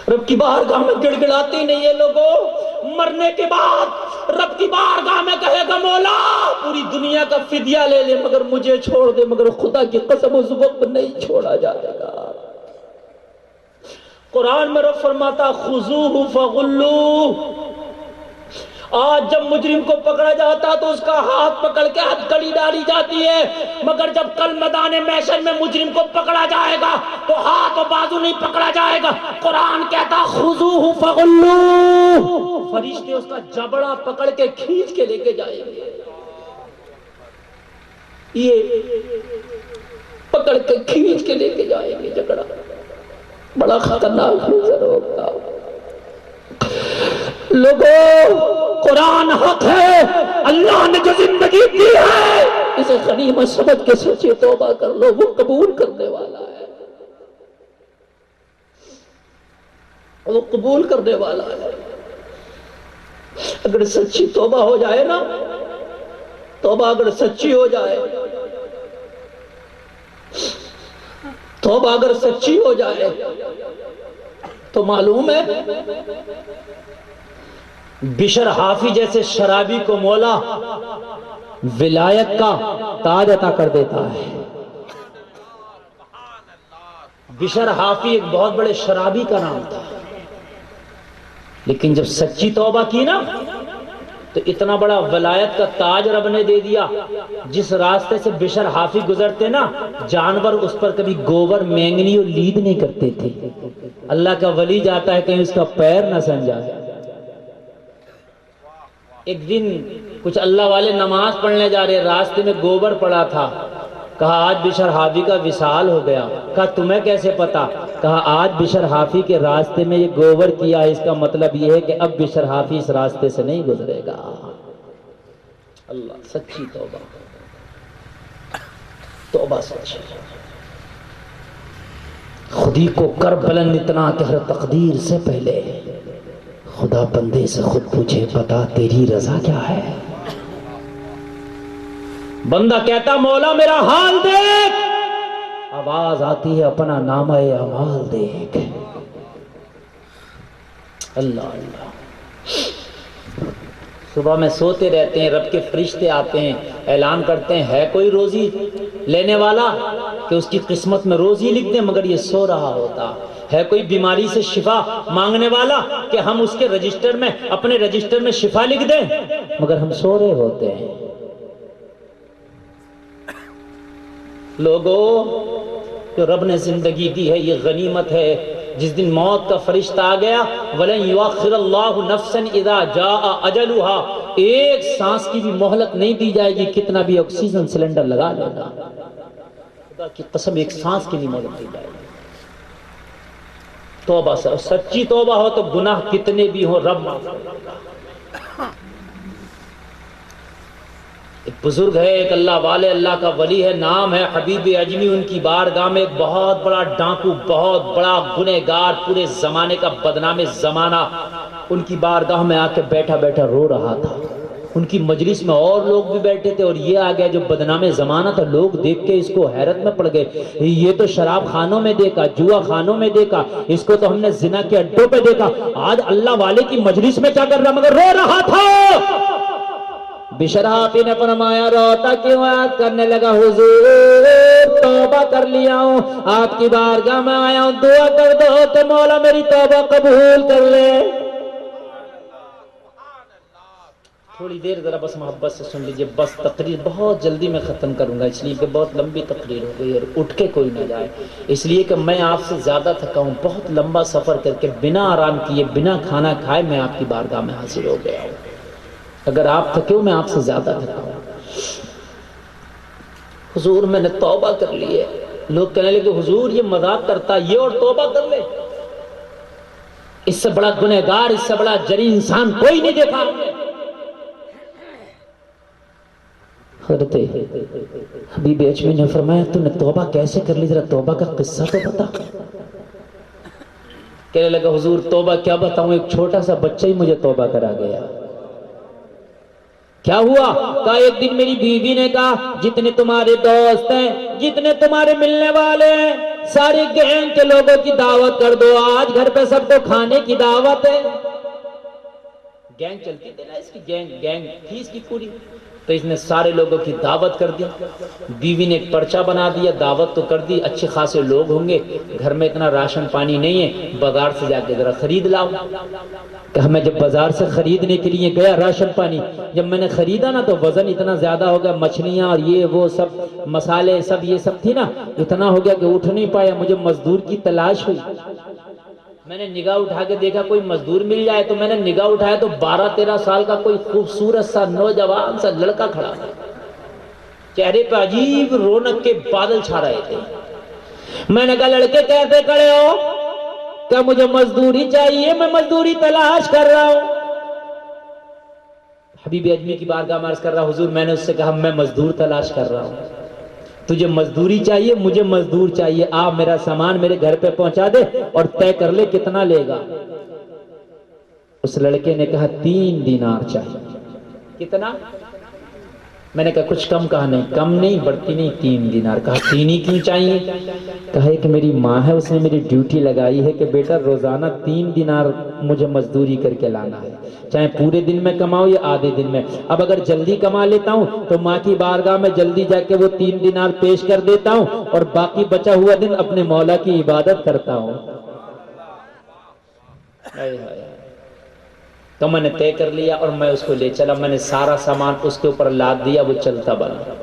[SPEAKER 1] رب کی بارگاہ میں گڑ گڑاتی نہیں ہے لوگوں، مرنے کے بعد رب کی بارگاہ میں کہے گا مولا پوری دنیا کا فدیہ لے لے مگر مجھے چھوڑ دے، مگر خدا کی قسم اس وقت نہیں چھوڑا جائے گا۔ قرآن میں رب فرماتا خذوہ فغلوہ، آج جب مجرم کو پکڑا جاتا تو اس کا ہاتھ پکڑ کے ہتھکڑی ڈالی جاتی ہے، مگر جب کل میدان محشر میں مجرم کو پکڑا جائے گا تو ہاتھ و بازو نہیں پکڑا جائے گا۔ قرآن کہتا خذوہ فغلوہ، فرشتے اس کا جبڑا پکڑ کے کھینچ کے لے کے جائیں گے، یہ پکڑ کے کھینچ کے لے کے جائیں گے جبڑا۔ بڑا خطرناک منظر ہوگا۔ لوگوں قرآن حق ہے، اللہ نے جو زندگی دی ہے اسے غنیمت سمجھ کے سچی توبہ کر لو، وہ قبول کرنے والا ہے، وہ قبول کرنے والا ہے۔ اگر سچی توبہ ہو جائے نا، توبہ اگر سچی ہو جائے، توبہ اگر سچی ہو جائے تو معلوم ہے بشر حافی جیسے شرابی کو مولا ولایت کا تاج عطا کر دیتا ہے۔ بشر حافی ایک بہت بڑے شرابی کا نام تھا، لیکن جب سچی توبہ کی نا تو اتنا بڑا ولایت کا تاج رب نے دے دیا۔ جس راستے سے بشر حافی گزرتے نا، جانور اس پر کبھی گوبر مینگنی اور لید نہیں کرتے تھے۔ اللہ کا ولی جاتا ہے کہیں اس کا پیر نہ سن جائے۔ ایک دن کچھ اللہ والے نماز پڑھنے جا رہے، راستے میں گوبر پڑا تھا، کہا آج بشر حافی کا وصال ہو گیا۔ کہا تمہیں کیسے پتا؟ کہا آج بشر حافی کے راستے میں یہ گوبر کیا، اس کا مطلب یہ ہے کہ اب بشر حافی اس راستے سے نہیں گزرے گا۔ اللہ، سچی توبہ، توبہ سچی۔ خودی کو کر بلند اتنا کہ ہر تقدیر سے پہلے خدا بندے سے خود پوچھے بتا تیری رضا کیا ہے۔ بندہ کہتا مولا میرا حال دیکھ، آواز آتی ہے اپنا نامہ اعمال دیکھ۔ اللہ اللہ، صبح میں سوتے رہتے ہیں، رب کے فرشتے آتے ہیں، اعلان کرتے ہیں ہے کوئی روزی لینے والا کہ اس کی قسمت میں روزی لکھ دیں، مگر یہ سو رہا ہوتا۔ ہے کوئی بیماری سے شفا مانگنے والا کہ ہم اس کے رجسٹر میں، اپنے رجسٹر میں شفا لکھ دیں، مگر ہم سو رہے ہوتے ہیں۔ لوگو، جو رب نے زندگی دی ہے یہ غنیمت ہے۔ جس دن موت کا فرشتہ آ گیا، وَلَن يُؤَخِّرَ اللَّهُ نَفْسًا إِذَا جَاءَ أَجَلُهَا، ایک سانس کی بھی مہلت نہیں دی جائے گی، کتنا بھی آکسیجن سلنڈر لگا لینا، خدا کی قسم ایک سانس کی بھی مہلت دی جائے گی۔ توبہ سے، سچی توبہ ہو تو گناہ کتنے بھی ہوں رب معاف کر دیتا۔ ایک بزرگ ہے، ایک اللہ والے، اللہ کا ولی ہے، نام ہے حبیب اجمی۔ ان کی بارگاہ میں ایک بہت بڑا ڈاکو، بہت بڑا گنہگار، پورے زمانے کا بدنام زمانہ ان کی بارگاہ میں آ کے بیٹھا بیٹھا رو رہا تھا۔ ان کی مجلس میں اور لوگ بھی بیٹھے تھے، اور یہ آ گیا جو بدنام زمانہ تھا۔ لوگ دیکھ کے اس کو حیرت میں پڑ گئے، یہ تو شراب خانوں میں دیکھا، جوا خانوں میں دیکھا، اس کو تو ہم نے زنا کے اڈوں پہ دیکھا، آج اللہ والے کی مجلس میں کیا کر رہا، مگر رو رہا تھا۔ بشر حافی نے فرمایا روتا کیوں؟ آج کرنے لگا حضور توبہ کر لیا ہوں، آپ کی بارگاہ میں آیا ہوں، دعا کر دو کہ مولا میری توبہ قبول کر لے۔ تھوڑی دیر ذرا بس محبت سے سن لیجئے، بس تقریر بہت جلدی میں ختم کروں گا، اس لیے کہ بہت لمبی تقریر ہو گئی اور اٹھ کے کوئی نہ جائے، اس لیے کہ میں آپ سے زیادہ تھکا ہوں، بہت لمبا سفر کر کے بنا آرام کیے، بنا کھانا کھائے میں آپ کی بارگاہ میں حاضر ہو گیا ہوں۔ اگر آپ تھکے ہو، میں آپ سے زیادہ تھکا ہوں۔ حضور میں نے توبہ کر لی ہے۔ لوگ کہنے لگے حضور یہ مذاق کرتا، یہ اور توبہ کر لے، اس سے بڑا گنہگار، اس سے بڑا جری انسان کوئی نہیں دیکھا۔ حضرت حبیب اجمی نے فرمایا تو نے توبہ کیسے کر لی، ذرا توبہ کا قصہ تو بتا۔ کہنے لگا حضور توبہ کیا بتاؤں، ایک چھوٹا سا بچہ ہی مجھے توبہ کرا گیا۔ کیا ہوا؟ کہا ایک دن میری بیوی نے کہا جتنے تمہارے دوست ہیں، جتنے تمہارے ملنے والے ہیں، سارے گینگ کے لوگوں کی دعوت کر دو، آج گھر پہ سب کو کھانے کی دعوت ہے۔ گینگ چلتی تھی نا اس کی، گینگ تھی اس کی پوری. تو اس نے سارے لوگوں کی دعوت کر دی. بیوی نے ایک پرچہ بنا دیا، دعوت تو کر دی، اچھے خاصے لوگ ہوں گے، گھر میں اتنا راشن پانی نہیں ہے، بازار سے جا کے ذرا خرید لاؤ. کہا میں جب بازار سے خریدنے کے لیے گیا راشن پانی، جب میں نے خریدا نا تو وزن اتنا زیادہ ہو گیا، مچھلیاں اور یہ وہ سب مسالے سب یہ سب تھی نا، اتنا ہو گیا کہ اٹھ نہیں پایا. مجھے مزدور کی تلاش ہوئی. میں نے نگاہ اٹھا کے دیکھا کوئی مزدور مل جائے، تو میں نے نگاہ اٹھایا تو 12-13 سال کا کوئی خوبصورت سا نوجوان سا لڑکا کھڑا تھا. چہرے پہ عجیب رونق کے بادل چھا رہے تھے. میں نے کہا لڑکے کیسے کھڑے ہو؟ کہ مجھے مزدوری چاہیے، میں مزدوری تلاش کر رہا ہوں. حبیب اجمی کی بارگاہ میں عرض کر رہا حضور، میں نے اس سے کہا میں مزدور تلاش کر رہا ہوں، تجھے مزدوری چاہیے، مجھے مزدور چاہیے، آپ میرا سامان میرے گھر پہ پہنچا دے اور طے کر لے کتنا لے گا. اس لڑکے نے کہا 3 دینار چاہیے. کتنا؟ میں نے کہا کچھ کم. کہا نہیں کم نہیں، بڑھتی نہیں، 3 دینار. کہا 3 ہی کیوں چاہیے؟ کہا کہ میری ماں ہے، اس نے میری ڈیوٹی لگائی ہے کہ بیٹا روزانہ 3 دینار مجھے مزدوری کر کے لانا ہے، چاہے پورے دن میں کماؤ یا آدھے دن میں. اب اگر جلدی کما لیتا ہوں تو ماں کی بارگاہ میں جلدی جا کے وہ 3 دینار پیش کر دیتا ہوں اور باقی بچا ہوا دن اپنے مولا کی عبادت کرتا ہوں. تو میں نے طے کر لیا اور میں اس کو لے چلا. میں نے سارا سامان اس کے اوپر لاد دیا، وہ چلتا بنا.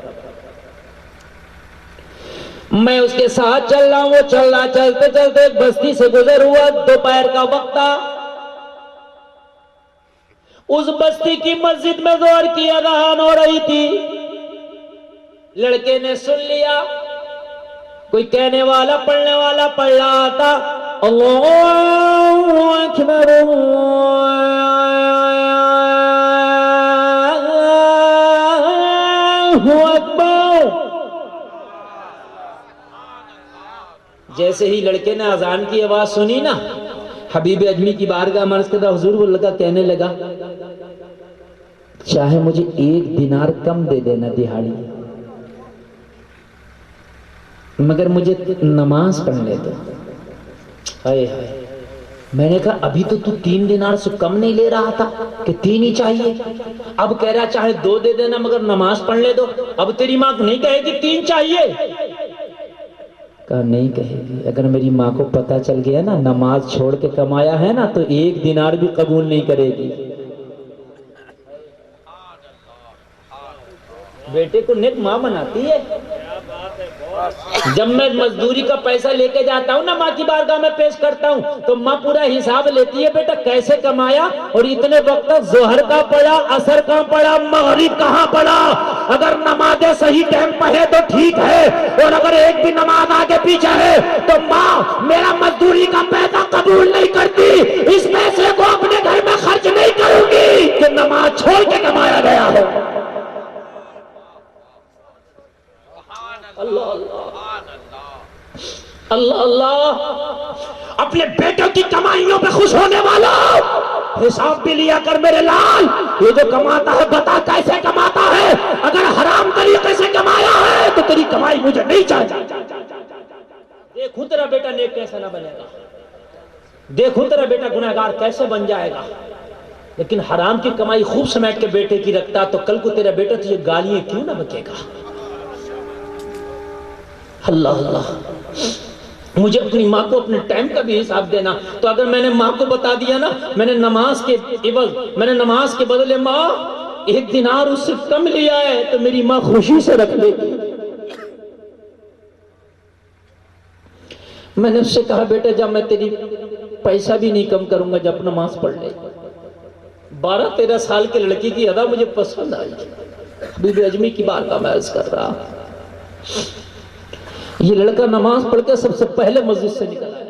[SPEAKER 1] میں اس کے ساتھ چل رہا ہوں، وہ چل رہا. چلتے چلتے ایک بستی سے گزر ہوا، دوپہر کا وقت تھا. اس بستی کی مسجد میں ظہر کی اذان ہو رہی تھی. لڑکے نے سن لیا، کوئی کہنے والا پڑھنے والا پڑھ رہا تھا اللہ اکبر اللہ اکبر. جیسے ہی لڑکے نے اذان کی آواز سنی نا، حبیب اجمی کی بارگاہ میں عرض کرتا حضور، وہ لڑکا کہنے لگا چاہے مجھے 1 دینار کم دے دینا دہاڑی، مگر مجھے نماز پڑھنے دو. ہائے ہائے. میں نے کہا ابھی تو 3 دینار سے کم نہیں لے رہا تھا کہ 3 ہی چاہیے، اب کہہ رہا چاہے 2 دے دینا مگر نماز پڑھنے دو. اب تیری ماں نہیں کہے گی 3 چاہیے؟ کہا نہیں کہے گی. اگر میری ماں کو پتہ چل گیا نا نماز چھوڑ کے کمایا ہے نا تو 1 دینار بھی قبول نہیں کرے گی. بیٹے کو نیک ماں بناتی ہے. جب میں مزدوری کا پیسہ لے کے جاتا ہوں نا ماں کی بارگاہ میں پیش کرتا ہوں تو ماں پورا حساب لیتی ہے، بیٹا کیسے کمایا اور اتنے وقت ظہر کا پڑا، عصر کا پڑا، مغرب کہاں پڑا. اگر نمازیں صحیح ٹائم پڑھے تو ٹھیک ہے، اور اگر ایک بھی نماز آگے پیچھے ہے تو ماں میرا مزدوری کا پیسہ قبول نہیں کرتی، اس پیسے کو اپنے گھر میں خرچ نہیں کروں گی کہ نماز چھوڑ کے کمایا گیا ہو. اللہ اللہ اللہ اللہ. اپنے بیٹوں کی کمائیوں پہ خوش ہونے والا حساب بھی لیا کر میرے لال. یہ جو کماتا ہے بتا کیسے کماتا ہے. اگر حرام طریقے سے کمایا ہے تو تیری کمائی مجھے نہیں چاہیے. دیکھوں تیرا بیٹا نیک کیسے نہ بنے گا، دیکھوں تیرا بیٹا گناہگار کیسے بن جائے گا. لیکن حرام کی کمائی خوب سمیٹ کے بیٹے کی رکھتا تو کل کو تیرا بیٹا تجھے گالیاں کیوں نہ بکے گا. اللہ اللہ. مجھے اپنی ماں کو اپنے ٹائم کا بھی حساب دینا. تو اگر میں نے ماں کو بتا دیا نا میں نے نماز کے عوض، میں نے نماز کے بدلے ماں 1 دینار اس سے کم لیا ہے تو میری ماں خوشی سے رکھ لے گی. میں نے اس سے کہا بیٹا جب میں تیری پیسہ بھی نہیں کم کروں گا جب نماز پڑھ لے. 12-13 سال کے لڑکی کی ادا مجھے پسند آئی. حبیب اجمی کی بارگاہ میں عرض کر رہا، یہ لڑکا نماز پڑھ کے سب سے پہلے مسجد سے نکل آیا.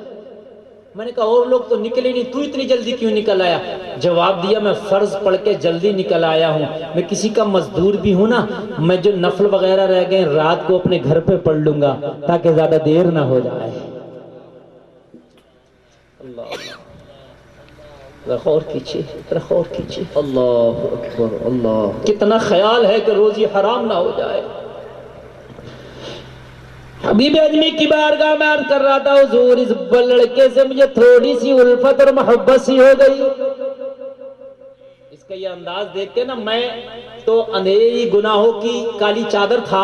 [SPEAKER 1] میں نے کہا اور لوگ تو نکلے نہیں، تو اتنی جلدی کیوں نکل آیا؟ جواب دیا میں فرض پڑھ کے جلدی نکل آیا ہوں. میں کسی کا مزدور بھی ہوں نا، میں جو نفل وغیرہ رہ گئے رات کو اپنے گھر پہ پڑھ لوں گا تاکہ زیادہ دیر نہ ہو جائے. اللہ غور کیجیے، غور کیجیے. اللہ اکبر. اللہ کتنا خیال ہے کہ روزی حرام نہ ہو جائے. حبیب اجمی کی بارگاہ میں عرض کر رہا تھا حضور اس لڑکے سے مجھے تھوڑی سی الفت اور محبت سی ہو گئی. اس اس کا یہ انداز دیکھ کے نا میں تو اندھیری گناہوں کی کالی چادر تھا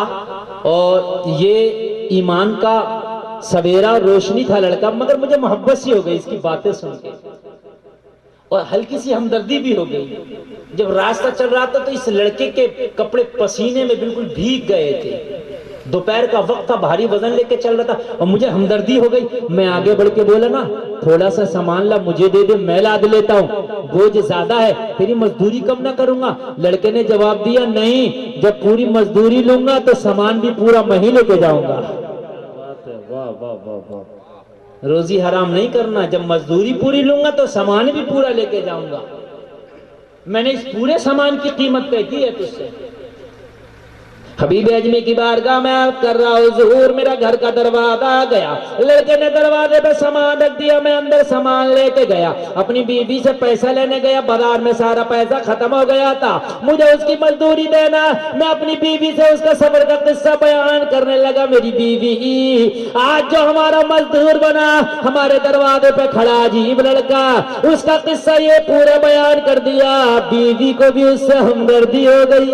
[SPEAKER 1] اور یہ ایمان کا سویرا روشنی تھا لڑکا، مگر مجھے محبت سی ہو گئی اس کی باتیں سن کے اور ہلکی سی ہمدردی بھی ہو گئی۔ جب راستہ چل رہا تھا تو اس لڑکے کے کپڑے پسینے میں بالکل بھیگ گئے تھے، دوپہر کا وقت تھا، بھاری وزن لے کے چل رہا تھا اور مجھے ہمدردی ہو گئی۔ میں آگے بڑھ کے بولا نا تھوڑا سا سامان لا مجھے دے دے، میں لاد لیتا ہوں، بوجھ زیادہ ہے، تیری مزدوری کم نہ کروں گا۔ لڑکے نے جواب دیا نہیں، جب پوری مزدوری لوں گا تو سامان بھی پورا میں ہی لے کے جاؤں گا۔ واہ واہ واہ واہ، روزی حرام نہیں کرنا، جب مزدوری پوری لوں گا تو سامان بھی پورا لے کے جاؤں گا۔ میں نے اس پورے سامان کی قیمت طے کی ہے تجھ سے۔ حبیب اجمی کی بارگاہ میں عرض کر رہا ہوں، ظہور میرا گھر کا دروازہ آ گیا، لڑکے نے دروازے پہ سامان رکھ دیا، میں اندر سامان لے کے گیا، اپنی بیوی سے پیسہ لینے گیا، بازار میں سارا پیسہ ختم ہو گیا تھا، مجھے اس کی مزدوری دینا، میں اپنی بیوی سے اس کا سفر کا قصہ بیان کرنے لگا۔ میری بیوی آج جو ہمارا مزدور بنا، ہمارے دروازے پہ کھڑا عجیب لڑکا، اس کا قصہ یہ پورا بیان کر دیا، بیوی کو بھی اس سے ہمدردی ہو گئی۔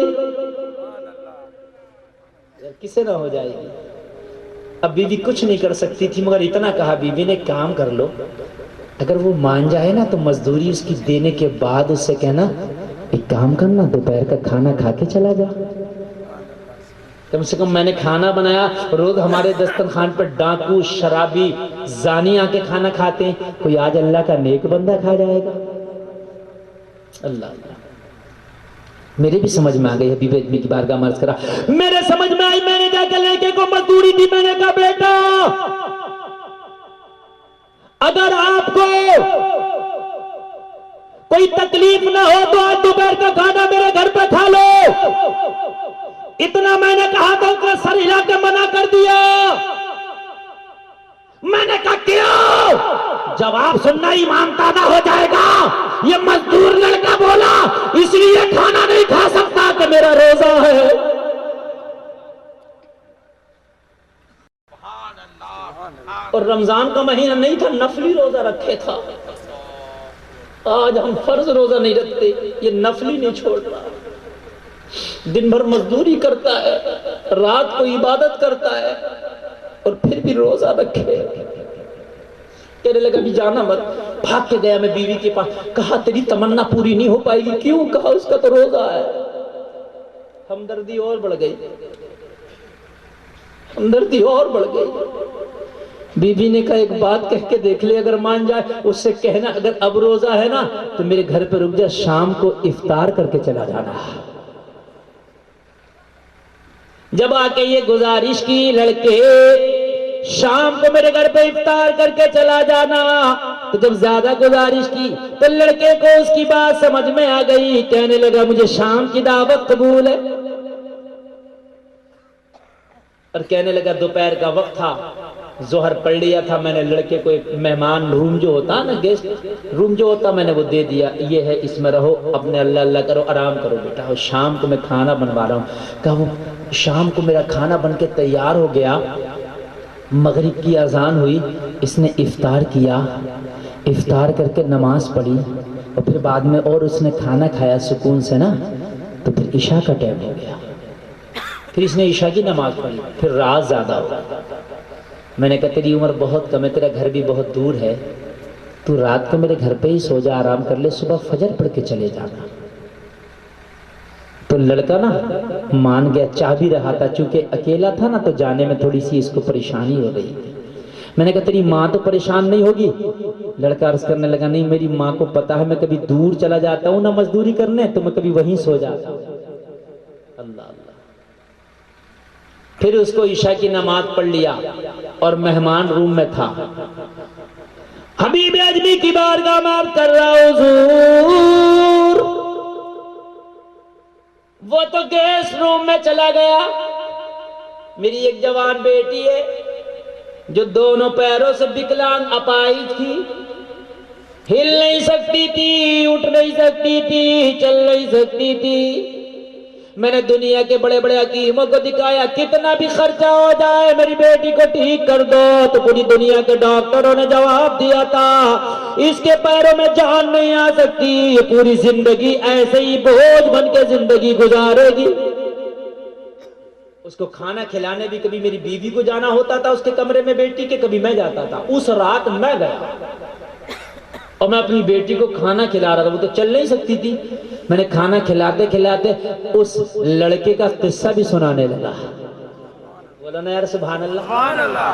[SPEAKER 1] کسے نہ ہو جائے گی؟ اب بیوی کچھ نہیں کر سکتی تھی مگر اتنا کہا بیوی نے کام کر لو، اگر وہ مان جائے نا تو مزدوری اس کی دینے کے بعد اس سے کہنا ایک کام کرنا دوپہر کا کھانا کھا کے چلا جا۔ کم سے کم میں نے کھانا بنایا، روز ہمارے دسترخوان پر ڈاکو شرابی زانی آ کے کھانا کھاتے ہیں، کوئی آج اللہ کا نیک بندہ کھا جائے گا؟ اللہ اللہ، میرے بھی سمجھ میں آ گئی۔ حبیب اجمی کی بارگاہ میں عرض کرا، میرے سمجھ میں آئی، میں نے جا کے لڑکے کو مزدوری دی، میں نے کہا بیٹا اگر آپ کو کوئی تکلیف نہ ہو تو آج دوپہر کا کھانا میرے گھر پہ کھا لو۔ اتنا میں نے کہا تو اس نے سر ہلا کے منع کر دیا۔ میں نے کہا کیوں؟ جواب سننا ایمان تازہ ہو جائے گا۔ یہ مزدور لڑکا بولا اس لیے کھانا نہیں کھا سکتا کہ میرا روزہ ہے۔ اور رمضان کا مہینہ نہیں تھا، نفلی روزہ رکھے تھا۔ آج ہم فرض روزہ نہیں رکھتے، یہ نفلی نہیں چھوڑ رہا، دن بھر مزدوری کرتا ہے، رات کو عبادت کرتا ہے اور پھر بھی روزہ رکھے۔ کہنے لگا بھی جانا مت، بھاگ کے گیا میں بیوی کے پاس، کہا تیری تمنا پوری نہیں ہو پائے گی، کیوں؟ کہا اس کا تو روزہ ہے۔ ہمدردی اور بڑھ گئی، ہمدردی اور بڑھ گئی۔ بیوی نے کہا ایک بات کہہ کے دیکھ لے، اگر مان جائے اس سے کہنا اگر اب روزہ ہے نا تو میرے گھر پہ رک جا، شام کو افطار کر کے چلا جانا۔ جب آ کے یہ گزارش کی لڑکے شام کو میرے گھر پہ افطار کر کے چلا جانا، تو جب زیادہ گزارش کی تو لڑکے کو اس کی بات سمجھ میں آ گئی، کہنے لگا مجھے شام کی دعوت قبول ہے، اور کہنے لگا دوپہر کا وقت تھا، ظہر پڑھ لیا تھا، میں نے لڑکے کو ایک مہمان روم جو ہوتا نا، گیسٹ روم جو ہوتا، میں نے وہ دے دیا، یہ ہے اس میں رہو، اپنے اللہ اللہ کرو، آرام کرو بیٹا، اور شام کو میں کھانا بنوا رہا ہوں۔ کہا وہ شام کو میرا کھانا بن کے تیار ہو گیا، مغرب کی اذان ہوئی، اس نے افطار کیا، افطار کر کے نماز پڑھی اور پھر بعد میں اور اس نے کھانا کھایا سکون سے نا، تو پھر عشاء کا ٹائم ہو گیا، پھر اس نے عشاء کی نماز پڑھی، پھر رات زیادہ ہو۔ میں نے کہا تیری عمر بہت کم ہے، تیرا گھر بھی بہت دور ہے، تو رات کو میرے گھر پہ ہی سو جا، آرام کر لے، صبح فجر پڑھ کے چلے جانا۔ تو لڑکا نا مان گیا، چاہ بھی رہا تھا، چونکہ اکیلا تھا نا تو جانے میں تھوڑی سی اس کو پریشانی ہو رہی تھی۔ میں نے کہا تیری ماں تو پریشان نہیں ہوگی؟ لڑکا عرض کرنے لگا نہیں، میری ماں کو پتا ہے میں کبھی دور چلا جاتا ہوں نا مزدوری کرنے، تو میں کبھی وہیں سو جاتا ہوں۔ اللہ اللہ۔ پھر اس کو عشاء کی نماز پڑھ لیا اور مہمان روم میں تھا۔ حبیب اجمی کی بارگاہ میں عرض کر رہا ہوں حضور، وہ تو گیس روم میں چلا گیا، میری ایک جوان بیٹی ہے جو دونوں پیروں سے وکلانگ اپاہج تھی، ہل نہیں سکتی تھی، اٹھ نہیں سکتی تھی، چل نہیں سکتی تھی، میں نے دنیا کے بڑے بڑے حکیموں کو دکھایا کتنا بھی خرچہ ہو جائے میری بیٹی کو ٹھیک کر دو، تو پوری دنیا کے ڈاکٹروں نے جواب دیا تھا اس کے پیروں میں جان نہیں آ سکتی، یہ پوری زندگی ایسے ہی بوجھ بن کے زندگی گزارے گی۔ اس کو کھانا کھلانے بھی کبھی میری بیوی کو جانا ہوتا تھا اس کے کمرے میں بیٹی کے، کبھی میں جاتا تھا۔ اس رات میں گیا اور میں اپنی بیٹی کو کھانا کھلا رہا تھا، وہ تو چل نہیں سکتی تھی، میں نے کھانا کھلاتے کھلاتے اس لڑکے کا قصہ بھی سنانے لگا۔ بولا نا یار سبحان اللہ۔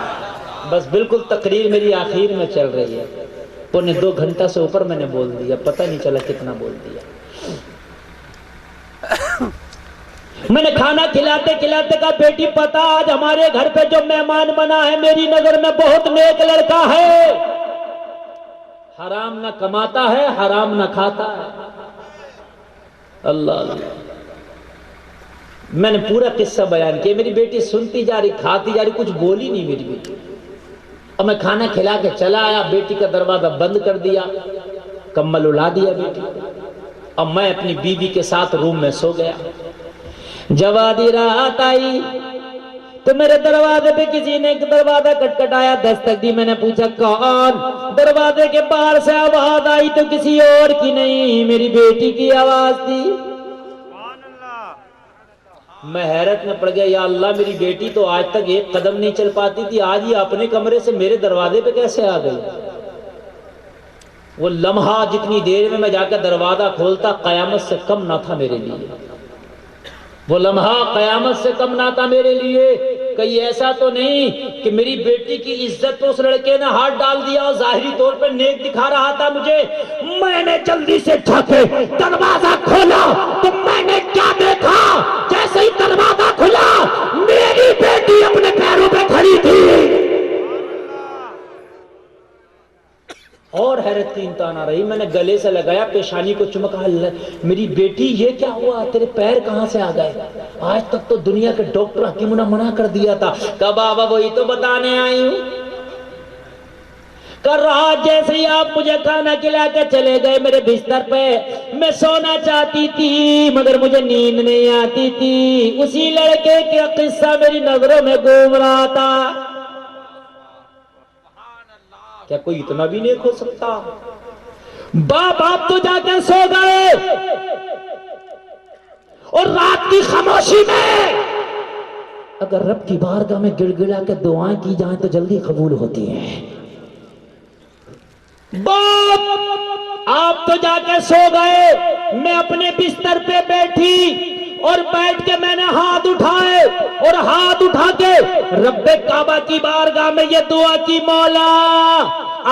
[SPEAKER 1] بس بالکل تقریر میری آخر میں چل رہی ہے، 1.25 گھنٹہ سے اوپر میں نے بول دیا، پتہ نہیں چلا کتنا بول دیا۔ میں نے کھانا کھلاتے کھلاتے کہا بیٹی پتہ آج ہمارے گھر پہ جو مہمان بنا ہے میری نظر میں بہت نیک لڑکا ہے، حرام نہ کماتا ہے حرام نہ کھاتا ہے۔ اللہ اللہ، میں نے پورا قصہ بیان کیا، میری بیٹی سنتی جا رہی کھاتی جا رہی، کچھ بولی نہیں میری بیٹی۔ اور میں کھانا کھلا کے چلا آیا، بیٹی کا دروازہ بند کر دیا، کمبل اڑا دیا بیٹی، اور میں اپنی بیوی کے ساتھ روم میں سو گیا۔ جب آدھی رات آئی تو میرے دروازے پہ کسی نے ایک دروازہ کٹکھٹایا، دستک دی، میں نے پوچھا کون؟ دروازے کے باہر سے آواز آئی تو کسی اور کی نہیں، میری بیٹی کی آواز تھی۔ میں حیرت میں پڑ گیا، یا اللہ میری بیٹی تو آج تک ایک قدم نہیں چل پاتی تھی، آج یہ اپنے کمرے سے میرے دروازے پہ کیسے آ گئی؟ وہ لمحہ جتنی دیر میں میں جا کے دروازہ کھولتا قیامت سے کم نہ تھا میرے لیے، وہ لمحہ قیامت سے کم نہ تھا میرے لیے۔ کہیں ایسا تو نہیں کہ میری بیٹی کی عزت پہ اس لڑکے نے ہاتھ ڈال دیا اور ظاہری طور پہ نیک دکھا رہا تھا مجھے۔ میں نے جلدی سے جھانکے دروازہ کھولا تو میں نے کیا دیکھا، جیسے ہی دروازہ کھلا میری بیٹی اپنے پیروں پہ کھڑی تھی۔ اور حیرت کی انتہا نہ رہی، میں نے گلے سے لگایا، پیشانی کو چمکا، میری بیٹی یہ کیا ہوا، تیرے پیر کہاں سے آ گئے؟ آج تک تو دنیا کے ڈاکٹر حکیموں نے منع کر دیا تھا۔ کہا بابا وہی تو بتانے آئی ہوں۔ کر رہا جیسے ہی آپ مجھے کھانا کھلا کے چلے گئے میرے بستر پہ، میں سونا چاہتی تھی مگر مجھے نیند نہیں آتی تھی، اسی لڑکے کا قصہ میری نظروں میں گھوم رہا تھا۔ کیا کوئی اتنا بھی نیک ہو سکتا؟ باپ آپ تو جا کے سو گئے اور رات کی خاموشی میں اگر رب کی بارگاہ میں گڑ گڑا کے دعائیں کی جائیں تو جلدی قبول ہوتی ہیں۔ باپ آپ تو جا کے سو گئے، میں اپنے بستر پہ بیٹھی اور بیٹھ کے میں نے ہاتھ اٹھائے اور ہاتھ اٹھا کے رب کعبہ کی بارگاہ میں یہ دعا کی، مولا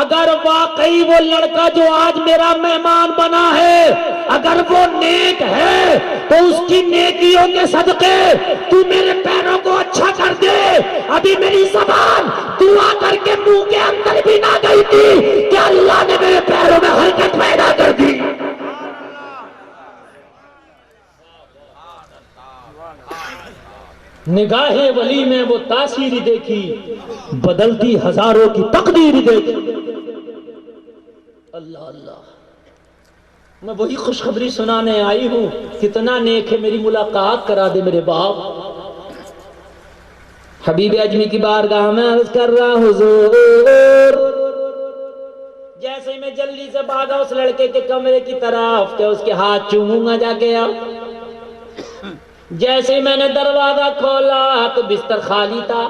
[SPEAKER 1] اگر واقعی وہ لڑکا جو آج میرا مہمان بنا ہے اگر وہ نیک ہے تو اس کی نیکیوں کے صدقے تو میرے پیروں کو اچھا کر دے۔ ابھی میری زبان دعا کر کے منہ کے اندر بھی نہ گئی تھی کہ اللہ نے میرے پیروں میں حرکت پیدا کر دی۔ نگاہ ولی میں وہ تاثیر دیکھی، بدلتی ہزاروں کی تقدیر دیکھی۔ اللہ اللہ، میں وہی خوشخبری سنانے آئی ہوں، کتنا نیک ہے، میری ملاقات کرا دے میرے باپ۔ حبیب اجمی کی بارگاہ میں عرض کر رہا حضور، جیسے ہی میں جلدی سے بھاگا اس لڑکے کے کمرے کی طرف کہ اس کے ہاتھ چوموں گا جا کے، جیسے ہی میں نے دروازہ کھولا تو بستر خالی تھا،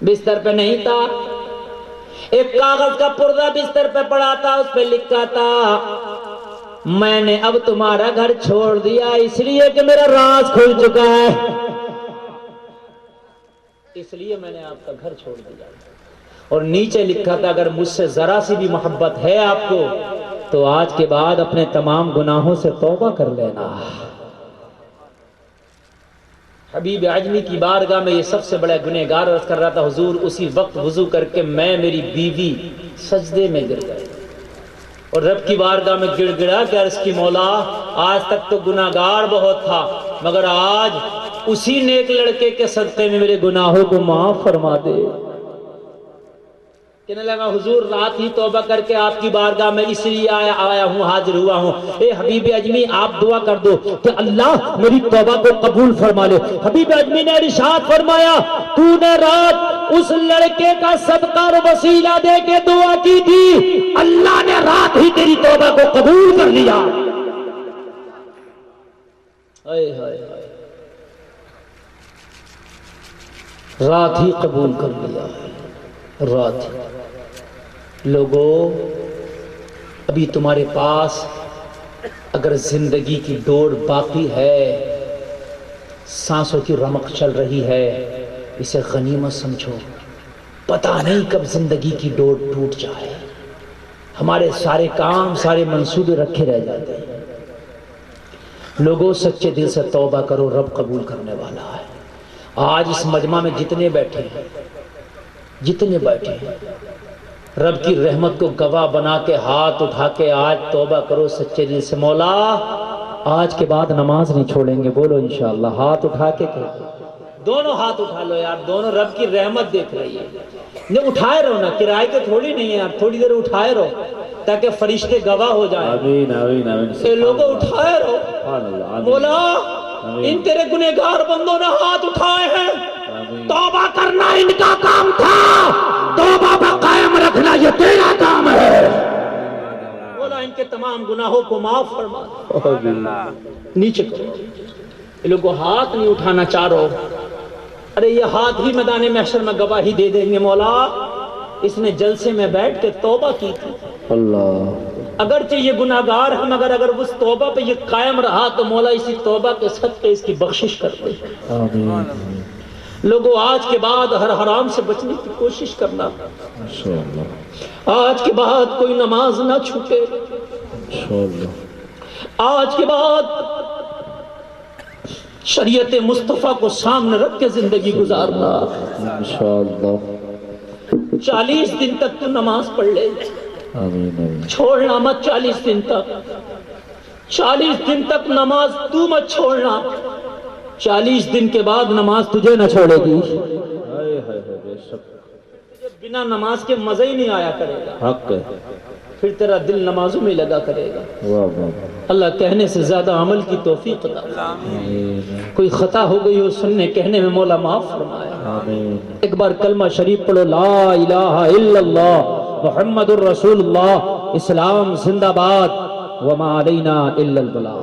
[SPEAKER 1] بستر پہ نہیں تھا، ایک کاغذ کا پردہ بستر پہ پڑا تھا، اس پہ لکھا تھا میں نے اب تمہارا گھر چھوڑ دیا اس لیے کہ میرا راز کھل چکا ہے، اس لیے میں نے آپ کا گھر چھوڑ دیا۔ اور نیچے لکھا تھا اگر مجھ سے ذرا سی بھی محبت ہے آپ کو تو آج کے بعد اپنے تمام گناہوں سے توبہ کر لینا۔ حبیب اعظمی کی بارگاہ میں یہ سب سے بڑا گنہگار عرض کر رہا تھا حضور، اسی وقت وضو کر کے میں میری بیوی سجدے میں گر گئے اور رب کی بارگاہ میں گڑ گڑا کہ عرض کی مولا آج تک تو گناہگار بہت تھا مگر آج اسی نیک لڑکے کے صدقے میں میرے گناہوں کو معاف فرما دے۔ کہنے لگا حضور رات ہی توبہ کر کے آپ کی بارگاہ میں اس لیے آیا ہوں، حاضر ہوا ہوں، اے حبیب اجمی آپ دعا کر دو کہ اللہ میری توبہ کو قبول فرما لے۔ حبیب اجمی نے ارشاد فرمایا تو نے رات اس لڑکے کا صدقہ اور وسیلہ دے کے دعا کی تھی، اللہ نے رات ہی تیری توبہ کو قبول کر لیا۔ رات ہی قبول کر لیا، رات ہی۔ لوگوں ابھی تمہارے پاس اگر زندگی کی دوڑ باقی ہے، سانسوں کی رمق چل رہی ہے، اسے غنیمت سمجھو، پتہ نہیں کب زندگی کی دوڑ ٹوٹ جائے، ہمارے سارے کام سارے منصوبے رکھے رہ جاتے ہیں۔ لوگوں سچے دل سے توبہ کرو، رب قبول کرنے والا ہے۔ آج اس مجمع میں جتنے بیٹھے ہیں رب کی رحمت کو گواہ بنا کے ہاتھ اٹھا کے آج توبہ کرو سچے دل سے، مولا آج کے بعد نماز نہیں چھوڑیں گے، بولو انشاءاللہ، ہاتھ اٹھا کے کہو، دونوں ہاتھ اٹھا لو یار، دونوں رب کی رحمت دیکھ رہی ہے، نہیں اٹھائے رہو نا، کرائے کے تھوڑی نہیں ہے یار، تھوڑی دیر اٹھائے رہو تاکہ فرشتے گواہ ہو جائیں۔ آمین آمین آمین۔ اے لوگوں اٹھائے رہو، مولا ان تیرے گنہگار بندوں نے ہاتھ اٹھائے ہیں، توبہ کرنا ان کا کام تھا، توبہ پہ قائم رکھنا یہ تیرا کام ہے، مولا ان کے تمام گناہوں کو معاف فرما۔ نیچے کرو، یہ لوگوں ہاتھ نہیں اٹھانا چاہ رہو، ارے یہ ہاتھ ہی میدان محشر میں گواہی دے دیں گے، مولا اس نے جلسے میں بیٹھ کے توبہ کی تھی، اللہ اگرچہ یہ گناہگار ہے مگر اگر اس توبہ پہ یہ قائم رہا تو مولا اسی توبہ کے صدقے اس کی بخشش کر دے۔ آمین۔ لوگوں آج کے بعد ہر حرام سے بچنے کی کوشش کرنا، آج کے بعد کوئی نماز نہ چھوٹے، آج کے بعد شریعت مصطفیٰ کو سامنے رکھ کے زندگی گزارنا۔ 40 دن تک تو نماز پڑھ لے، چھوڑنا مت، 40 دن تک، 40 دن تک نماز تو مت چھوڑنا، 40 دن کے بعد نماز تجھے نہ چھوڑے گی، بنا نماز کے مزہ ہی نہیں آیا کرے گا، حق ہے، پھر تیرا دل نمازوں میں لگا کرے گا۔ اللہ کہنے سے زیادہ عمل کی توفیق عطا فرمائے، کوئی خطا ہو گئی ہو سننے کہنے میں مولا معاف فرمائے۔ ایک بار کلمہ شریف پڑھو، لا الہ الا اللہ محمد الرسول اللہ، اسلام زندہ باد، وما علینا الا البلاغ۔